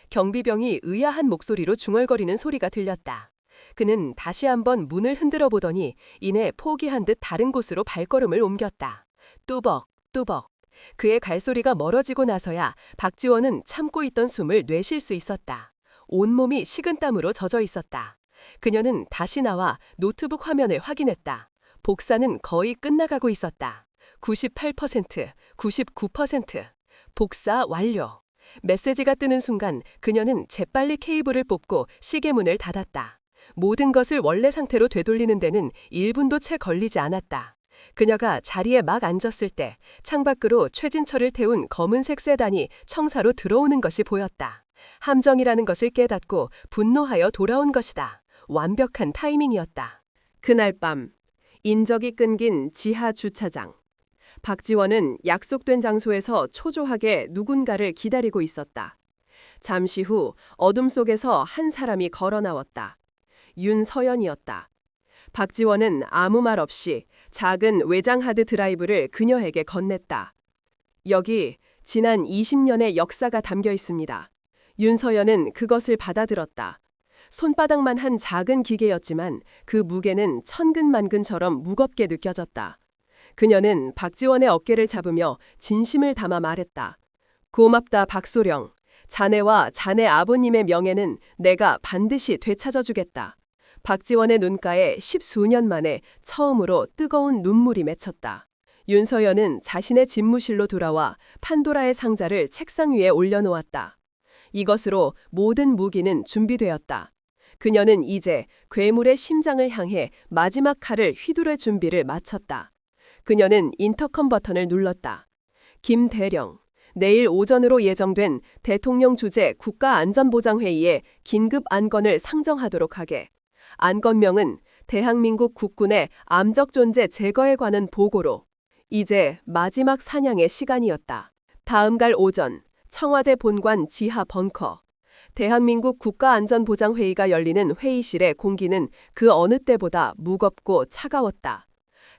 경비병이 의아한 목소리로 중얼거리는 소리가 들렸다. 그는 다시 한번 문을 흔들어 보더니 이내 포기한 듯 다른 곳으로 발걸음을 옮겼다. 뚜벅, 뚜벅. 그의 갈소리가 멀어지고 나서야 박지원은 참고 있던 숨을 내쉴 수 있었다. 온몸이 식은땀으로 젖어 있었다. 그녀는 다시 나와 노트북 화면을 확인했다. 복사는 거의 끝나가고 있었다. 98%, 99%. 복사 완료. 메시지가 뜨는 순간 그녀는 재빨리 케이블을 뽑고 시계문을 닫았다. 모든 것을 원래 상태로 되돌리는 데는 1분도 채 걸리지 않았다. 그녀가 자리에 막 앉았을 때 창밖으로 최진철을 태운 검은색 세단이 청사로 들어오는 것이 보였다. 함정이라는 것을 깨닫고 분노하여 돌아온 것이다. 완벽한 타이밍이었다. 그날 밤 인적이 끊긴 지하 주차장. 박지원은 약속된 장소에서 초조하게 누군가를 기다리고 있었다. 잠시 후 어둠 속에서 한 사람이 걸어 나왔다. 윤서연이었다. 박지원은 아무 말 없이 작은 외장 하드 드라이브를 그녀에게 건넸다. 여기 지난 20년의 역사가 담겨 있습니다. 윤서연은 그것을 받아들었다. 손바닥만 한 작은 기계였지만 그 무게는 천근만근처럼 무겁게 느껴졌다. 그녀는 박지원의 어깨를 잡으며 진심을 담아 말했다. 고맙다 박소령. 자네와 자네 아버님의 명예는 내가 반드시 되찾아주겠다. 박지원의 눈가에 10수년 만에 처음으로 뜨거운 눈물이 맺혔다. 윤서연은 자신의 집무실로 돌아와 판도라의 상자를 책상 위에 올려놓았다. 이것으로 모든 무기는 준비되었다. 그녀는 이제 괴물의 심장을 향해 마지막 칼을 휘두를 준비를 마쳤다. 그녀는 인터컴 버튼을 눌렀다. 김 대령, 내일 오전으로 예정된 대통령 주재 국가안전보장회의에 긴급 안건을 상정하도록 하게. 안건명은 대한민국 국군의 암적 존재 제거에 관한 보고로. 이제 마지막 사냥의 시간이었다. 다음날 오전 청와대 본관 지하 벙커. 대한민국 국가안전보장회의가 열리는 회의실의 공기는 그 어느 때보다 무겁고 차가웠다.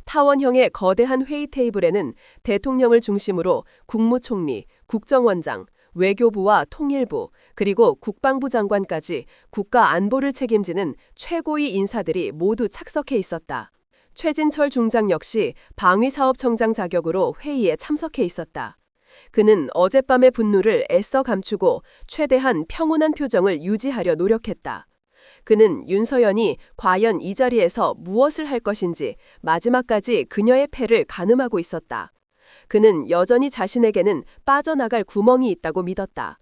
타원형의 거대한 회의 테이블에는 대통령을 중심으로 국무총리, 국정원장, 외교부와 통일부, 그리고 국방부 장관까지 국가 안보를 책임지는 최고위 인사들이 모두 착석해 있었다. 최진철 중장 역시 방위사업청장 자격으로 회의에 참석해 있었다. 그는 어젯밤의 분노를 애써 감추고 최대한 평온한 표정을 유지하려 노력했다. 그는 윤서연이 과연 이 자리에서 무엇을 할 것인지 마지막까지 그녀의 패를 가늠하고 있었다. 그는 여전히 자신에게는 빠져나갈 구멍이 있다고 믿었다.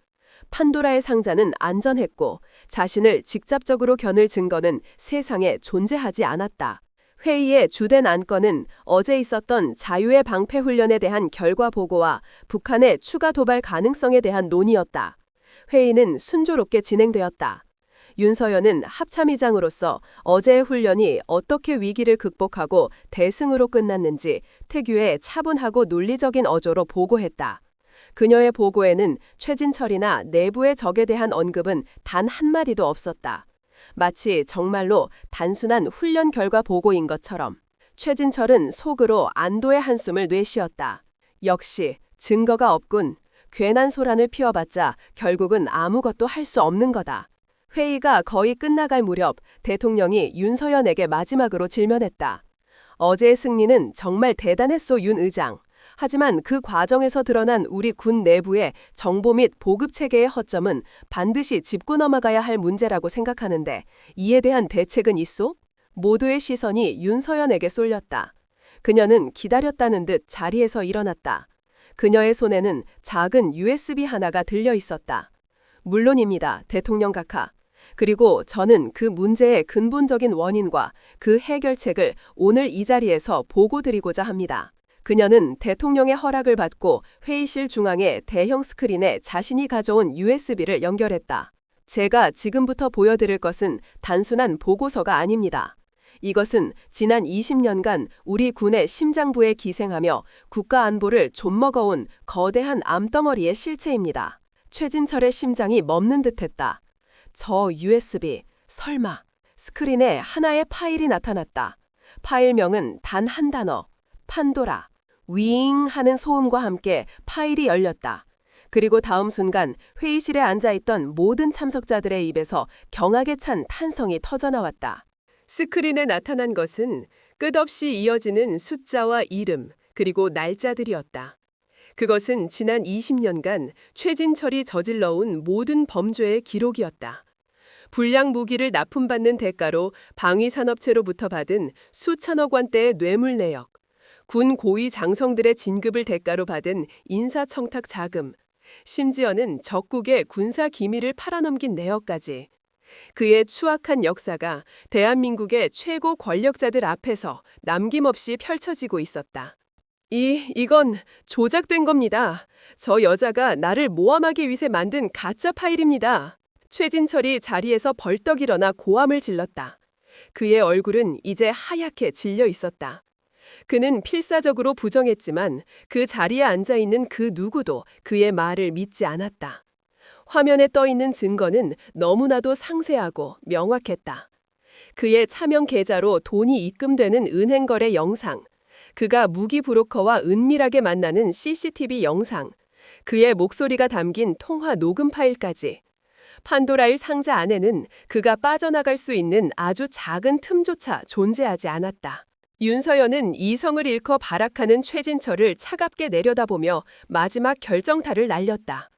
판도라의 상자는 안전했고 자신을 직접적으로 겨눌 증거는 세상에 존재하지 않았다. 회의의 주된 안건은 어제 있었던 자유의 방패 훈련에 대한 결과 보고와 북한의 추가 도발 가능성에 대한 논의였다. 회의는 순조롭게 진행되었다. 윤서연은 합참의장으로서 어제의 훈련이 어떻게 위기를 극복하고 대승으로 끝났는지 특유의 차분하고 논리적인 어조로 보고했다. 그녀의 보고에는 최진철이나 내부의 적에 대한 언급은 단 한마디도 없었다. 마치 정말로 단순한 훈련 결과 보고인 것처럼. 최진철은 속으로 안도의 한숨을 내쉬었다. 역시 증거가 없군. 괜한 소란을 피워봤자 결국은 아무것도 할 수 없는 거다. 회의가 거의 끝나갈 무렵 대통령이 윤서연에게 마지막으로 질문했다. 어제의 승리는 정말 대단했소 윤 의장. 하지만 그 과정에서 드러난 우리 군 내부의 정보 및 보급 체계의 허점은 반드시 짚고 넘어가야 할 문제라고 생각하는데 이에 대한 대책은 있소? 모두의 시선이 윤서연에게 쏠렸다. 그녀는 기다렸다는 듯 자리에서 일어났다. 그녀의 손에는 작은 USB 하나가 들려 있었다. 물론입니다, 대통령 각하. 그리고 저는 그 문제의 근본적인 원인과 그 해결책을 오늘 이 자리에서 보고 드리고자 합니다. 그녀는 대통령의 허락을 받고 회의실 중앙의 대형 스크린에 자신이 가져온 USB를 연결했다. 제가 지금부터 보여드릴 것은 단순한 보고서가 아닙니다. 이것은 지난 20년간 우리 군의 심장부에 기생하며 국가 안보를 좀먹어온 거대한 암덩어리의 실체입니다. 최진철의 심장이 멎는 듯했다. 저 USB, 설마. 스크린에 하나의 파일이 나타났다. 파일명은 단 한 단어, 판도라. 윙 하는 소음과 함께 파일이 열렸다. 그리고 다음 순간 회의실에 앉아있던 모든 참석자들의 입에서 경악에 찬 탄성이 터져나왔다. 스크린에 나타난 것은 끝없이 이어지는 숫자와 이름, 그리고 날짜들이었다. 그것은 지난 20년간 최진철이 저질러온 모든 범죄의 기록이었다. 불량 무기를 납품받는 대가로 방위산업체로부터 받은 수천억 원대의 뇌물 내역, 군 고위 장성들의 진급을 대가로 받은 인사청탁 자금, 심지어는 적국의 군사 기밀을 팔아넘긴 내역까지. 그의 추악한 역사가 대한민국의 최고 권력자들 앞에서 남김없이 펼쳐지고 있었다. 이건 조작된 겁니다. 저 여자가 나를 모함하기 위해 만든 가짜 파일입니다. 최진철이 자리에서 벌떡 일어나 고함을 질렀다. 그의 얼굴은 이제 하얗게 질려 있었다. 그는 필사적으로 부정했지만 그 자리에 앉아있는 그 누구도 그의 말을 믿지 않았다. 화면에 떠있는 증거는 너무나도 상세하고 명확했다. 그의 차명 계좌로 돈이 입금되는 은행 거래 영상, 그가 무기 브로커와 은밀하게 만나는 CCTV 영상, 그의 목소리가 담긴 통화 녹음 파일까지. 판도라일 상자 안에는 그가 빠져나갈 수 있는 아주 작은 틈조차 존재하지 않았다. 윤서연은 이성을 잃고 발악하는 최진철을 차갑게 내려다보며 마지막 결정타를 날렸다.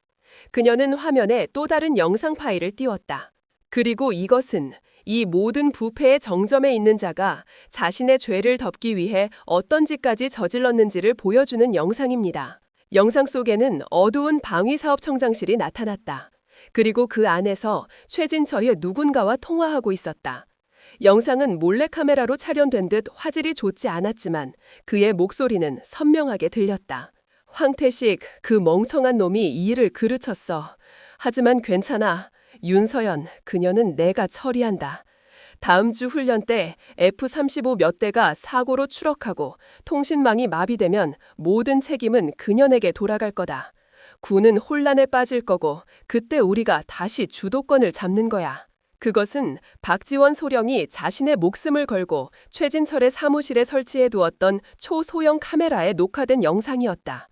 그녀는 화면에 또 다른 영상 파일을 띄웠다. 그리고 이것은 이 모든 부패의 정점에 있는 자가 자신의 죄를 덮기 위해 어떤 짓까지 저질렀는지를 보여주는 영상입니다. 영상 속에는 어두운 방위사업청장실이 나타났다. 그리고 그 안에서 최진철이 누군가와 통화하고 있었다. 영상은 몰래카메라로 촬영된 듯 화질이 좋지 않았지만 그의 목소리는 선명하게 들렸다. 황태식, 그 멍청한 놈이 이 일을 그르쳤어. 하지만 괜찮아. 윤서연, 그녀는 내가 처리한다. 다음 주 훈련 때 F-35 몇 대가 사고로 추락하고 통신망이 마비되면 모든 책임은 그녀에게 돌아갈 거다. 군은 혼란에 빠질 거고 그때 우리가 다시 주도권을 잡는 거야. 그것은 박지원 소령이 자신의 목숨을 걸고 최진철의 사무실에 설치해 두었던 초소형 카메라에 녹화된 영상이었다.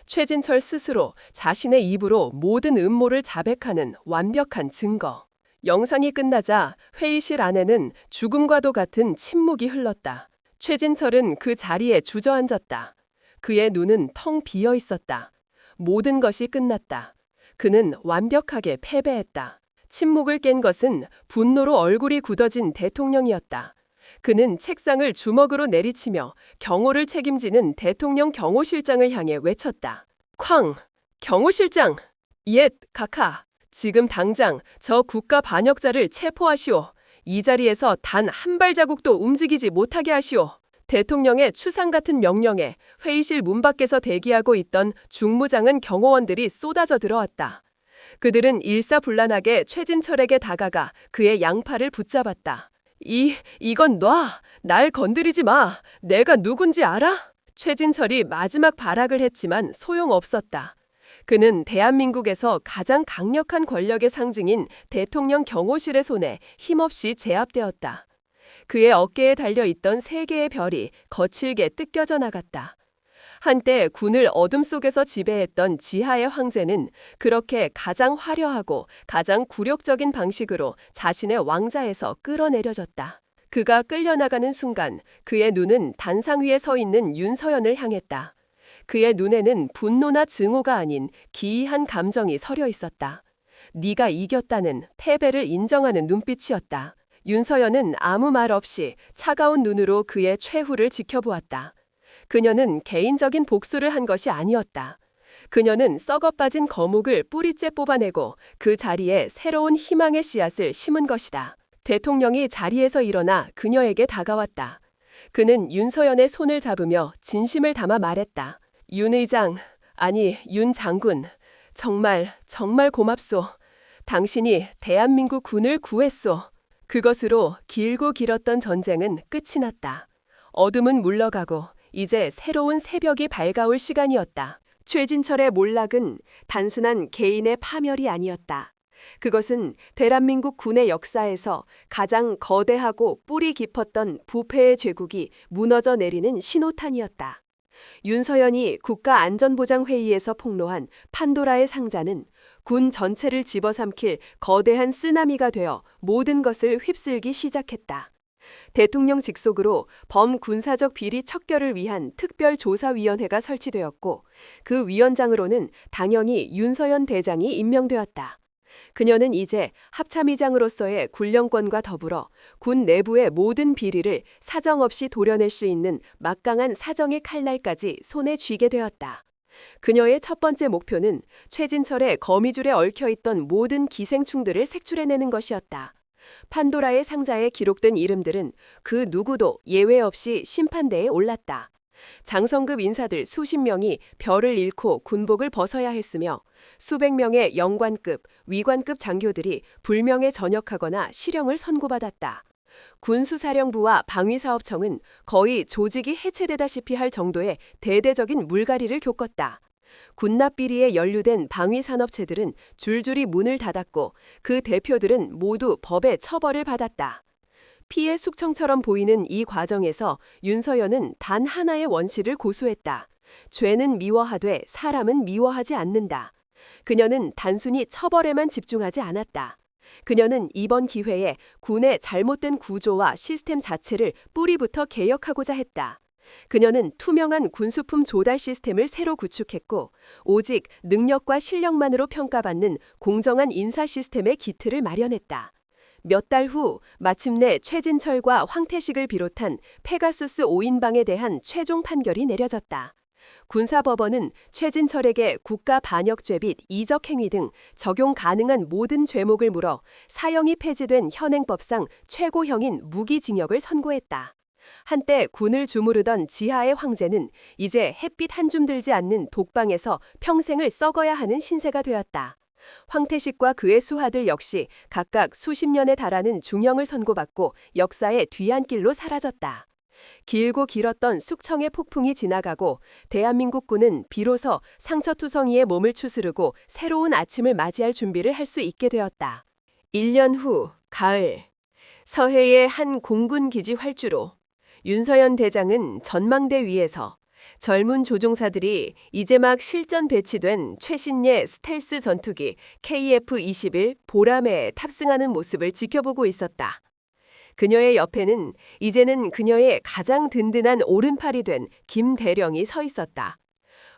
최진철 스스로 자신의 입으로 모든 음모를 자백하는 완벽한 증거. 영상이 끝나자 회의실 안에는 죽음과도 같은 침묵이 흘렀다. 최진철은 그 자리에 주저앉았다. 그의 눈은 텅 비어 있었다. 모든 것이 끝났다. 그는 완벽하게 패배했다. 침묵을 깬 것은 분노로 얼굴이 굳어진 대통령이었다. 그는 책상을 주먹으로 내리치며 경호를 책임지는 대통령 경호실장을 향해 외쳤다. 쾅! 경호실장! 옛, 각하! 지금 당장 저 국가 반역자를 체포하시오. 이 자리에서 단 한 발자국도 움직이지 못하게 하시오. 대통령의 추상 같은 명령에 회의실 문 밖에서 대기하고 있던 중무장은 경호원들이 쏟아져 들어왔다. 그들은 일사불란하게 최진철에게 다가가 그의 양팔을 붙잡았다. 이건 놔! 날 건드리지 마! 내가 누군지 알아? 최진철이 마지막 발악을 했지만 소용없었다. 그는 대한민국에서 가장 강력한 권력의 상징인 대통령 경호실의 손에 힘없이 제압되었다. 그의 어깨에 달려있던 세 개의 별이 거칠게 뜯겨져 나갔다. 한때 군을 어둠 속에서 지배했던 지하의 황제는 그렇게 가장 화려하고 가장 굴욕적인 방식으로 자신의 왕자에서 끌어내려졌다. 그가 끌려나가는 순간 그의 눈은 단상 위에 서 있는 윤서연을 향했다. 그의 눈에는 분노나 증오가 아닌 기이한 감정이 서려 있었다. 네가 이겼다는 패배를 인정하는 눈빛이었다. 윤서연은 아무 말 없이 차가운 눈으로 그의 최후를 지켜보았다. 그녀는 개인적인 복수를 한 것이 아니었다. 그녀는 썩어빠진 거목을 뿌리째 뽑아내고 그 자리에 새로운 희망의 씨앗을 심은 것이다. 대통령이 자리에서 일어나 그녀에게 다가왔다. 그는 윤서연의 손을 잡으며 진심을 담아 말했다. 윤 의장, 아니 윤 장군, 정말 고맙소. 당신이 대한민국 군을 구했소. 그것으로 길고 길었던 전쟁은 끝이 났다. 어둠은 물러가고 이제 새로운 새벽이 밝아올 시간이었다. 최진철의 몰락은 단순한 개인의 파멸이 아니었다. 그것은 대한민국 군의 역사에서 가장 거대하고 뿌리 깊었던 부패의 죄국이 무너져 내리는 신호탄이었다. 윤서연이 국가안전보장회의에서 폭로한 판도라의 상자는 군 전체를 집어삼킬 거대한 쓰나미가 되어 모든 것을 휩쓸기 시작했다. 대통령 직속으로 범군사적 비리 척결을 위한 특별조사위원회가 설치되었고 그 위원장으로는 당연히 윤서연 대장이 임명되었다. 그녀는 이제 합참의장으로서의 군령권과 더불어 군 내부의 모든 비리를 사정없이 도려낼 수 있는 막강한 사정의 칼날까지 손에 쥐게 되었다. 그녀의 첫 번째 목표는 최진철의 거미줄에 얽혀있던 모든 기생충들을 색출해내는 것이었다. 판도라의 상자에 기록된 이름들은 그 누구도 예외 없이 심판대에 올랐다. 장성급 인사들 수십 명이 별을 잃고 군복을 벗어야 했으며 수백 명의 영관급, 위관급 장교들이 불명예 전역하거나 실형을 선고받았다. 군수사령부와 방위사업청은 거의 조직이 해체되다시피 할 정도의 대대적인 물갈이를 겪었다. 군납비리에 연루된 방위산업체들은 줄줄이 문을 닫았고 그 대표들은 모두 법의 처벌을 받았다. 피해 숙청처럼 보이는 이 과정에서 윤서연은 단 하나의 원시를 고수했다. 죄는 미워하되 사람은 미워하지 않는다. 그녀는 단순히 처벌에만 집중하지 않았다. 그녀는 이번 기회에 군의 잘못된 구조와 시스템 자체를 뿌리부터 개혁하고자 했다. 그녀는 투명한 군수품 조달 시스템을 새로 구축했고 오직 능력과 실력만으로 평가받는 공정한 인사 시스템의 기틀을 마련했다. 몇 달 후 마침내 최진철과 황태식을 비롯한 페가수스 5인방에 대한 최종 판결이 내려졌다. 군사법원은 최진철에게 국가반역죄 및 이적행위 등 적용 가능한 모든 죄목을 물어 사형이 폐지된 현행법상 최고형인 무기징역을 선고했다. 한때 군을 주무르던 지하의 황제는 이제 햇빛 한 줌 들지 않는 독방에서 평생을 썩어야 하는 신세가 되었다. 황태식과 그의 수하들 역시 각각 수십 년에 달하는 중형을 선고받고 역사의 뒤안길로 사라졌다. 길고 길었던 숙청의 폭풍이 지나가고 대한민국군은 비로소 상처투성이의 몸을 추스르고 새로운 아침을 맞이할 준비를 할 수 있게 되었다. 1년 후 가을, 서해의 한 공군기지 활주로 윤서연 대장은 전망대 위에서 젊은 조종사들이 이제 막 실전 배치된 최신의 스텔스 전투기 KF-21 보라매에 탑승하는 모습을 지켜보고 있었다. 그녀의 옆에는 이제는 그녀의 가장 든든한 오른팔이 된 김대령이 서 있었다.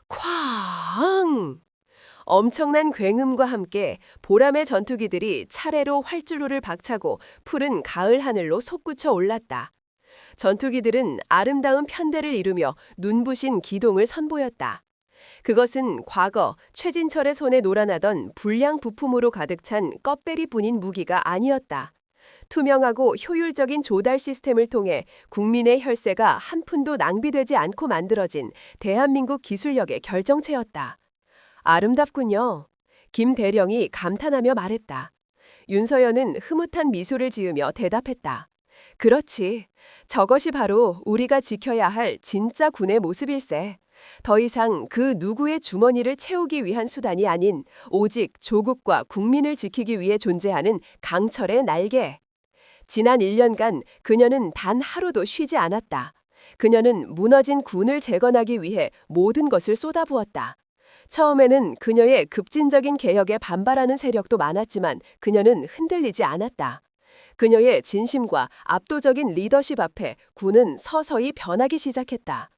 쾅! 엄청난 굉음과 함께 보라매 전투기들이 차례로 활주로를 박차고 푸른 가을 하늘로 솟구쳐 올랐다. 전투기들은 아름다운 편대를 이루며 눈부신 기동을 선보였다. 그것은 과거 최진철의 손에 놀아나던 불량 부품으로 가득 찬 껍데리뿐인 무기가 아니었다. 투명하고 효율적인 조달 시스템을 통해 국민의 혈세가 한 푼도 낭비되지 않고 만들어진 대한민국 기술력의 결정체였다. 아름답군요. 김 대령이 감탄하며 말했다. 윤서연은 흐뭇한 미소를 지으며 대답했다. 그렇지. 저것이 바로 우리가 지켜야 할 진짜 군의 모습일세. 더 이상 그 누구의 주머니를 채우기 위한 수단이 아닌 오직 조국과 국민을 지키기 위해 존재하는 강철의 날개. 지난 1년간 그녀는 단 하루도 쉬지 않았다. 그녀는 무너진 군을 재건하기 위해 모든 것을 쏟아부었다. 처음에는 그녀의 급진적인 개혁에 반발하는 세력도 많았지만 그녀는 흔들리지 않았다. 그녀의 진심과 압도적인 리더십 앞에 군은 서서히 변하기 시작했다.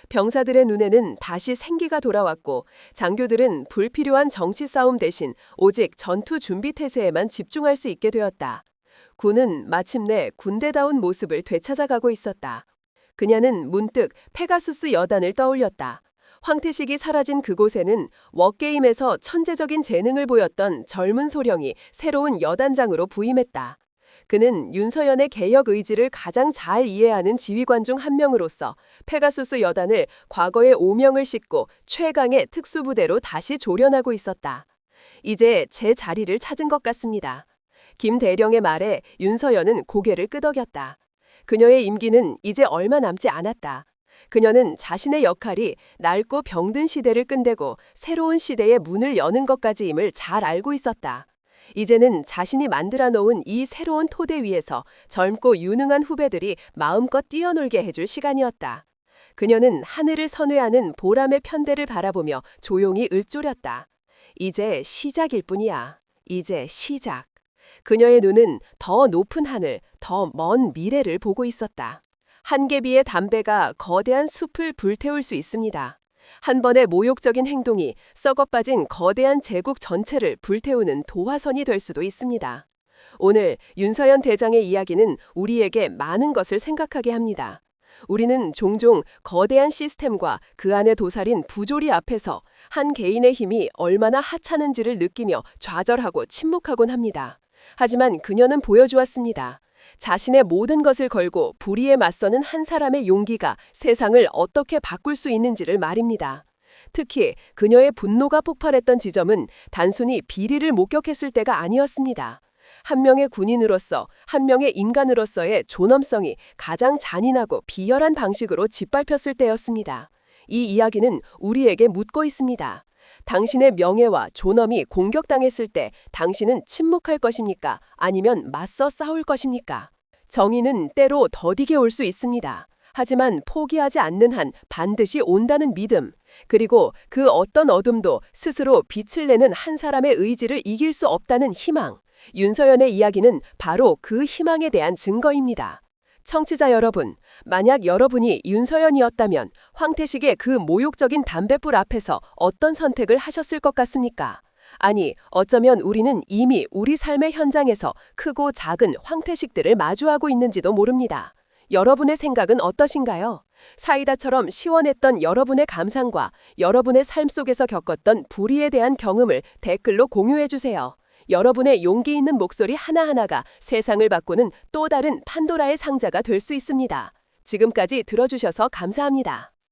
병사들의 눈에는 다시 생기가 돌아왔고 장교들은 불필요한 정치 싸움 대신 오직 전투 준비 태세에만 집중할 수 있게 되었다. 군은 마침내 군대다운 모습을 되찾아가고 있었다. 그녀는 문득 페가수스 여단을 떠올렸다. 황태식이 사라진 그곳에는 워게임에서 천재적인 재능을 보였던 젊은 소령이 새로운 여단장으로 부임했다. 그는 윤서연의 개혁 의지를 가장 잘 이해하는 지휘관 중 한 명으로서 페가수스 여단을 과거의 오명을 씻고 최강의 특수부대로 다시 조련하고 있었다. 이제 제 자리를 찾은 것 같습니다. 김 대령의 말에 윤서연은 고개를 끄덕였다. 그녀의 임기는 이제 얼마 남지 않았다. 그녀는 자신의 역할이 낡고 병든 시대를 끝내고 새로운 시대의 문을 여는 것까지임을 잘 알고 있었다. 이제는 자신이 만들어 놓은 이 새로운 토대 위에서 젊고 유능한 후배들이 마음껏 뛰어놀게 해줄 시간이었다. 그녀는 하늘을 선회하는 보람의 편대를 바라보며 조용히 을조렸다. 이제 시작일 뿐이야. 이제 시작. 그녀의 눈은 더 높은 하늘, 더 먼 미래를 보고 있었다. 한 개비의 담배가 거대한 숲을 불태울 수 있습니다. 한 번의 모욕적인 행동이 썩어빠진 거대한 제국 전체를 불태우는 도화선이 될 수도 있습니다. 오늘 윤서연 대장의 이야기는 우리에게 많은 것을 생각하게 합니다. 우리는 종종 거대한 시스템과 그 안에 도사린 부조리 앞에서 한 개인의 힘이 얼마나 하찮은지를 느끼며 좌절하고 침묵하곤 합니다. 하지만 그녀는 보여주었습니다. 자신의 모든 것을 걸고 불의에 맞서는 한 사람의 용기가 세상을 어떻게 바꿀 수 있는지를 말입니다. 특히 그녀의 분노가 폭발했던 지점은 단순히 비리를 목격했을 때가 아니었습니다. 한 명의 군인으로서, 한 명의 인간으로서의 존엄성이 가장 잔인하고 비열한 방식으로 짓밟혔을 때였습니다. 이 이야기는 우리에게 묻고 있습니다. 당신의 명예와 존엄이 공격당했을 때 당신은 침묵할 것입니까? 아니면 맞서 싸울 것입니까? 정의는 때로 더디게 올 수 있습니다. 하지만 포기하지 않는 한 반드시 온다는 믿음, 그리고 그 어떤 어둠도 스스로 빛을 내는 한 사람의 의지를 이길 수 없다는 희망. 윤서연의 이야기는 바로 그 희망에 대한 증거입니다. 청취자 여러분, 만약 여러분이 윤서연이었다면 황태식의 그 모욕적인 담뱃불 앞에서 어떤 선택을 하셨을 것 같습니까? 아니, 어쩌면 우리는 이미 우리 삶의 현장에서 크고 작은 황태식들을 마주하고 있는지도 모릅니다. 여러분의 생각은 어떠신가요? 사이다처럼 시원했던 여러분의 감상과 여러분의 삶 속에서 겪었던 불의에 대한 경험을 댓글로 공유해주세요. 여러분의 용기 있는 목소리 하나하나가 세상을 바꾸는 또 다른 판도라의 상자가 될 수 있습니다. 지금까지 들어주셔서 감사합니다.